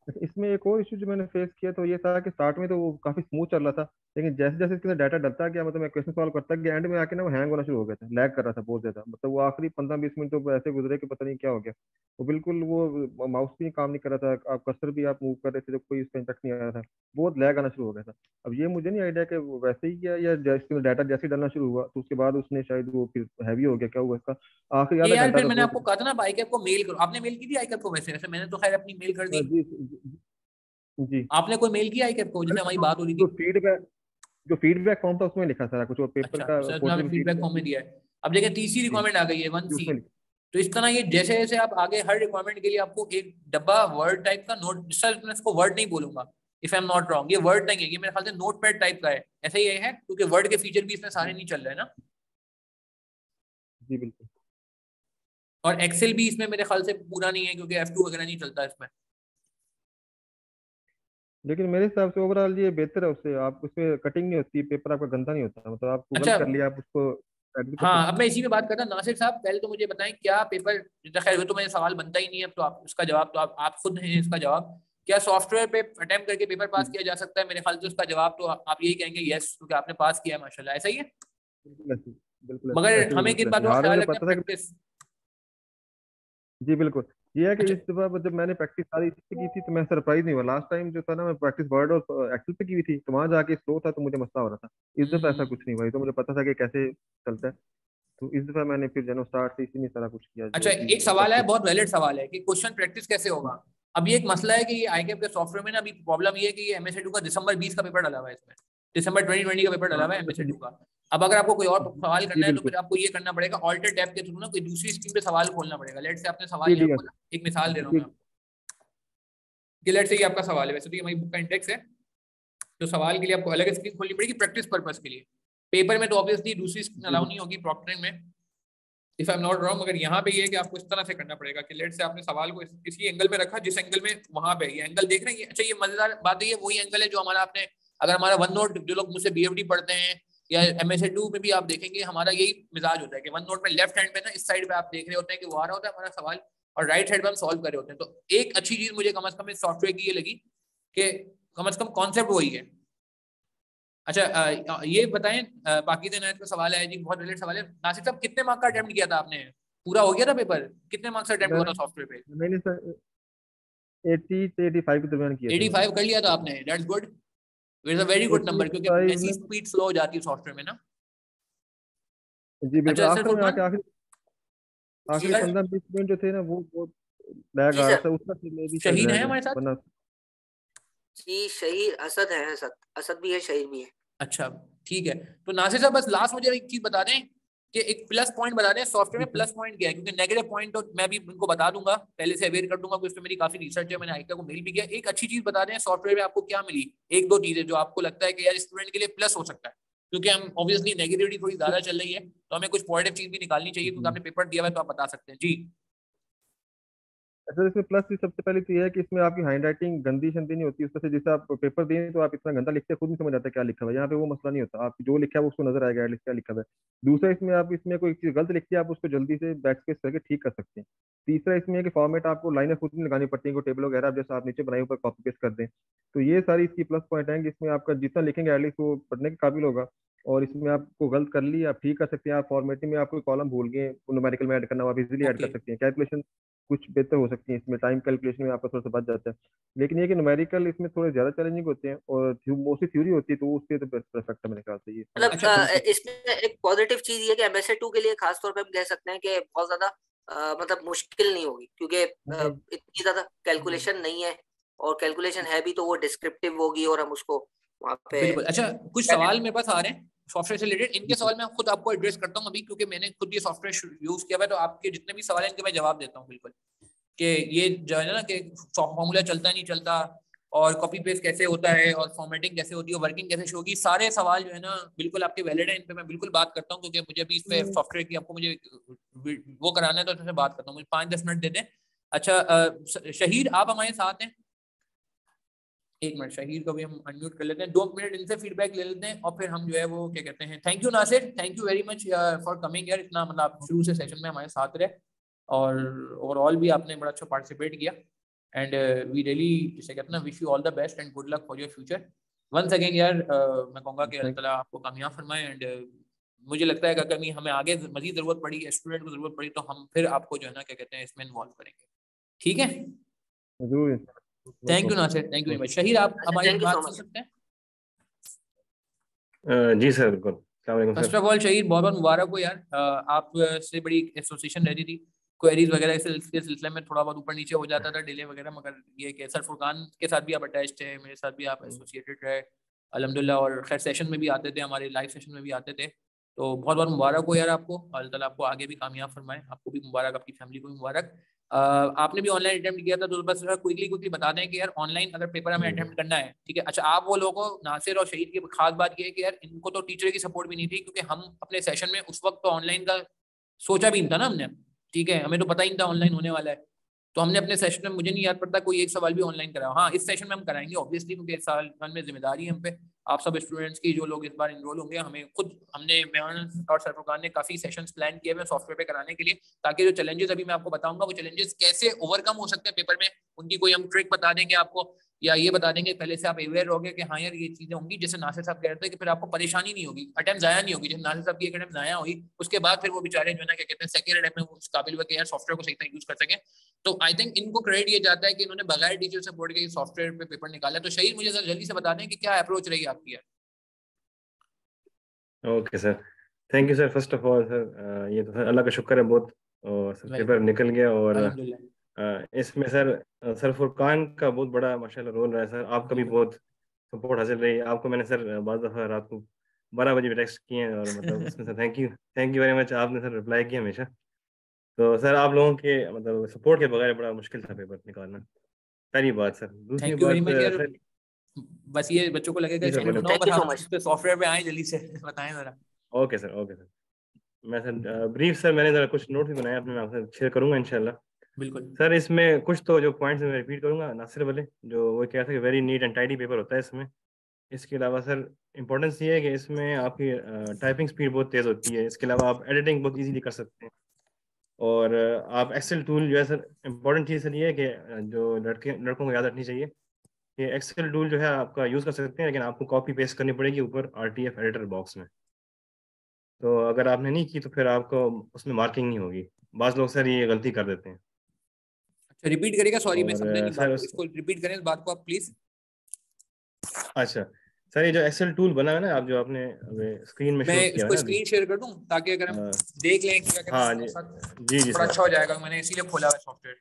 अच्छा, इसमें एक और इशू जो मैंने फेस किया तो ये था कि स्टार्ट में तो वो काफी स्मूथ चल रहा था, लेकिन जैसे जैसे इसके अंदर डाटा डलता गया, मतलब मैं क्वेश्चन सॉल्व करता गया, एंड में आके ना वो हैंग होना शुरू हो गया था, लैग कर रहा था बहुत ज्यादा, मतलब वो आखिरी 15-20 मिनट तो ऐसे गुजरे कि पता नहीं क्या हो गया। वो बिल्कुल वो माउस भी काम नहीं कर रहा था, आप कर्सर भी आप मूव कर रहे थे तो कोई उसका इम्पैक्ट नहीं आ रहा था, बहुत लैग आना शुरू हो गया था। अब ये मुझे नहीं आइडिया कि वो वैसे ही किया या जैसे डाटा जैसे ही डालना शुरू हुआ तो उसके बाद उसने शायद वो फिर हैवी हो गया, क्या हुआ इसका, आखिरी ये आधा यार घंटा फिर तो मैंने बहुत। आपको कहा था ना आईकैप को मेल करो, आपने मेल की थी आईकैप को? वैसे वैसे मैंने तो खैर अपनी मेल कर दी। जी जी जी। आपने कोई मेल किया आईकैप को जैसे हमारी जो बात हो रही जो थी? फीडबैक जो फीडबैक फॉर्म था उसमें लिखा सारा कुछ, और पेपर अच्छा का सर ने पोर्टल आपने में फीडबैक फीडबैक फॉर्म में थी। दिया है। अब देखिए तीसरी जी रिक्वायरमेंट आ गई है जी 1C। उसमें लिखा। तो इस तरह ये जैसे जैसे आप आगे हर रिक्वायरमेंट के लिए आपको एक डब्बा वर्ड टाइप का नोट, सर मैं इसको वर्ड नहीं बोलूंगा if I am not wrong, ये वर्ड नहीं है, ये मेरे ख्याल से नोट पैड टाइप का है, ऐसा ही है क्योंकि वर्ड के फीचर भी इसमें सारे नहीं चल रहे हैं ना। जी बिल्कुल। और एक्सेल भी इसमें मेरे ख्याल से पूरा नहीं है क्योंकि F2 वगैरह नहीं चलता इसमें। लेकिन मेरे हिसाब से ओवरऑल ये बेहतर है, उससे आप उसमें कटिंग नहीं होती, पेपर आपका गंदा नहीं होता, मतलब आप गूगल अच्छा कर लिया, आप उसको एडिट कर हाँ, सकते अब मैं इसी पे बात करता, नासिर साहब पहले तो मुझे बताएं क्या पेपर, खैर वो तो मेरा सवाल बनता ही नहीं है, अब तो आप उसका जवाब तो आप खुद हैं इसका जवाब, क्या सॉफ्टवेयर पे अटेम्प्ट करके पेपर पास हैं। किया जा सकता है? मेरे ख्याल से उसका जवाब तो आप यही कहेंगे यस, क्योंकि आपने पास किया है माशाल्लाह, ऐसा ही है। बिल्कुल ऐसे ही, बिल्कुल ऐसे मगर ही, हमें बिल्कुल किन ऐसे ही। बातों का हार्ड में ख्याल मुझे रखना है? पता था कि, प्रैक्टिस। जी बिल्कुल, ये है कि अच्छा। इस दफा जब मैंने प्रैक्टिस सारी इस पे की थी तो मैं सरप्राइज नहीं हुआ। लास्ट टाइम जो था ना, मैं प्रैक्टिस वर्ड और एक्सेल पे की हुई थी, तो वहां जाके स्लो था तो मुझे मसला हो रहा था। इस दफा ऐसा हम्म। कुछ नहीं हुआ, ये तो मुझे पता था कि कैसे चलता है। तो इस दफा मैंने फिर जनो स्टार्ट से इसी में सारा कुछ किया अच्छा, जो भी एक सवाल है, प्रैक्टिस। बहुत वैलिड सवाल है कि क्वेश्चन प्रैक्टिस कैसे होगा। अब ये एक मसला है कि ये आईकैप के सॉफ्टवेयर में ना अभी प्रॉब्लम ये है कि ये एमएसए2 का दिसंबर 20 का पेपर डाला हुआ है इसमें, दिसंबर 2020 का पेपर डाला हाँ हुआ है अच्छा एमएसए2 जी। का। अब अगर आपको कोई और सवाल जी करना है तो बिल्कुल। फिर आपको ये करना पड़ेगा, ऑल्टर टैब के थ्रू ना कोई दूसरी स्क्रीन पे सवाल खोलना पड़ेगा। लेट से आपने सवाल जी यहाँ ठीक है। खोला, एक मिसाल दे रहा हूँ मैं जी आपको कि लेट से ये आपका सवाल है, वैसे तो ये हमारी बुक का इंडेक्स है, तो सवाल के लिए आपको अलग स्क्रीन खोलनी पड़ेगी प्रैक्टिस पर्पस के लिए। पेपर में तो ऑब्वियसली दूसरी स्क्रीन जी अलाउ नहीं होगी प्रॉक्टरिंग में, if I am not wrong. मगर यहाँ पे ये है कि आपको इस तरह से करना पड़ेगा कि लेट से आपने सवाल को इसी एंगल में रखा जिस एंगल में वहां पे ये एंगल देख रहे हैं। अच्छा, ये मजेदार बात है, ये वही एंगल है जो हमारा आपने, अगर हमारा वन नोट, जो लोग मुझसे बीएफडी पढ़ते हैं या एमएसए2 में भी आप देखेंगे, हमारा यही मिजाज होता है कि वन नोट में लेफ्ट हैंड पे ना इस साइड पे आप देख रहे होते हैं कि वो आ रहा होता है हमारा सवाल, और राइट साइड पे हम सॉल्व कर रहे होते हैं। तो एक अच्छी चीज मुझे कम से कम इस सॉफ्टवेयर की ये लगी कि कम से कम कॉन्सेप्ट वही है। अच्छा, ये बताएं, बाकी दिन का सवाल है जी, बहुत रिलेटेड सवाल है। नासिर साहब, कितने मार्क का अटेम्प्ट किया था आपने? पूरा हो गया था पेपर? कितने मार्क्स का अटेम्प्ट हुआ था सॉफ्टवेयर पे? मैंने सर 80 से 85 के दरमियान किए थे मैंने। 85 कर लिया था आपने, that's good, it's a very good number, क्योंकि 85 ऐसी में। स्पीड स्लो हो जाती है सॉफ्टवेयर में ना। जी बिल्कुल, अच्छा सर आखिर में फुरकान। आके आखिरी जी आखिरी सर। 15-20 मिनट जो थे ना, वो बहुत लैग जी आ रहा सर। था, उसका फिर मे भी शायद शहीद है लैग है, हमारे साथ? वरना। जी शहीद असद है, असद असद भी है, शहीद भी है। अच्छा, ठीक है। तो नासिर साहब, बस लास्ट मुझे एक चीज बता दें कि एक प्लस पॉइंट बता दें सॉफ्टवेयर जी में, सर। प्लस पॉइंट क्या है, क्योंकि नेगेटिव पॉइंट तो मैं भी उनको बता दूंगा, पहले से अवेयर कर दूंगा, क्योंकि उसमें मेरी काफी रिसर्च है, मैंने आईका को मेल भी किया। एक अच्छी चीज बता दें सॉफ्टवेयर में आपको क्या मिली, एक दो चीजें जो आपको लगता है कि यार स्टूडेंट के लिए प्लस हो सकता है, क्योंकि हम ऑब्वियसली नेगेटिविटी थोड़ी ज्यादा चल रही है, तो हमें कुछ पॉजिटिव चीज भी निकालनी चाहिए, क्योंकि जी आपने पेपर दिया हुआ है, तो आप बता सकते हैं जी। अच्छा, इसमें प्लस भी सबसे पहले तो ये है कि इसमें आपकी हैंड राइटिंग गंदी शंदी नहीं होती। उसमें से जैसे आप पेपर दें तो आप इतना गंदा लिखते हैं, खुद नहीं समझ आता क्या लिखा हुआ है। यहाँ पे वो मसला नहीं होता, आप जो लिखा है वो उसको नजर आएगा एटलीस्ट क्या लिखा हुआ है। दूसरा, इसमें आप इसमें कोई चीज गलत लिखते हैं आप उसको जल्दी से बैक स्पेस करके ठीक कर सकते हैं। तीसरा, इसमें है कि फॉर्मेट आपको लाइनें खुद नहीं लगानी पड़ती हैं, कोई टेबल वगैरह आप जैसा आप नीचे बनाए ऊपर कॉपी पेस्ट कर दें। तो ये सारी इसकी प्लस पॉइंट है कि इसमें आपका जितना लिखेंगे एटलीस्ट वो पढ़ने के काबिल होगा। और इसमें आपको गलत कर ली आप ठीक कर सकते हैं। आप फॉर्मेटिंग में आपको कॉलम भूल गए न्यूमेरिकल में ऐड करना, वो आप इजीली ऐड कर ओके। सकते हैं। कैलकुलेशन कुछ बेहतर हो सकती है इसमें, टाइम कैलकुलेशन में आपका थोड़ा सा बच जाता है। लेकिन ये कि न्यूमेरिकल इसमें थोड़े ज्यादा चैलेंजिंग होते हैं और मोस्टली थ्योरी होती है, तो उसके तो परफेक्ट है मेरे ख्याल से ये इसमें मतलब अच्छा। बिल्कुल। इसमें एक पॉजिटिव चीज ये है कि एमएसए2 के लिए खास तौर पे हम कह सकते हैं कि बहुत ज्यादा मतलब मुश्किल नहीं होगी, क्योंकि नहीं। इतनी ज्यादा कैलकुलेशन नहीं है, और कैलकुलेशन है भी तो वो डिस्क्रिप्टिव होगी और हम उसको वहाँ पे। बिल्कुल। अच्छा, कुछ सवाल मेरे पास आ रहे हैं सॉफ्टवेयर से रिलेटेड, इनके जी सवाल मैं खुद आपको एड्रेस करता हूँ अभी, क्योंकि मैंने खुद ये सॉफ्टवेयर यूज किया हुआ है, तो आपके जितने भी सवाल हैं इनके मैं जवाब देता हूँ बिल्कुल। कि ये जो है ना कि फॉर्मूला चलता नहीं चलता, और कॉपी पेस्ट कैसे होता है, और फॉर्मेटिंग कैसे होती है, वर्किंग कैसे शो होगी, सारे सवाल जो है ना बिल्कुल आपके वैलिड है, इन पे मैं बिल्कुल बात करता हूँ, क्योंकि मुझे भी इस पे सॉफ्टवेयर की आपको मुझे वो कराना है, तो इससे बात करता हूँ, मुझे 5-10 मिनट दे दें। अच्छा, शहीद आप हमारे साथ हैं? एक मिनट, शहीद को भी हम अनम्यूट कर लेते हैं, 2 मिनट इनसे फीडबैक ले लेते हैं, और फिर हम जो है वो क्या कहते हैं। Thank you Nasir, thank you very much for coming यार, इतना मतलब आप शुरू से सेशन में हमारे साथ रहे, और ओवरऑल भी आपने बड़ा अच्छा पार्टिसिपेट किया, एंड वी रियली जिसे कहते हैं ना, wish you all the best and good luck for your future. Once again यार, मैं कहूँगा कि अल्लाह थैंक ताला आपको कामयाब फरमाए, एंड मुझे लगता है कि अगर हमें आगे मजीद जरूरत पड़ी, स्टूडेंट को जरूरत पड़ी, तो हम फिर आपको जो है ना क्या कहते हैं इसमें इन्वॉल्व करेंगे, ठीक है? यू जरूर। No thank you problem. Nasir, thank you very much. Shahid, आप अच्छा, हमारी थैंक यू सो बात सुन मच। सकते हैं? जी सर, बिल्कुल। अस्सलाम वालेकुम फर्स्ट सर। ऑफ ऑल शहीद, बहुत बहुत मुबारक हो यार, आप से बड़ी एसोसिएशन रहती थी, क्वेरीज वगैरह के सिलसिले में थोड़ा बहुत ऊपर नीचे हो जाता था, डिले वगैरह, मगर ये कि सर फुरकान के साथ भी आप अटैच थे, मेरे साथ भी आप एसोसिएटेड रहे अल्हम्दुलिल्लाह, और खैर सेशन में भी आते थे, हमारे लाइव सेशन में भी आते थे, तो बहुत बहुत मुबारक हो यार आपको, अल्लाह ताला आपको आगे भी कामयाब फरमाए, आपको भी मुबारक, आपकी फैमिली को भी मुबारक। आपने भी ऑनलाइन अटेम्प्ट किया था, तो बस क्विकली बता दें कि यार ऑनलाइन अगर पेपर हमें अटेम्प्ट करना है, ठीक है। अच्छा, आप वो लोगों, नासिर और शहीद की खास बात ये है कि यार इनको तो टीचर की सपोर्ट भी नहीं थी, क्योंकि हम अपने सेशन में उस वक्त तो ऑनलाइन का सोचा भी नहीं था ना हमने, ठीक है, हमें तो पता ही नहीं था ऑनलाइन होने वाला है, तो हमने अपने सेशन में, मुझे नहीं याद पड़ता कोई एक सवाल भी ऑनलाइन कराया। हाँ, इस सेशन में हम कराएंगे ऑब्वियसली, क्योंकि इस साल में जिम्मेदारी है हम पे, आप सब स्टूडेंट्स की, जो लोग इस बार इनरोल होंगे, हमें खुद, हमने मेहमान और सरफुरकान ने काफी सेशंस प्लान किए हुए सॉफ्टवेयर पे कराने के लिए, ताकि जो चैलेंजेस अभी मैं आपको बताऊंगा वो चैलेंजेस कैसे ओवरकम हो सकते हैं पेपर में, उनकी कोई हम ट्रिक बता देंगे आपको, या ये बता देंगे पहले से आप अवेयर रहोगे कि हाँ यार ये चीजें होंगी, जैसे नासिर साहब कह रहे थे कि फिर आपको परेशानी नहीं होगी, अटेम्प्ट जाया नहीं होगी। जैसे नासिर साहब की एक अटेम्प्ट जाया हुई, उसके बाद फिर वो बेचारे जो है ना क्या कहते हैं सेकंड अटेम्प्ट में उस काबिल हुए कि यार सॉफ्टवेयर को सही तरह यूज कर सके। तो आई थिंक इनको क्रेडिट दिया जाता है कि इन्होंने बगैर टीचर सपोर्ट के सॉफ्टवेयर पे पेपर निकाला। तो शहीद मुझे जल्दी से बता दें कि क्या अप्रोच रही आपकी यार। Okay sir, thank you sir. First of all sir, ये तो सर अल्लाह का शुक्र है बहुत, और सर पेपर निकल गया। और इसमें सर फुरकान का बहुत बड़ा माशाल्लाह रोल रहा है सर, आपका भी बहुत सपोर्ट हासिल रही। आपको मैंने सर बाद दफ़ा रात को 12 बजे टेक्स्ट किए हैं, और मतलब उसमें sir thank you very much, आपने सर रिप्लाई किया हमेशा। तो सर आप लोगों के मतलब सपोर्ट के बगैर बड़ा मुश्किल था पेपर निकालना, पहली बात सर। दूसरी थैंक यू वेरी बात मच यार। सर, बस ये बच्चों को लगेगा जी सर बोले। बस आप इस पे सॉफ्टवेयर पे आए जल्दी से बताएं जरा। Okay sir, okay sir. मैं सर ब्रीफ सर मैंने जरा कुछ नोट भी बनाया अपने, मैं आपसे शेयर करूंगा इंशाल्लाह। बिल्कुल सर इसमें कुछ तो जो पॉइंट्स मैं रिपीट करूंगा नासिर वाले, जो वो कह रहा था कि very neat and tidy paper होता है इसमें। इसके अलावा सर इंपॉर्टेंस ये है कि इसमें आपकी टाइपिंग स्पीड बहुत तेज़ होती है। इसके अलावा आप एडिटिंग बहुत इजीली कर सकते हैं। और आप एक्सेल टूल जो है सर, इंपॉर्टेंट चीज़ सर ये है कि जो लड़कों को याद रखनी चाहिए कि एक्सेल टूल जो है आपका यूज़ कर सकते हैं, लेकिन आपको कॉपी पेस्ट करनी पड़ेगी ऊपर आरटीएफ एडिटर बॉक्स में। तो अगर आपने नहीं की तो फिर आपको उसमें मार्किंग नहीं होगी। बाज़ लोग सर ये गलती कर देते हैं। अच्छा रिपीट करेगा, सॉरी मैं समझा और नहीं सर बात को, इसको रिपीट करें इस बात को आप प्लीज। अच्छा सर, ये जो एक्सेल टूल बना है ना, आप जो आपने स्क्रीन में मैं शो किया है इसको ना अभी। स्क्रीन शेयर कर दूं ताकि अगर हम देख लें क्या कहते हैं हाँ जी, हमारे साथ, जी जी थोड़ा सर, अच्छा हो जाएगा। मैंने इसीलिए खोला है सॉफ्टवेयर।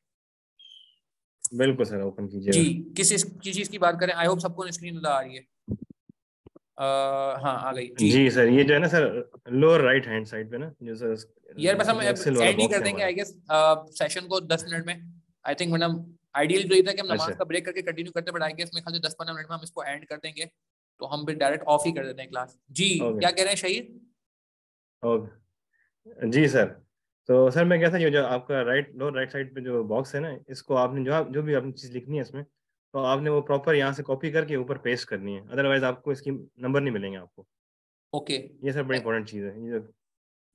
बिल्कुल सर, ओपन जी कीजिएगा। किस चीज की बात करें, आई होप सबको स्क्रीन नजर आ रही है। हाँ आ गई जी। जी सर, ये जो है ना sir lower right hand side पे ना, जो सर यार बस हम जो एक्सेल वाला एंड ही बॉक्स कर है देंगे हमारा। आई गेस सेशन को 10 मिनट में। आई थिंक वरना आइडियल तो ये था कि हम नमाज अच्छा का ब्रेक करके कंटिन्यू करते, बट आई गेस मेरे ख्याल से 10-15 मिनट में हम इसको एंड कर देंगे, तो हम फिर डायरेक्ट ऑफ ही कर देते हैं क्लास। जी ओके क्या कह रहे हैं शहीद। ओके जी सर। तो सर मैं क्या था, ये जो आपका लोअर राइट साइड पे जो बॉक्स है ना, इसको आपने जो भी आपने चीज़ लिखनी है इसमें, तो आपने वो प्रॉपर यहाँ से कॉपी करके ऊपर पेस्ट करनी है, अदरवाइज आपको इसकी नंबर नहीं मिलेंगे आपको। ओके ये सर बड़ी इंपॉर्टेंट चीज़ है ये।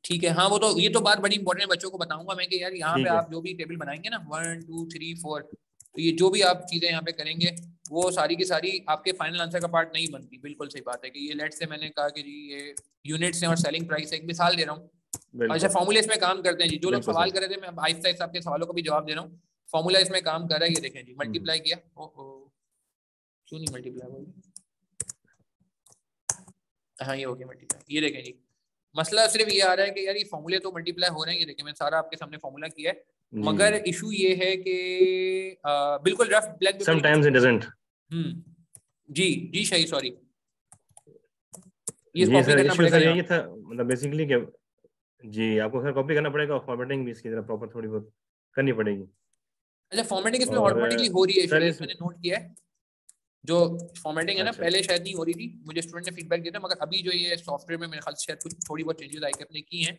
ठीक है। हाँ वो तो ये तो बात बड़ी इंपॉर्टेंट है, बच्चों को बताऊंगा मैं कि यार यहाँ पे ठीक है। आप जो भी टेबल बनाएंगे ना 1 2 3 4, तो ये जो भी आप चीजें यहाँ पे करेंगे वो सारी की सारी आपके फाइनल आंसर का पार्ट नहीं बनती। बिल्कुल सही बात है कि ये लेट से मैंने कहा कि जी ये यूनिट्स हैं और सेलिंग प्राइस है, एक मिसाल दे रहा हूँ। अच्छा बिल्कुल फॉर्मूले इसमें काम करते हैं जी, जो लोग बिल्कुल सवाल सर। कर रहे थे मैं आहिस्ता आहिस्ता आपके सवालों को भी जवाब दे रहा हूँ। फॉर्मूला इसमें काम कर रहा है, ये देखें जी हम्म, मल्टीप्लाई किया, ओहो क्यों नहीं मल्टीप्लाई हो गया, हाँ ये हो गया मल्टीप्लाई। ये देखें जी मसला सिर्फ ये आ रहा है कि यार ये फॉर्मूले तो मल्टीप्लाई हो रहे हैं, ये देखिए मैंने सारा आपके सामने फॉर्मूला किया है, जी मगर जी, इशू ये है कि बिल्कुल रफ ब्लैक पेपर लिखिए। Sometimes it doesn't. जी जी सही सॉरी, ये जी कॉपी सर, करना इश्यू पड़ेगा सर यहाँ यही पे। था मतलब बेसिकली कि जी आपको सर कॉपी करना पड़ेगा, और फॉर्मेटिंग भी इसकी तरह प्रॉपर थोड़ी बहुत करनी पड़ेगी। अच्छा फॉर्मेटिंग इसमें और ऑटोमेटिकली हो रही है सर शहीद, इस मैंने नोट किया है। जो फॉर्मेटिंग है ना अच्छा पहले शायद नहीं हो रही थी, मुझे स्टूडेंट ने फीडबैक दिया था, मगर अभी जो ये सॉफ्टवेयर में मेरे ख्याल से शायद कुछ थोड़ी बहुत चेंजेस आई अपने की हैं।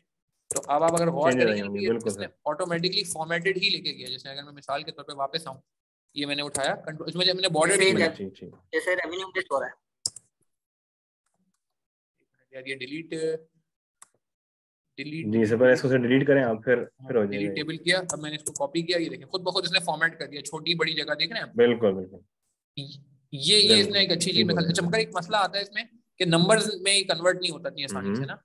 तो अब आप अगर गौर चेंजेस आई करेंगे ना तो होंगी, ये बिल्कुल इसने सर। ऑटोमेटिकली फॉर्मेटेड ही लेके गया। जैसे अगर मैं मिसाल के तौर पे वापस आऊँ, ये मैंने उठाया कंट्रोल, इसमें जब मैंने बॉर्डर भी जैसे बनाया, ठीक ठीक। जैसे रेवेन्यू लिस्ट हो रहा है। यार ये डिलीट डिलीट जी सर, डिलीट पर डिलीट इसको सर डिलीट करें आप, फिर हो जाएगा डिलीट ये। टेबल किया। अब मैंने इसको कॉपी किया, ये देखें खुद ब खुद इसने फॉर्मेट कर दिया, छोटी बड़ी जगह देख रहे हैं आप। बिल्कुल बिल्कुल ये इसने बिल्कुल, एक अच्छी चीज ठीक में हो अच्छा, जाएगा। मगर एक मसला आता है इसमें कि नंबर्स में ही कन्वर्ट नहीं होता इतनी आसानी से हम्म, ना।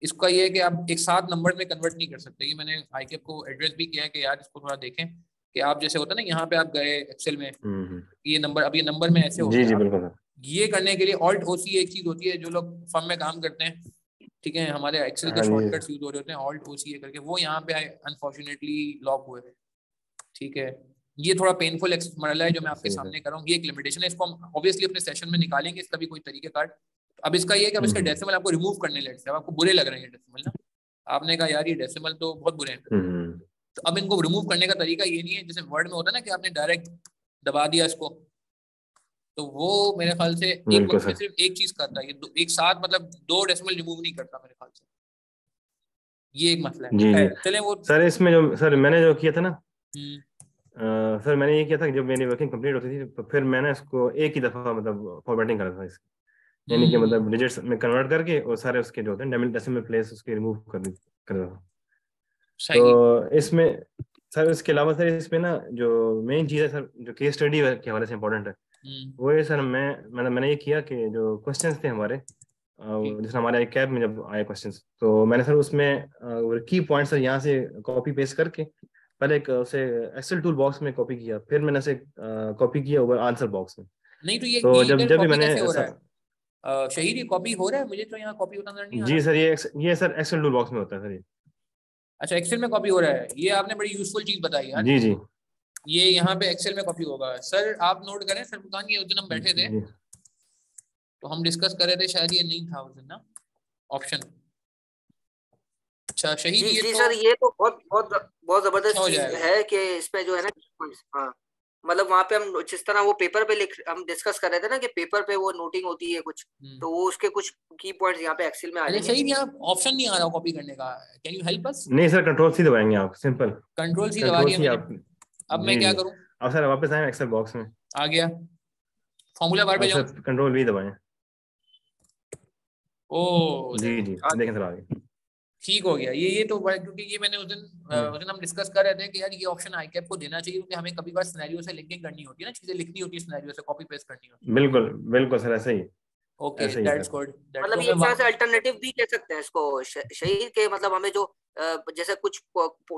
इसका ये है कि आप एक साथ नंबर में कन्वर्ट नहीं कर सकते। ये मैंने आईकेप को एड्रेस भी किया है कि यार इसको थोड़ा देखें कि आप जैसे होता है ना यहाँ पे आप गए एक्सेल में, हम्म, ये नंबर अब ये नंबर में ऐसे हो जी गया। जी अब बिल्कुल सर। ये करने के लिए ऑल्ट ओसी एक चीज होती है, जो लोग फर्म में काम करते हैं, ठीक है, हमारे एक्सेल के हाँ जी शॉर्टकट्स यूज हो रहे होते हैं ऑल्ट ओसी करके, वो यहाँ पे अनफॉर्चुनेटली लॉक हुए, ठीक है। ये थोड़ा पेनफुल मरला है जो मैं आपके सही सर। सामने कर रहा हूँ, ये एक लिमिटेशन है, इसको हम ऑब्वियसली अपने सेशन में निकालेंगे इसका भी कोई तरीके कार्ड। अब इसका ये है कि अब इसका हम्म डेसिमल आपको रिमूव करने लगे, अब आपको बुरे लग रहे हैं ये डेसिमल ना, आपने कहा यार ये डेसिमल तो बहुत बुरे हैं, हम्म, तो अब इनको रिमूव करने का तरीका ये नहीं है जैसे वर्ड में होता है ना कि आपने डायरेक्ट दबा दिया इसको, तो वो मेरे ख्याल से एक बिल्कुल वक्त में सर। सिर्फ एक चीज करता है, ये एक साथ मतलब 2 डेसिमल रिमूव नहीं करता मेरे ख्याल से, ये एक मसला है। जी जी खैर चलें वो। सर, इसमें जो सर मैंने जो किया था ना, हम्म, सर मैंने ये किया था कि जब मेरी वर्किंग कंप्लीट होती थी तो फिर मैंने इसको एक ही दफ़ा मतलब फॉर्मेटिंग करा था इसकी, यानी कि मतलब डिजिट्स में कन्वर्ट करके और सारे उसके जो होते हैं डेसिमल प्लेस उसके रिमूव कर था। सही। तो इसमें सर इसके अलावा सर इसमें ना जो मेन चीज़ है सर, जो केस स्टडी के हवाले से इम्पोर्टेंट है, वो ये सर मैंने ये किया कि जो क्वेश्चंस थे हमारे जैसे हमारे कैब में जब आए क्वेश्चंस, तो मैंने सर उसमें की पॉइंट्स सर यहाँ से कॉपी पेस्ट करके पहले एक उसे एक्सेल टूल बॉक्स में कॉपी किया, फिर मैंने उसे कॉपी किया ऊपर आंसर बॉक्स में। नहीं तो ये तो इधर जब भी कॉपी मैंने कैसे हो रहा है शहीद, ये कॉपी हो रहा है? मुझे तो यहाँ कॉपी होता नजर नहीं आ जी रहा। सर ये सर एक्सेल टूल बॉक्स में होता है सर ये। अच्छा, एक्सेल में कॉपी हो रहा है, ये आपने बड़ी यूजफुल चीज बताई यार। जी जी ये यहाँ पे एक्सेल में कॉपी होगा। सर आप नोट करें, सर दुकान के उस दिन हम बैठे थे जी तो हम डिस्कस कर रहे थे, शायद ये नहीं था उस दिन ना ऑप्शन। अच्छा शहीद, जी ये जी तो सर, ये तो बहुत बहुत बहुत जबरदस्त अच्छा हो चीज जाएगा। है कि इसमें जो है ना, हाँ मतलब वहां पे हम जिस तरह वो पेपर पे हम डिस्कस कर रहे थे ना कि पेपर पे वो नोटिंग होती है कुछ, तो वो उसके कुछ की पॉइंट्स यहाँ पे एक्सेल में आ अच्छा जाएंगे। शहीद, यहाँ ऑप्शन नहीं आ रहा कॉपी करने का, कैन यू हेल्प अस? नहीं सर, कंट्रोल सी दबाएंगे आप, सिंपल कंट्रोल सी दबा कंट्रोल दिया सी मैंने। आप। अब मैं जी क्या जी करूँ? अब सर वापस आए एक्सेल बॉक्स में। आ गया, फॉर्मूला बार पे अब जाऊँ? सर कंट्रोल वी दबाएं। ओ जी जी देखें सर आगे। ठीक हो गया। ये तो क्योंकि ये मैंने उस दिन हम डिस्कस कर रहे थे कि यार ये ऑप्शन आई कैप को देना चाहिए, क्योंकि हमें कभी बार सिनेरियो से लिंकिंग करनी होती है ना, चीजें लिखनी होती है सिनेरियो से, कॉपी पेस्ट करनी होती बिल्कुल बिल्कुल सर ऐसे ही है। ओके ऐसे ही दैट्स सर। गुड, दैट मतलब तो ये एक तरह से मैं अल्टरनेटिव भी कह सकते हैं इसको शहीद के, मतलब हमें जो जैसे कुछ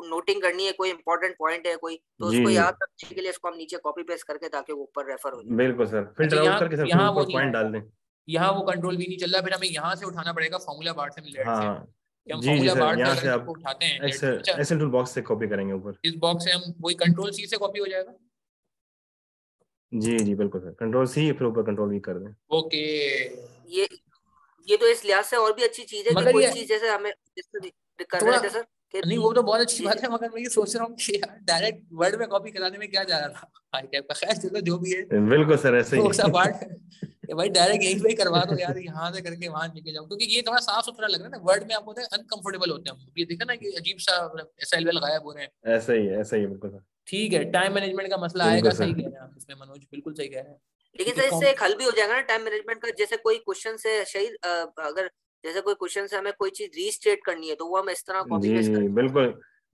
नोटिंग करनी है, कोई इंपॉर्टेंट पॉइंट है कोई, तो जी उसको जी याद रखने के लिए इसको हम नीचे कॉपी पेस्ट करके ताकि वो ऊपर रेफर हो जाए। बिल्कुल सर, अच्छा फिल्टर आउट यहाँ करके सर फिर यहाँ वो ऊपर नहीं पॉइंट आएगा, डाल दें। यहाँ वो कंट्रोल भी नहीं चल रहा, फिर हमें यहाँ से उठाना पड़ेगा फॉर्मूला बार से लेट हाँ से, हाँ कि हम जी जी फॉर्मूला सर, बार से यहाँ अगर से इसको आप उठाते हैं लेट से। एक्सेल अच्छा एक्सेल टूल बॉक्स से कॉपी करेंगे ऊपर। इस बॉक्स से हम वही कंट्रोल सी से कॉपी हो जाएगा। जी जी बिल्कुल सर, कंट्रोल सी फिर ऊपर कंट्रोल वी कर दें। ओके ये ये तो इस लिहाज से और भी अच्छी चीज है कि मगर कोई ये चीज जैसे हमें कर थोड़ा, रहे थे सर कि नहीं वो तो बहुत अच्छी जी बात जी है, मगर मैं ये सोच रहा हूँ कि यार डायरेक्ट वर्ड में कॉपी कराने में क्या जा रहा था आई कैप का। खैर चलो जो भी है, बिल्कुल सर ऐसे तो सा ही पार्ट कि भाई डायरेक्ट यहीं पे ही करवा दो यार, यहाँ से करके वहां लेके जाओ, क्योंकि ये थोड़ा साफ सुथरा लग रहा है ना। वर्ड में आप होते हैं अनकंफर्टेबल होते हैं हम, ये देखा ना कि अजीब सा एसएलएल गायब हो रहे हैं। ऐसे ही बिल्कुल सर। ठीक है, टाइम मैनेजमेंट का मसला आएगा, बिल्कुल सही सर कह रहे हैं आप इसमें मनोज, बिल्कुल सही कह रहे हैं। लेकिन ठीक है सर इससे एक हल भी हो जाएगा ना टाइम मैनेजमेंट का। जैसे कोई क्वेश्चन से शहीद अगर जैसे कोई क्वेश्चन से हमें कोई चीज रीस्टेट करनी है तो वो हम इस तरह कॉपी जी पेस्ट जी करेंगे। बिल्कुल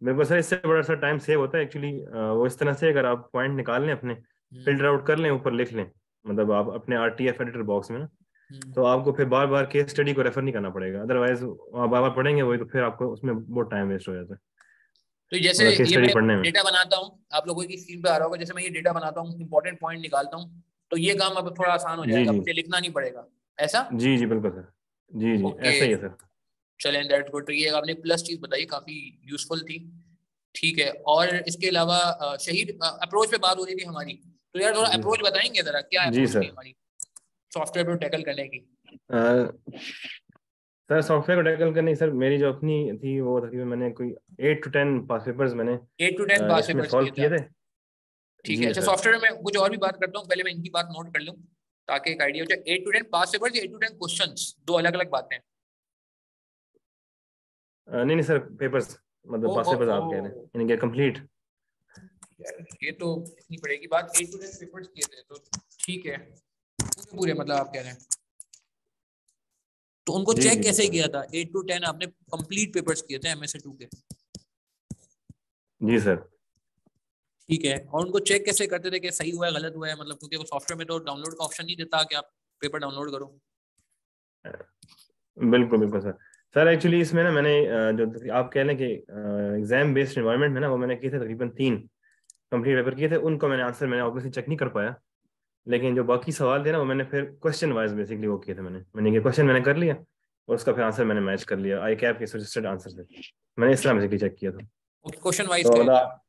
बिल्कुल सर, इससे बड़ा सा टाइम सेव होता है एक्चुअली। वो इस तरह से अगर आप पॉइंट निकाल लें अपने, फिल्टर आउट कर लें, ऊपर लिख लें, मतलब आप अपने आरटीएफ एडिटर बॉक्स में ना, तो आपको फिर बार बार केस स्टडी को रेफर नहीं करना पड़ेगा। अदरवाइज आप बार बार पढ़ेंगे वही, तो फिर आपको उसमें बहुत टाइम वेस्ट हो जाता है, तो जैसे मतलब केस ये स्टडी मैं पढ़ने में। डेटा बनाता हूँ, आप लोगों की स्क्रीन पे आ रहा होगा, जैसे मैं ये डेटा बनाता हूँ, इंपॉर्टेंट पॉइंट निकालता हूँ, तो ये काम अब थोड़ा आसान हो जी जाएगा, जी मुझे लिखना नहीं पड़ेगा ऐसा। जी जी बिल्कुल सर। जी जी ओके ऐसा ही है सर। चलें दैट्स गुड। तो ये आपने प्लस चीज बताई, काफी यूजफुल थी। ठीक है, और इसके अलावा शहीद अप्रोच पे बात हो रही थी हमारी, तो यार थोड़ा जी अप्रोच बताएंगे जरा, क्या जी अप्रोच थी सर। हमारी सॉफ्टवेयर को टैकल करने की? सर सॉफ्टवेयर को टैकल करने की सर मेरी जो अपनी थी वो तकरीबन मैंने कोई 8 to 10 पास पेपर्स मैंने 8 to 10 पास इसमें पेपर्स सॉल्व किए थे किए थे। आपने? ठीक है। जी अच्छा सर। सॉफ्टवेयर में कुछ और भी बात करता हूँ, पहले मैं इनकी बात नोट कर लूँ ताकि एक आइडिया हो जाए। 8 to 10 पास पेपर्स या 8 to 10 क्वेश्चंस, दो अलग अलग बातें हैं। नहीं नहीं सर, पेपर्स मतलब ओ पास ओ पेपर्स ओ आप कह रहे हैं यानी कि कंप्लीट। यार ये तो इतनी पड़ेगी बात, 8 to 10 पेपर्स किए थे तो ठीक है, पूरे पूरे मतलब आप कह रहे हैं, तो उनको जी चेक जी कैसे बिल्कुल किया था? 8 to 10 आपने कंप्लीट पेपर्स किए थे MSA2 के? जी सर। ठीक है, और उनको चेक कैसे करते थे कि सही हुआ है गलत हुआ है, मतलब क्योंकि वो सॉफ्टवेयर में तो डाउनलोड का ऑप्शन नहीं देता कि आप पेपर डाउनलोड करो। बिल्कुल बिल्कुल सर। सर एक्चुअली इसमें ना मैंने जो आप कह लें कि एग्जाम बेस्ड इन्वायरमेंट में ना, वो मैंने किए थे तकरीबन 3 कंप्लीट पेपर किए थे। उनको मैंने आंसर मैंने ऑब्वियसली चेक नहीं कर पाया, लेकिन जो बाकी सवाल थे ना वो मैंने फिर क्वेश्चन वाइज बेसिकली वो किए थे। मैंने ये क्वेश्चन मैंने कर लिया और उसका फिर आंसर मैंने मैच कर लिया आई कैप के सजेस्टेड आंसर से। मैंने इस तरह बेसिकली चेक किया था। ओके, क्वेश्चन वाइज तो करें थे आप? मतलब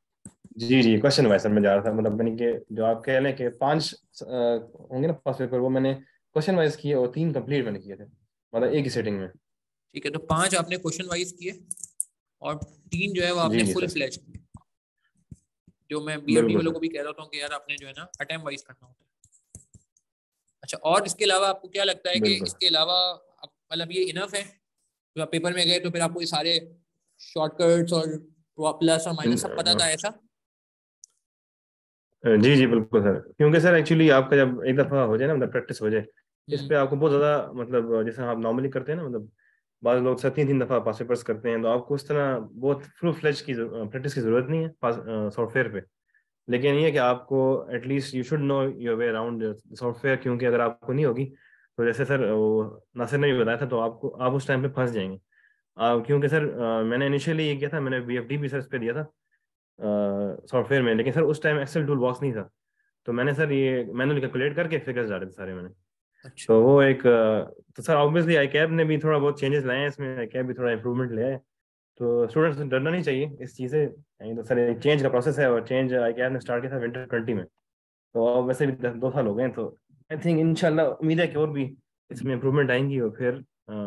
जी जी क्वेश्चन वाइज सर मैं जा रहा था, मतलब मैंने कि जो आप कह लें कि 5 होंगे ना फर्स्ट पेपर, वो मैंने क्वेश्चन वाइज किए और 3 कंप्लीट मैंने किए थे, मतलब एक ही सेटिंग में। ठीक है, तो 5 आपने क्वेश्चन वाइज किए और 3 जो है वो आपने जी जी फुल सर फ्लैश किए। जो मैं BMD बिल्कुल वालों सर। को भी कह रहा था कि यार आपने जो है ना अटेम्प्ट वाइज करना होता है। अच्छा, और इसके अलावा आपको क्या लगता है कि बिल्कुल इसके अलावा मतलब ये इनफ है? जब आप पेपर में गए तो फिर आपको ये सारे शॉर्टकट्स और प्लस और माइनस सब पता था ऐसा? जी जी बिल्कुल सर, क्योंकि सर एक्चुअली आपका जब एक दफ़ा हो जाए ना, मतलब प्रैक्टिस हो जाए इस पे, आपको बहुत ज़्यादा मतलब जैसे आप नॉर्मली करते हैं ना, मतलब बाद लोग सर 3 3 दफ़ा पास पेपर्स करते हैं, तो आपको उस तरह बहुत फुल फ्लेज की प्रैक्टिस की ज़रूरत नहीं है पास सॉफ्टवेयर पे। लेकिन ये कि आपको at least you should know your way around software, क्योंकि अगर आपको नहीं होगी तो जैसे सर वो नासिर ने भी बताया था, तो आप उस टाइम पे फंस जाएंगे। क्योंकि सर मैंने इनिशियली ये किया था, मैंने BFD भी सर इस पे दिया था सॉफ्टवेयर में, लेकिन सर उस टाइम एक्सेल टूल बॉक्स नहीं था, तो मैंने सर ये मैनुअली कैलकुलेट करके फिगर्स डाले थे सारे मैंने। अच्छा तो वो एक तो सर ऑब्वियसली आईकैप ने भी थोड़ा बहुत चेंजेस लाए हैं इसमें, आईकैप भी थोड़ा इंप्रूवमेंट ले आए, तो स्टूडेंट्स को डरना नहीं चाहिए इस चीज़ से। तो सर एक चेंज का प्रोसेस है, और चेंज आईकैप ने स्टार्ट किया था विंटर 20 में, तो अब वैसे भी 2 साल हो गए हैं, तो आई थिंक इंशाल्लाह उम्मीद है कि और भी इसमें इंप्रूवमेंट आएंगी, और फिर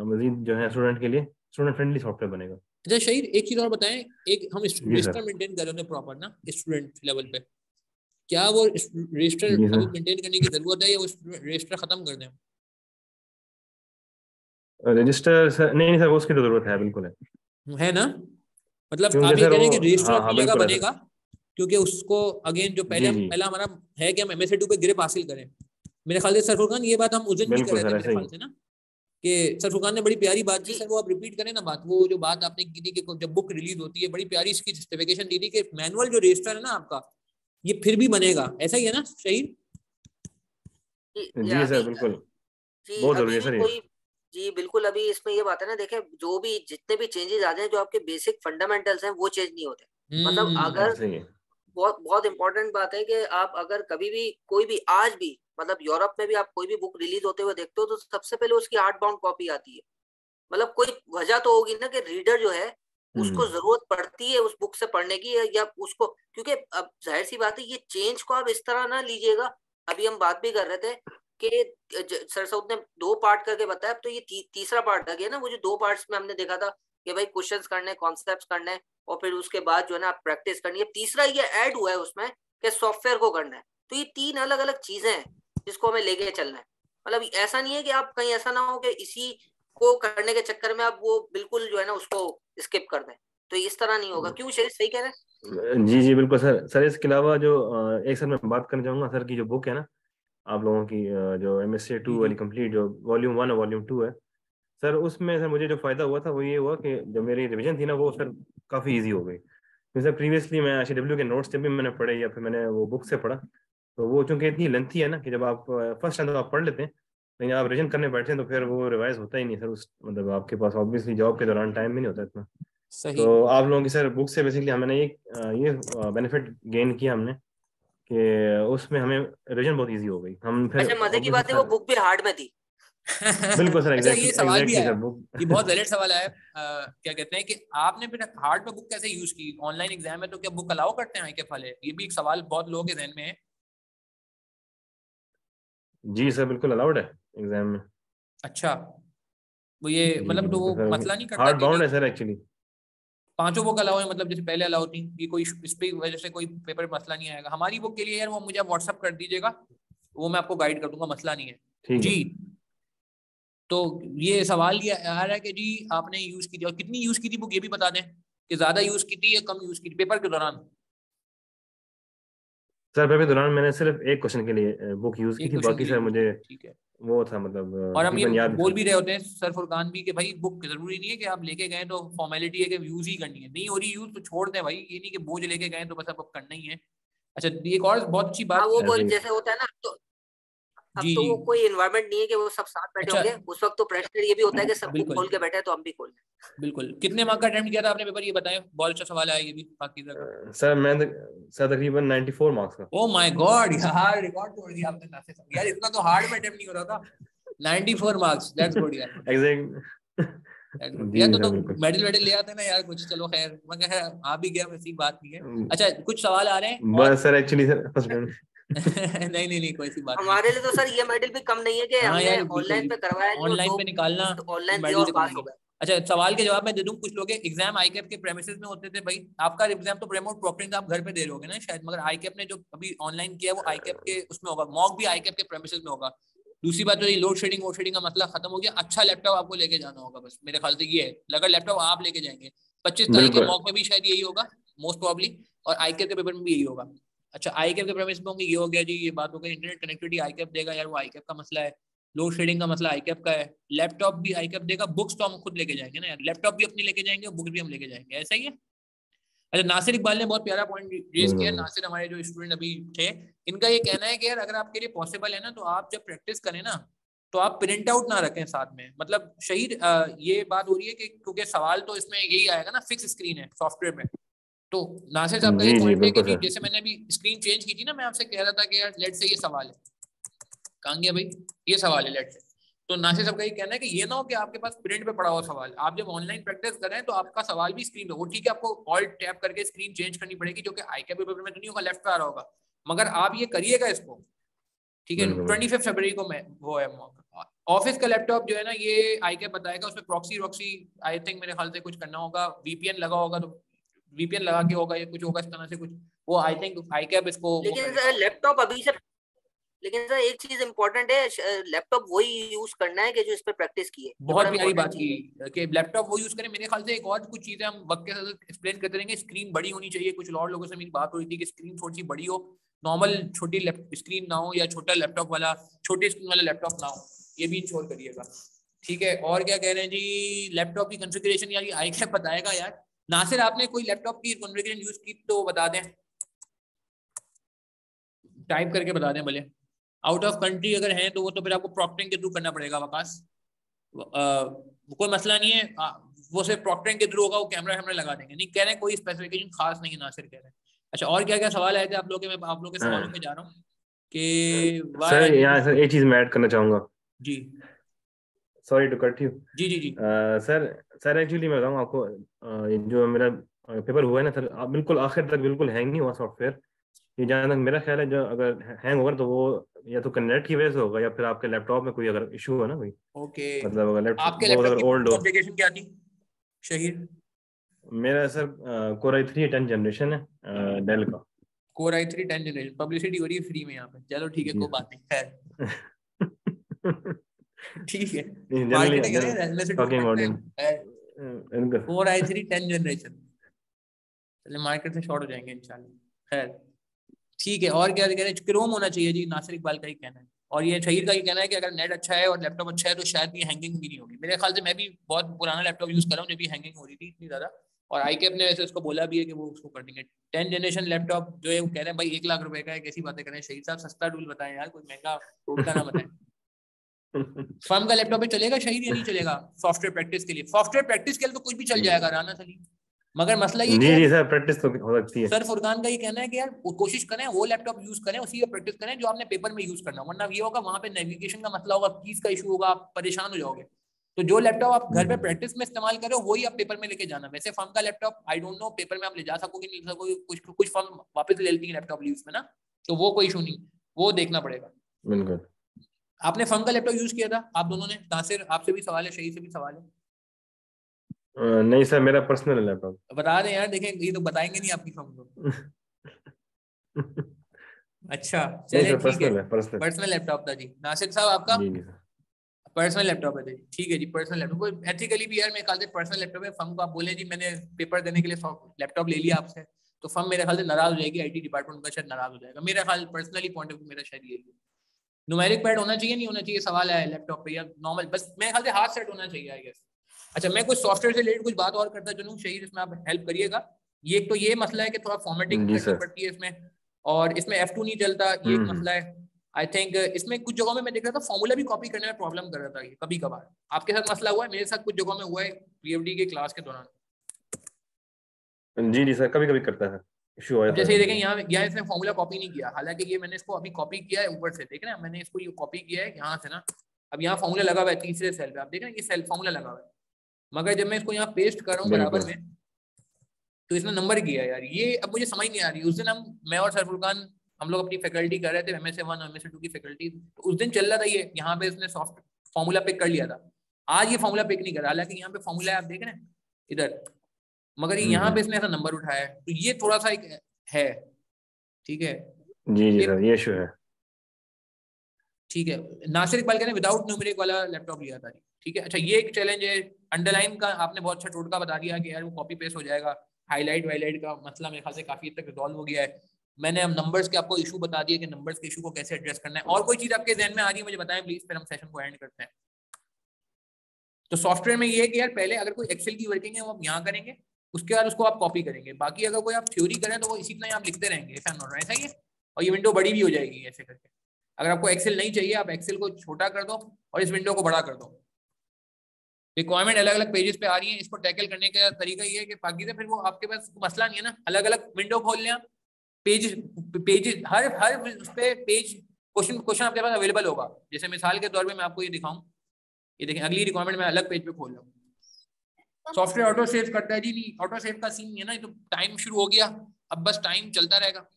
मजीद जो है स्टूडेंट के लिए स्टूडेंट फ्रेंडली सॉफ्टवेयर बनेगा। अच्छा शहीर, एक चीज और बताएं, एक हम जी रजिस्टर सर। मेंटेन कर रहे हैं प्रॉपर ना स्टूडेंट लेवल पे, क्या वो रजिस्टर जी अभी सर। मेंटेन करने की जरूरत है या वो रजिस्टर खत्म कर दें? रजिस्टर सर नहीं नहीं सर, वो उसकी तो जरूरत है, बिल्कुल है। है ना? मतलब क्योंकि आप ये सर कह रहे वो, हैं कि रजिस्टर हाँ हाँ अपनी जगह बिल्कुल है सर। बनेगा, क्योंकि उसको अगेन जो जी जी पहला हमारा है कि हम MSA2 पे ग्रिप हासिल करें। मेरे ख्याल से सर फुरकान ये बात हम उस दिन भी कर बिल्कुल रहे सर थे मेरे ऐसे ख्याल ही। से ना, कि सर फुरकान ने बड़ी प्यारी बात की जी सर, वो आप रिपीट करें ना बात, वो जो बात आपने की थी कि जब बुक रिलीज होती है बड़ी प्यारी इसकी जस्टिफिकेशन दी थी कि मैनुअल जो रजिस्टर है ना आपका ये फिर भी बनेगा, ऐसा ही है ना शहीद? जी ये जी सर अभी बिल्कुल, जी बहुत जरूरी अभी है भी सर ये। कोई जी बिल्कुल, अभी इसमें ये बात है ना, देखें जो भी जितने भी चेंजेस आ जाए, जो आपके बेसिक फंडामेंटल्स हैं वो चेंज नहीं होते। मतलब अगर ऐसे ही है। बहुत बहुत इंपॉर्टेंट बात है कि आप अगर कभी भी कोई भी आज भी मतलब यूरोप में भी आप कोई भी बुक रिलीज होते हुए देखते हो तो सबसे पहले उसकी हार्ड बाउंड कॉपी आती है। मतलब कोई वजह तो होगी ना कि रीडर जो है उसको हम्म। जरूरत पड़ती है उस बुक से पढ़ने की, या उसको, क्योंकि अब जाहिर सी बात है ये चेंज को आप इस तरह ना लीजिएगा। अभी हम बात भी कर रहे थे कि सर सऊद ने 2 पार्ट करके बताया, अब तो ये तीसरा पार्ट आ गया ना। वो जो 2 पार्ट्स में हमने देखा था कि भाई क्वेश्चंस करने, कॉन्सेप्ट्स करने, और फिर उसके बाद जो है ना आप प्रैक्टिस करनी है, तीसरा ये ऐड हुआ है उसमें कि सॉफ्टवेयर को करना है। तो ये 3 अलग अलग चीजें हैं जिसको हमें लेके चलना है। मतलब ऐसा नहीं है कि आप कहीं ऐसा ना हो कि इसी को करने के चक्कर में आप वो बिल्कुल जो है ना उसको स्किप कर दें, तो इस तरह नहीं होगा। क्यों शेर सही कह रहे हैं? जी जी बिल्कुल सर। सर इसके अलावा जो एक सर मैं बात करना चाहूँगा सर की जो बुक है ना आप लोगों की, जो MSA2 जी जी वाली कंप्लीट जो वॉल्यूम 1 और वॉल्यूम 2 है सर, उसमें सर मुझे जो फायदा हुआ था वो ये हुआ कि जो मेरी रिवीजन थी ना वो सर काफ़ी इजी हो गई। जैसे प्रीवियसली मैं HW के नोट्स जब भी मैंने पढ़े या फिर मैंने वो बुक से पढ़ा, तो वो चूंकि इतनी लेंथी है ना कि जब आप फर्स्ट टाइम तो आप पढ़ लेते हैं, लेकिन आप रिवीजन करने बैठते हैं तो फिर वो रिवाइज होता ही नहीं सर। उस मतलब आपके पास ऑब्वियसली जॉब के दौरान टाइम भी नहीं होता इतना। सही। तो आप लोगों की सर बुक से बेसिकली हमने ये बेनिफिट गेन किया हमने कि उसमें हमें रिवीजन बहुत इजी हो गई। हम फिर अच्छा, मजे की ऑब्वियसली बात है वो सर, बुक भी हार्ड में थी। बिल्कुल सर, अच्छा ये एग्जैक्टली सवाल भी एग्जैक्टली आया, सर बुक ये बहुत वैलिड सवाल आया, क्या कहते हैं कि आपने फिर हार्ड पे बुक कैसे यूज की? ऑनलाइन एग्जाम है तो क्या बुक अलाउ करते हैं ICAF वाले? ये भी एक सवाल बहुत लोगों के जहन में है। जी सर बिल्कुल अलाउड है एग्जाम में। अच्छा, वो ये जी जी मतलब तो बिल्कुल वो सर, मसला नहीं करता हार्ड कि बाउंड जी है सर एक्चुअली। पांचों बुक अलाउ है, मतलब जैसे पहले अलाउ थी, ये कोई इस पे वजह से कोई पेपर में मसला नहीं आएगा? हमारी बुक के लिए यार वो मुझे व्हाट्सअप कर दीजिएगा, वो मैं आपको गाइड कर दूंगा, मसला नहीं है ठीक जी। है। तो ये सवाल ये आ रहा है कि जी आपने यूज की थी और कितनी यूज की थी बुक, ये भी बता दें कि ज्यादा यूज की थी या कम यूज की थी पेपर के दौरान? सर पेपर के दौरान मैंने सिर्फ एक क्वेश्चन के लिए बुक यूज की एक थी, क्वेश्चन के बाकी लिए सर यूज की मुझे थी, ठीक है। वो था मतलब और हम ये तकरीबन याद बोल था। भी रहे होते हैं सर फुरकान भी कि भाई बुक जरूरी नहीं है कि आप लेके गए तो फॉर्मेलिटी है कि यूज ही करनी है, नहीं हो रही यूज तो छोड़ दें भाई, ये नहीं कि बोझ लेके गए तो बस अब करना ही है। अच्छा एक और बहुत अच्छी हाँ बात वो की ऐसे बोल ही। जैसे होता है ना, तो अब जी तो जी। वो कोई इन्वायरमेंट नहीं है कि वो सब साथ बैठे अच्छा होंगे उस वक्त, तो प्रेशर ये भी होता है कि सब बुक बिल्कुल खोल के बैठे हैं तो हम भी खोल लें। बिल्कुल। कितने मार्क का अटेम्प्ट किया था आपने पेपर, ये बताएं, बहुत अच्छा सवाल आया ये भी पाकिज़ा का। सर सर तकरीबन 94 मार्क्स का। ओ माय गॉड यार, रिकॉर्ड तोड़ दिया आपने नासिर साहब। यार इतना तो हार्ड में अटेम्प्ट नहीं हो रहा था। 94 मार्क्स, दैट्स गुड यार, एग्जैक्ट। दैट्स गुड जी यार। तो सर बिल्कुल। मेडल वेडल ले आते ना यार कुछ, चलो खैर मगर आ भी गया, वैसी बात नहीं है। अच्छा कुछ सवाल आ रहे हैं और बस sir actually sir first time. नहीं नहीं नहीं, कोई सी बात नहीं हमारे है। लिए तो सर ये मेडल भी कम नहीं है कि हाँ हमने यार बिल्कुल, ऑनलाइन पे करवाया नहीं और ऑनलाइन दो पे निकालना ऑनलाइन दिया मेडल और से कम पास नहीं हो है। गए। अच्छा सवाल के जवाब मैं दे दूं कुछ लोग। एग्जाम आईकैप के प्रेमिसेस में होते थे भाई, आपका एग्जाम तो प्रेमोट प्रॉक्टरिंग आप घर पे दे रहोगे ना शायद, मगर आईकैप ने जो अभी ऑनलाइन किया है वो आईकैप के उसमें होगा, मॉक भी आईकैप के प्रेमिसेस में होगा। दूसरी बात तो ये लोड शेडिंग का मसला खत्म हो गया। अच्छा लैपटॉप आपको लेके जाना होगा बस, मेरे ख्याल से ये है। अगर लैपटॉप आप लेके जाएंगे 25 तारीख के बिल्कुल। मॉक में भी शायद यही होगा मोस्ट प्रॉब्ली, और आईकैप के पेपर में भी यही होगा। अच्छा आईकैप के प्रेमिस में होंगे, ये हो गया जी, ये बात हो गई। इंटरनेट कनेक्टिविटी आईकैप देगा यार, वो आईकैप का मसला है। लोड शेडिंग का मसला आईकैप का है। लैपटॉप भी आईकैप देगा। बुक्स तो हम खुद लेके जाएंगे ना यार, लैपटॉप भी अपनी लेके जाएंगे, बुक्स भी हम लेके जाएंगे, ऐसा ही है। अच्छा, नासिर इकबाल ने बहुत प्यारा पॉइंट रेज किया। नासिर हमारे जो स्टूडेंट अभी थे, इनका ये कहना है कि यार अगर आपके लिए पॉसिबल है ना, तो आप जब प्रैक्टिस करें ना, तो आप प्रिंट आउट ना रखें साथ में। मतलब शहीद ये बात हो रही है कि क्योंकि सवाल तो इसमें यही आएगा ना, फिक्स स्क्रीन है सॉफ्टवेयर में। तो नासिर साहब का ये पॉइंट है कि जी जैसे मैंने अभी स्क्रीन चेंज की थी ना, मैं आपसे कह रहा था कि यार लेट से ये सवाल है, कहाँ गया भाई, ये सवाल है लेट से। तो नासिर साहब का ये कहना है कि ये ना हो कि आपके पास प्रिंट पे पड़ा हुआ सवाल, आप जब ऑनलाइन प्रैक्टिस कर रहे हैं तो आपका सवाल भी स्क्रीन पे हो, ठीक है आपको ऑल्ट टैप करके स्क्रीन चेंज करनी पड़ेगी, जो कि ICAP पेपर में तो नहीं होगा, लेफ्ट पे आ रहा होगा, मगर आप ये करिएगा इसको, ठीक है। 25 फरवरी को मैं वो है ऑफिस का लैपटॉप जो है ना, ये ICAP बताएगा, उसमें प्रॉक्सी आई थिंक मेरे ख्याल से कुछ करना होगा, VPN लगा होगा, तो VPN लगा के होगा, ये कुछ होगा इस तरह से कुछ, वो आई थिंक ICAP इसको। लेकिन लैपटॉप अभी से, लेकिन सर एक चीज इंपॉर्टेंट है, लैपटॉप वही यूज करना है कि जो इस पर प्रैक्टिस की है। बहुत प्यारी बात की कि लैपटॉप वो यूज करें। मेरे ख्याल से एक और कुछ चीजें हम वक्त के साथ एक्सप्लेन करते रहेंगे। स्क्रीन बड़ी होनी चाहिए, कुछ और लोगों से मेरी बात हो रही थी कि स्क्रीन थोड़ी सी बड़ी हो, नॉर्मल छोटी स्क्रीन ना हो, या छोटा लैपटॉप वाला, छोटी स्क्रीन वाला लैपटॉप ना हो, ये भी इंश्योर करिएगा, ठीक है। और क्या कह रहे हैं जी, लैपटॉप की कॉन्फ़िगरेशन यार ICAP बताएगा यार। नासिर आपने कोई लैपटॉप की कॉन्फ़िगरेशन यूज की तो बता दें, टाइप करके बता दें भले। आउट ऑफ कंट्री अगर हैं तो वो तो फिर आपको प्रॉक्टिंग के थ्रू करना पड़ेगा वकास, कोई मसला नहीं है, वो सिर्फ प्रॉक्टिंग के थ्रू होगा, वो कैमरा लगा देंगे। नहीं कह रहे हैं कोई स्पेसिफिकेशन खास नहीं है, नासिर कह रहे हैं। अच्छा, और क्या क्या सवाल आए थे आप लोगों के, मैं आप लोगों के सवालों पे जा रहा हूँ कि सर यहाँ सर एक चीज मैं ऐड करना चाहूंगा जी, सॉरी टू कट यू। जी जी जी सर एक्चुअली मैं बताऊँ आपको, जो मेरा पेपर हुआ है ना सर, बिल्कुल आखिर तक बिल्कुल हैंग नहीं हुआ सॉफ्टवेयर। ये जहाँ तक मेरा ख्याल है, जो अगर हैंग होगा तो वो या तो कनेक्ट की वजह से होगा, या फिर आपके लैपटॉप में कोई अगर इशू हो ना कोई, ओके। मतलब अगर आपके बहुत लैपटॉप अगर की ओल्ड हो। कॉन्फ़िगरेशन क्या थी शहीद? मेरा sir Core i3 10th generation है, डेल का। Core i3 10th generation, publicity हो रही है फ्री में यहाँ पे, चलो ठीक है, कोई बात नहीं, खैर ठीक है, मार्केटिंग है ना, एनालिसिस टॉकिंग अबाउट खैर। Core i3 10th जनरेशन, चलिए मार्केट से शॉर्ट हो जाएंगे इंशाल्लाह, खैर ठीक है। और क्या कह रहे हैं, क्रोम होना चाहिए जी, नासिर इकबाल का ही कहना है। और ये शहीद का ये कहना है कि अगर नेट अच्छा है और लैपटॉप अच्छा है तो शायद ये हैंगिंग भी नहीं होगी। मेरे ख्याल से मैं भी बहुत पुराना लैपटॉप यूज कर रहा हूँ, जब भी हैंगिंग हो रही थी इतनी ज्यादा, और ICAP ने वैसे उसको बोला भी है कि वो उसको कर देंगे। 10th जनरेशन लैपटॉप जो है वो कह रहे हैं भाई 1 लाख रुपए का है, कैसी बातें करें शहीद साहब, सस्ता टूल बताएं यार, कोई महंगा टूल का ना बताएं। फर्म का लैपटॉप पे चलेगा शहीद या नहीं चलेगा सॉफ्टवेयर प्रैक्टिस के लिए? सॉफ्टवेयर प्रैक्टिस के लिए तो कुछ भी चल जाएगा राना सलीम, मगर मसला ये जी सर प्रैक्टिस तो हो सकती है। सर फुरकान का ये कहना है कि यार कोशिश करें वो लैपटॉप यूज करें, उसी पे प्रैक्टिस करें जो आपने पेपर में यूज करना, वरना ये होगा वहां पे नेविगेशन का मसला होगा, कीज का इशू होगा, आप परेशान हो जाओगे। तो जो लैपटॉप आप घर पे प्रैक्टिस में इस्तेमाल करो वही आप पेपर में लेके जाना। वैसे फर्म का laptop I don't know paper में आप ले जा सकोगे नहीं सकोगे, कुछ फर्म वापस ले लेती है लैपटॉप यूज में ना, तो वो कोई इशू नहीं, वो देखना पड़ेगा। बिल्कुल। आपने फर्म का लैपटॉप यूज किया था आप दोनों ने? नासिर आपसे भी सवाल है, शहीद से भी सवाल है। नहीं सर मेरा पर्सनल लैपटॉप। बता दें यार, देखें ये तो बताएंगे नहीं आपकी फर्म को। अच्छा चले ठीक है, पर्सनल लैपटॉप था जी। नासिर साहब आपका पर्सनल लैपटॉप है, ठीक है जी, पर्सनल लैपटॉप। एथिकली भी यार मेरे ख्याल से पर्सनल लैपटॉप है, फर्म को आप बोले जी मैंने पेपर देने के लिए लैपटॉप ले लिया आपसे, तो फर्म मेरे ख्याल से नाराज हो जाएगी, IT डिपार्टमेंट का शायद नाराज हो जाएगा, मेरा ख्याल पर्सनली पॉइंट ऑफ व्यू मेरा शायद यही है। न्यूमेरिक पैड होना चाहिए नहीं होना चाहिए सवाल है लैपटॉप पे, या नॉर्मल बस मेरे ख्याल से हाथ सेट होना चाहिए आई गेस। अच्छा मैं कुछ सॉफ्टवेयर से रिलेटेड कुछ बात और करता चलूं शहीद, इसमें आप हेल्प करिएगा। ये एक तो ये मसला है कि थोड़ा फॉर्मेटिंग करनी पड़ती है इसमें, और इसमें F2 नहीं चलता, ये एक मसला है। आई थिंक इसमें कुछ जगहों में मैं देख रहा था फॉर्मूला भी कॉपी करने में प्रॉब्लम कर रहा था, ये कभी कभार आपके साथ मसला हुआ है? मेरे साथ कुछ जगहों में हुआ है PFD के क्लास के दौरान। जी सर कभी कभी करता है इशू आया। जैसे देखें यहाँ इसने फॉर्मूला कॉपी नहीं किया, हालांकि ये मैंने इसको अभी कॉपी किया है ऊपर से, देख रहे हैं मैंने इसको ये कॉपी किया है यहाँ से ना, अब यहाँ फॉर्मूला लगा हुआ है तीसरे सेल पे, आप देख रहे हैं ये सेल फॉर्मूला लगा हुआ है, मगर जब मैं इसको यहाँ पेस्ट कर रहा हूँ बराबर में तो इसने नंबर किया यार, ये अब मुझे समझ नहीं आ रही। उस दिन मैं और सरफुरकान हम लोग अपनी फैकल्टी कर रहे थे, MSA1 और MSA2 की फैकल्टी, तो उस दिन चल रहा था ये, यहाँ पे इसने सॉफ्ट फॉर्मूला पिक कर लिया था। आज ये फॉर्मूला पिक नहीं कर रहा, हालांकि यहाँ पे फॉर्मूला आप देख रहे हैं इधर, मगर यहाँ पे इसने ऐसा नंबर उठाया है, तो ये थोड़ा सा एक है, ठीक है जी सर ये इशू है। ठीक है। नासिर इकबाल कहते हैं विदाउट न्यूमेरिक वाला लैपटॉप लिया था, ठीक है। अच्छा ये एक चैलेंज है, अंडरलाइन का आपने बहुत अच्छा टोटका बता दिया कि यार वो कॉपी पेस्ट हो जाएगा, हाईलाइट वाईलाइट का मसला मेरे ख्याल से काफी हद तक रिजॉल्व हो गया है। मैंने अब नंबर्स के आपको इशू बता दिए कि नंबर्स के इशू को कैसे एड्रेस करना है। और कोई चीज आपके ध्यान में आ रही है मुझे बताएं प्लीज, फिर हम सेशन को एंड करते हैं। तो सॉफ्टवेयर में ये है कि यार पहले अगर कोई एक्सेल की वर्किंग है वो आप यहाँ करेंगे, उसके बाद उसको आप कॉपी करेंगे। बाकी अगर कोई आप थ्योरी करें तो वो इसी तरह आप लिखते रहेंगे, ऐसा नॉट ऐसा ही है। और ये विंडो बड़ी भी हो जाएगी ऐसे करके। अगर आपको एक्सेल नहीं चाहिए आप एक्सेल को छोटा कर दो और इस विंडो को बड़ा कर दो। रिक्वायरमेंट अलग अलग पेजेस पे आ रही है, इसको टैकल करने का तरीका ये है कि बाकी से फिर वो आपके पास मसला नहीं है ना, अलग अलग विंडो खोल लें, पेज हर उस पे पेज क्वेश्चन आपके पास अवेलेबल होगा। जैसे मिसाल के तौर पे मैं आपको ये दिखाऊं, ये देखें अगली रिक्वायरमेंट मैं अलग पेज पे खोल रहा हूँ। सॉफ्टवेयर ऑटो सेव करता है जी? नहीं, ऑटो सेव का सीन नहीं है ना, ये तो टाइम शुरू हो गया, अब बस टाइम चलता रहेगा।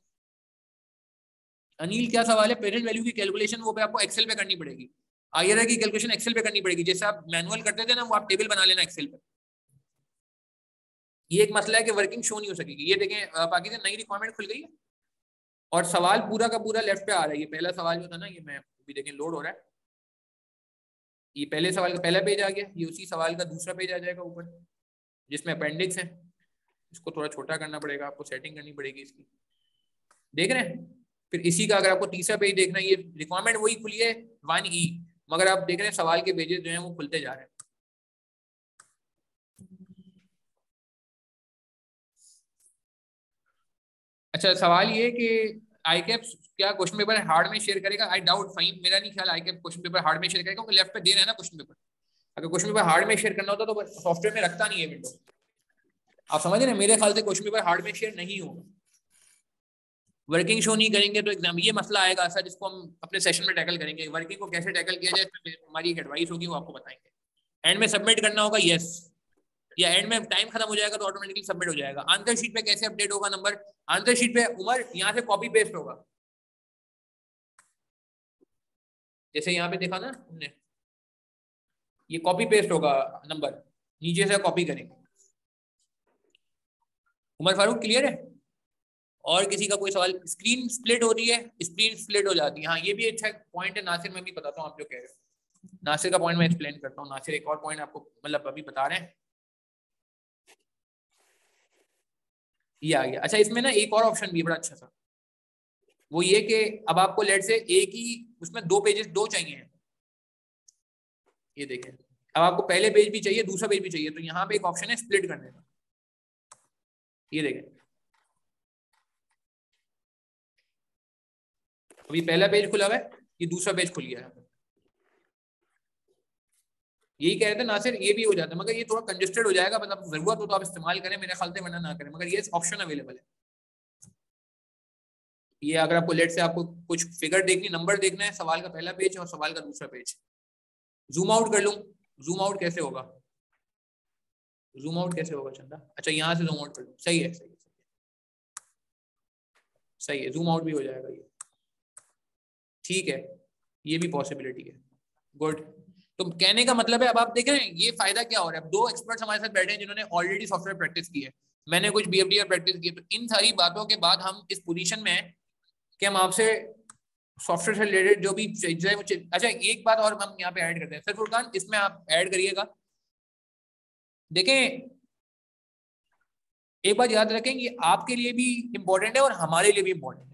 अनिल क्या सवाल है? प्रेजेंट वैल्यू की कैलकुलेशन वो पे आपको एक्सेल पे करनी पड़ेगी, आईआरआर की कैलकुलेशन एक्सेल पे करनी पड़ेगी। जैसे आप मैनुअल करते थे ना, वो आप टेबल बना लेना एक्सेल पे। ये एक मसला है कि वर्किंग शो नहीं हो सकेगी। ये देखें बाकी से नई रिक्वायरमेंट खुल गई है और सवाल पूरा का पूरा लेफ्ट पे आ रहा है। ये पहला सवाल जो था ना, ये मैं अभी देखें लोड हो रहा है, ये पहले सवाल का पहला पेज आ गया, ये उसी सवाल का दूसरा पेज आ जाएगा ऊपर जिसमें अपेंडिक्स है। इसको थोड़ा छोटा करना पड़ेगा आपको, सेटिंग करनी पड़ेगी इसकी, देख रहे हैं। फिर इसी का अगर आपको तीसरा पेज देखना है, ये रिक्वायरमेंट वही खुली है 1E, मगर आप देख रहे हैं सवाल के पेजेस जो हैं वो खुलते जा रहे हैं। अच्छा सवाल ये कि आईकैप क्या क्वेश्चन पेपर हार्ड में शेयर करेगा? आई डाउट फाइन, मेरा नहीं ख्याल आईकैप क्वेश्चन पेपर हार्ड में शेयर करेगा, क्योंकि लेफ्ट पे दे रहे हैं ना क्वेश्चन पेपर। अगर क्वेश्चन पेपर हार्ड में शेयर करना होता तो सॉफ्टवेयर में रखता नहीं है विंडो, आप समझ रहे हैं। मेरे ख्याल से क्वेश्चन पेपर हार्ड में शेयर नहीं होगा, वर्किंग शो नहीं करेंगे तो एग्जाम ये मसला आएगा सर, जिसको हम अपने सेशन में टैकल करेंगे। वर्किंग को कैसे टैकल किया जाए इसमें हमारी एक एडवाइस होगी, वो आपको बताएंगे। एंड में सबमिट करना होगा यस, या एंड में टाइम खत्म हो जाएगा तो ऑटोमेटिकली सबमिट हो जाएगा। आंसर शीट पे कैसे अपडेट होगा नंबर? आंसर शीट पे उमर यहाँ से कॉपी पेस्ट होगा, जैसे यहाँ पे देखा ना हमने, ये कॉपी पेस्ट होगा नंबर, नीचे से कॉपी करेंगे। उमर फारूक क्लियर है? और किसी का कोई सवाल? स्क्रीन स्प्लिट हो रही है, स्क्रीन स्प्लिट हो जाती है, हाँ ये भी अच्छा पॉइंट है नासिर, मैं भी बताता हूँ आप जो कह रहे हो। नासिर का पॉइंट मैं एक्सप्लेन करता हूँ। नासिर एक और पॉइंट आपको मतलब अभी बता रहे हैं, ये आ गया। अच्छा इसमें ना एक और ऑप्शन भी है बड़ा अच्छा सा, वो ये कि अब आपको लेट से एक ही उसमें दो पेजेस दो चाहिए हैं, ये देखें। अब आपको पहले पेज भी चाहिए दूसरा पेज भी चाहिए, तो यहाँ पे एक ऑप्शन है स्प्लिट करने का, ये देखें। अभी पहला पेज खुला हुआ है, ये दूसरा पेज खुल गया है। यही कह रहे थे नासिर, ये भी हो जाता है मगर ये थोड़ा कंजेस्टेड हो जाएगा, मतलब जरूरत हो तो आप इस्तेमाल करें, मेरे ख्याल से वरना ना करें, मगर ये ऑप्शन अवेलेबल है। ये अगर आपको लेट से आपको कुछ फिगर देखनी, नंबर देखना है, सवाल का पहला पेज और सवाल का दूसरा पेज। जूम आउट कर लूं? जूम आउट कैसे होगा? जूम आउट कैसे होगा चंदा? अच्छा यहाँ से जूम आउट कर लूं, सही है सही है सही है, जूम आउट भी हो जाएगा ये, ठीक है, ये भी पॉसिबिलिटी है, गुड। तो कहने का मतलब है अब आप देख रहे हैं ये फायदा क्या हो रहा है। अब दो एक्सपर्ट्स हमारे साथ बैठे हैं जिन्होंने ऑलरेडी सॉफ्टवेयर प्रैक्टिस की है, मैंने कुछ बीएफडीआर प्रैक्टिस की है, तो इन सारी बातों के बाद हम इस पोजीशन में हैं कि हम आपसे सॉफ्टवेयर से रिलेटेड जो भी चाहिए। अच्छा एक बात और हम यहाँ पे ऐड करते हैं, सर फुरकान इसमें आप ऐड करिएगा। देखें एक बात याद रखें, ये आपके लिए भी इंपॉर्टेंट है और हमारे लिए भी इंपॉर्टेंट है।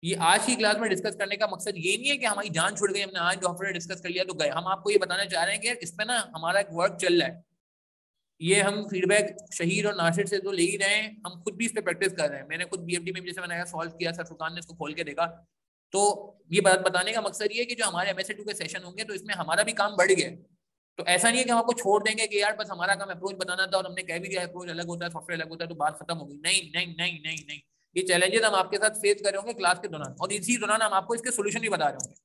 ये आज की क्लास में डिस्कस करने का मकसद ये नहीं है कि हमारी जान छुड़ गई, हमने आज सॉफ्टवेयर डिस्कस कर लिया तो गए। हम आपको ये बताना चाह रहे हैं कि यार इस पे ना हमारा एक वर्क चल रहा है, ये हम फीडबैक शहीद और नासिर से तो ले ही रहे हैं, हम खुद भी इस पे प्रैक्टिस कर रहे हैं। मैंने खुद बीएफडी में जैसे मैंने सॉल्व किया, सर फुरकान ने इसको खोल के देखा, तो ये बात बताने का मकसद ये है कि जो हमारे MSA2 के सेशन होंगे तो इसमें हमारा भी काम बढ़ गया। तो ऐसा नहीं है कि हम आपको छोड़ देंगे कि यार बस हमारा काम अप्रोच बताना था और हमने कह भी दिया अप्रोच अलग होता है सॉफ्टवेयर अलग होता है तो बात खत्म हो गई। नहीं नहीं नहीं नहीं नहीं, ये चैलेंजेस हम आपके साथ फेस कर रहे होंगे क्लास के दौरान, और इसी दौरान हम आपको इसके सोल्यूशन भी बता रहे होंगे।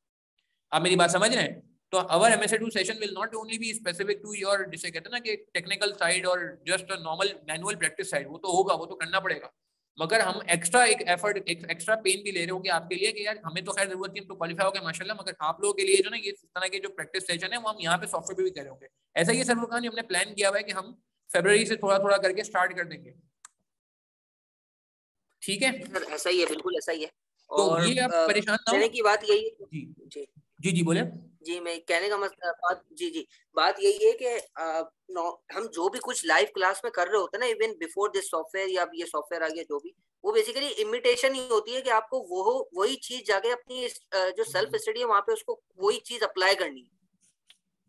आप मेरी बात समझ रहे हैं? तो our MSA2 session will not only be specific to your, जिसे कहते हैं ना कि टेक्निकल साइड और just normal manual practice side, वो तो होगा, वो तो करना पड़ेगा, मगर हम एक्स्ट्रा एक एफर्ट एक एक्स्ट्रा पेन भी ले रहे होंगे आपके लिए कि यार हमें तो खैर जरूरत नहीं, हम तो क्वालिफाई हो गए माशाल्लाह, मगर आप लोगों के लिए जो ना ये इस तरह के जो प्रैक्टिस सेशन है वो हम यहाँ पे सॉफ्टवेयर पे भी कर रहे होंगे। ऐसा ही सर फुरकान हमने प्लान किया हुआ है कि हम फरवरी से थोड़ा थोड़ा करके स्टार्ट कर देंगे, ठीक है सर? ऐसा ही है, बिल्कुल ऐसा ही है। तो और ये आप परेशान ना हो। कहने की बात यही है जी जी जी जी बोले। जी, मैं कहने का मतलब बात जी बात यही है कि हम जो भी कुछ लाइव क्लास में कर रहे होते हैं ना, इवन बिफोर दिस सॉफ्टवेयर या ये सॉफ्टवेयर आ गया जो भी, वो बेसिकली इमिटेशन ही होती है कि आपको वही चीज जाके अपनी जो सेल्फ स्टडी है वहां पे उसको वही चीज अप्लाई करनी है।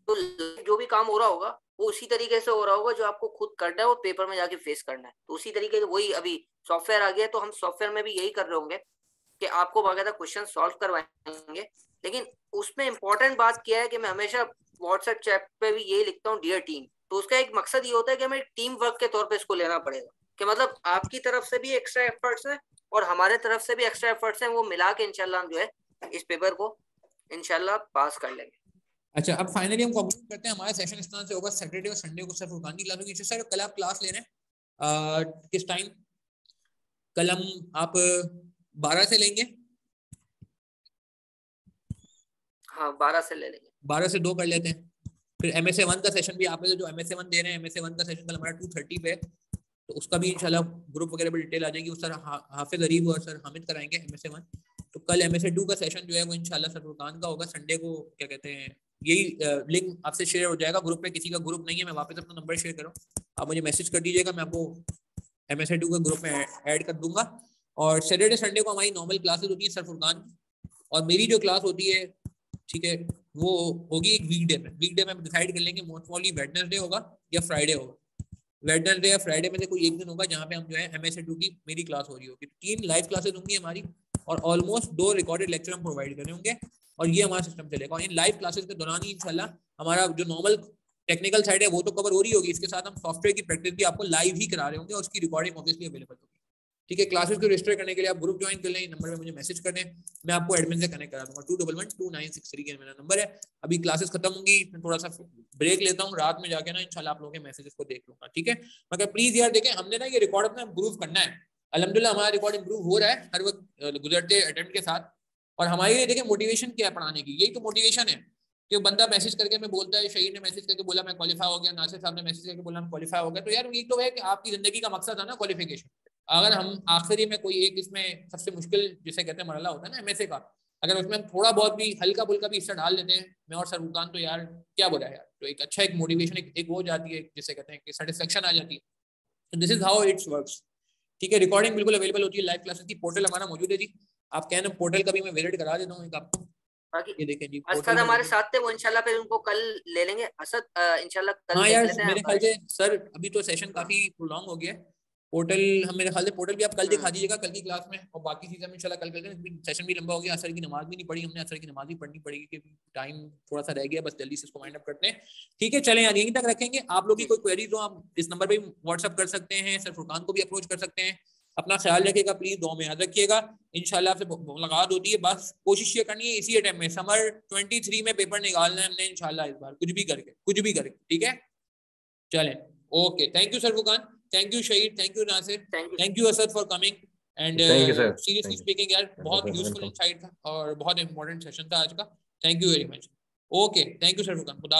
तो जो भी काम हो रहा होगा वो उसी तरीके से हो रहा होगा जो आपको खुद करना है, वो पेपर में जाके फेस करना है। तो उसी तरीके से वही अभी सॉफ्टवेयर आ गया, तो हम सॉफ्टवेयर में भी यही कर रहे होंगे कि आपको बाकायदा क्वेश्चन सॉल्व करवाएंगे। लेकिन उसमें इम्पोर्टेंट बात क्या है कि मैं हमेशा व्हाट्सएप चैट पे भी यही लिखता हूँ, डियर टीम। तो उसका एक मकसद ये होता है कि हमें टीम वर्क के तौर पे इसको लेना पड़ेगा, कि मतलब आपकी तरफ से भी एक्स्ट्रा एफर्ट्स हैं और हमारे तरफ से भी एक्स्ट्रा एफर्ट्स हैं, वो मिला के इंशाल्लाह हम जो है इस पेपर को इंशाल्लाह पास कर लेंगे। अच्छा, अब फाइनली हम कंक्लूड करते हैं। हमारा सेशन इस तरह से होगा, सैटरडे और संडे को सर फुरकान की क्लास होगी। सर कल आप क्लास ले रहे हैं किस टाइम? कल हम आप 12 से लेंगे? हाँ 12 से ले लेंगे। 12 से 2 कर लेते हैं। फिर MSA 1 का सेशन भी आप में जो MSA 1 दे रहे हैं, MSA 1 का सेशन कल हमारा 2:30 पे है, तो उसका भी इंशाल्लाह ग्रुप वगैरह पर डिटेल आ जाएगी। उस सर हाफिज अरीब और सर हामिद कराएंगे MSA 1। तो कल MSA 2 का सेशन जो है वो इंशाल्लाह सर फुरकान का होगा। संडे को क्या कहते हैं, यही लिंक आपसे शेयर हो जाएगा ग्रुप पे। किसी का ग्रुप नहीं है, मैं वापस अपना नंबर शेयर करूँ, आप मुझे मैसेज कर दीजिएगा, मैं आपको MSA 2 के ग्रुप में ऐड कर दूंगा। और सैटरडे संडे को हमारी नॉर्मल क्लासेस होती है सर फुरकान, और मेरी जो क्लास होती है, ठीक है, वो होगी एक वीकडे में। वीकडे में हम डिसाइड कर लेंगे, मोस्ट प्रॉब्ली वेडनेसडे होगा या फ्राइडे होगा। वेडनेसडे या फ्राइडे में से कोई एक दिन होगा जहाँ पे हम जो है MSA 2 की मेरी क्लास हो रही होगी। 3 लाइव क्लासेस होंगी हमारी, और ऑलमोस्ट 2 रिकॉर्डेड लेक्चर हम प्रोवाइड कर रहे होंगे, और ये हमारा सिस्टम चलेगा। और इन लाइव क्लासेस के दौरान ही इंशाल्लाह हमारा जो नॉर्मल टेक्निकल साइड है वो तो कवर हो रही होगी, इसके साथ हम सॉफ्टवेयर की प्रैक्टिस भी आपको लाइव ही करा रहे होंगे, और उसकी रिकॉर्डिंग ऑब्वियसली अवेलेबल होगी। ठीक है, क्लासेस को रजिस्टर करने के लिए आप ग्रुप ज्वाइन कर लें, नंबर पे मुझे मैसेज कर दें, मैं आपको एडमिन से कनेक्ट करा दूंगा। 211296 के मेरा नंबर है। अभी क्लासेस खत्म होंगी, मैं थोड़ा सा ब्रेक लेता हूँ, रात में जाके ना इंशाल्लाह आप लोगों के मैसेजेस को देख लूंगा। ठीक है, मगर प्लीज यार देखें, हमने ना ये रिकॉर्ड अपना इम्प्रूव करना है। अल्हम्दुलिल्लाह हमारा रिकॉर्ड इम्प्रूव हो रहा है हर वक्त गुजरते अटेम्प्ट के साथ। और हमारे लिए देखें मोटिवेशन क्या है पढ़ाने की, यही तो मोटिवेशन है कि बंदा मैसेज करके मैं बोलता है, शहीद ने मैसेज करके बोला मैं क्वालिफाई हो गया, नासिर साहब ने मैसेज करके बोला मैं क्वालिफाई हो गया। तो यार यही तो है कि आपकी जिंदगी का मकसद है ना क्वालिफिकेशन। अगर हम आखिरी में कोई एक इसमें सबसे मुश्किल जिसे कहते हैं मरला होता है ना MSA का, अगर उसमें थोड़ा बहुत भी हल्का फुल्का भी हिस्सा डाल लेते हैं मैं और सर फुरकान, तो यार क्या बोला यार, तो एक अच्छा एक मोटिवेशन एक वो जाती है, जिसे कहते हैं कि सेटिस्फेक्शन आ जाती है। तो this is how it's works. ठीक है, रिकॉर्डिंग बिल्कुल अवेलेबल होती है लाइव क्लासेस की। पोर्टल हमारा मौजूद है जी, आप कहना पोर्टल का भी मैं विजिट करा देता हूँ एक आपको। ये देखें जी, असद हमारे साथ थे, वो इंशाल्लाह फिर उनको कल ले लेंगे। असद इंशाल्लाह कल हाँ देख यार, लेते हैं। मेरे ख्याल से सर अभी तो सेशन काफी प्रोलॉन्ग हो गया है। पोर्टल हम मेरे ख्याल से पोर्टल भी आप कल दिखा दीजिएगा कल की क्लास में, और बाकी चीजें हम इंशाल्लाह कल करेंगे। सेशन भी लंबा हो गया, असर की नमाज भी नहीं पढ़ी हमने, असर की नमाज भी पढ़नी पड़ेगी क्योंकि टाइम थोड़ा सा रह गया, बस जल्दी से इसको वाइंड अप करते हैं। ठीक है, चलें यार यहीं तक रखेंगे। आप लोग की कोई क्वेरीज हो आप इस नंबर पर व्हाट्सअप कर सकते हैं, सर फुरकान को भी अप्रोच कर सकते हैं। अपना ख्याल रखिएगा, प्लीज दुआ में याद रखिएगा। इंशाल्लाह आपसे मुलाकात होती है, बस कोशिश ये करनी है इसी अटेम्प्ट में समर 23 में पेपर निकालना है हमने इंशाल्लाह इस बार, कुछ भी करके। ठीक है, चलें, okay, thank you sir Furqan, thank you Shahid, thank you Nasir, thank you Asad for coming and seriously speaking यार बहुत यूजफुल इनसाइट था और बहुत इंपॉर्टेंट सेशन था आज का। Thank you very much. Okay, thank you sir Furqan, खुदा।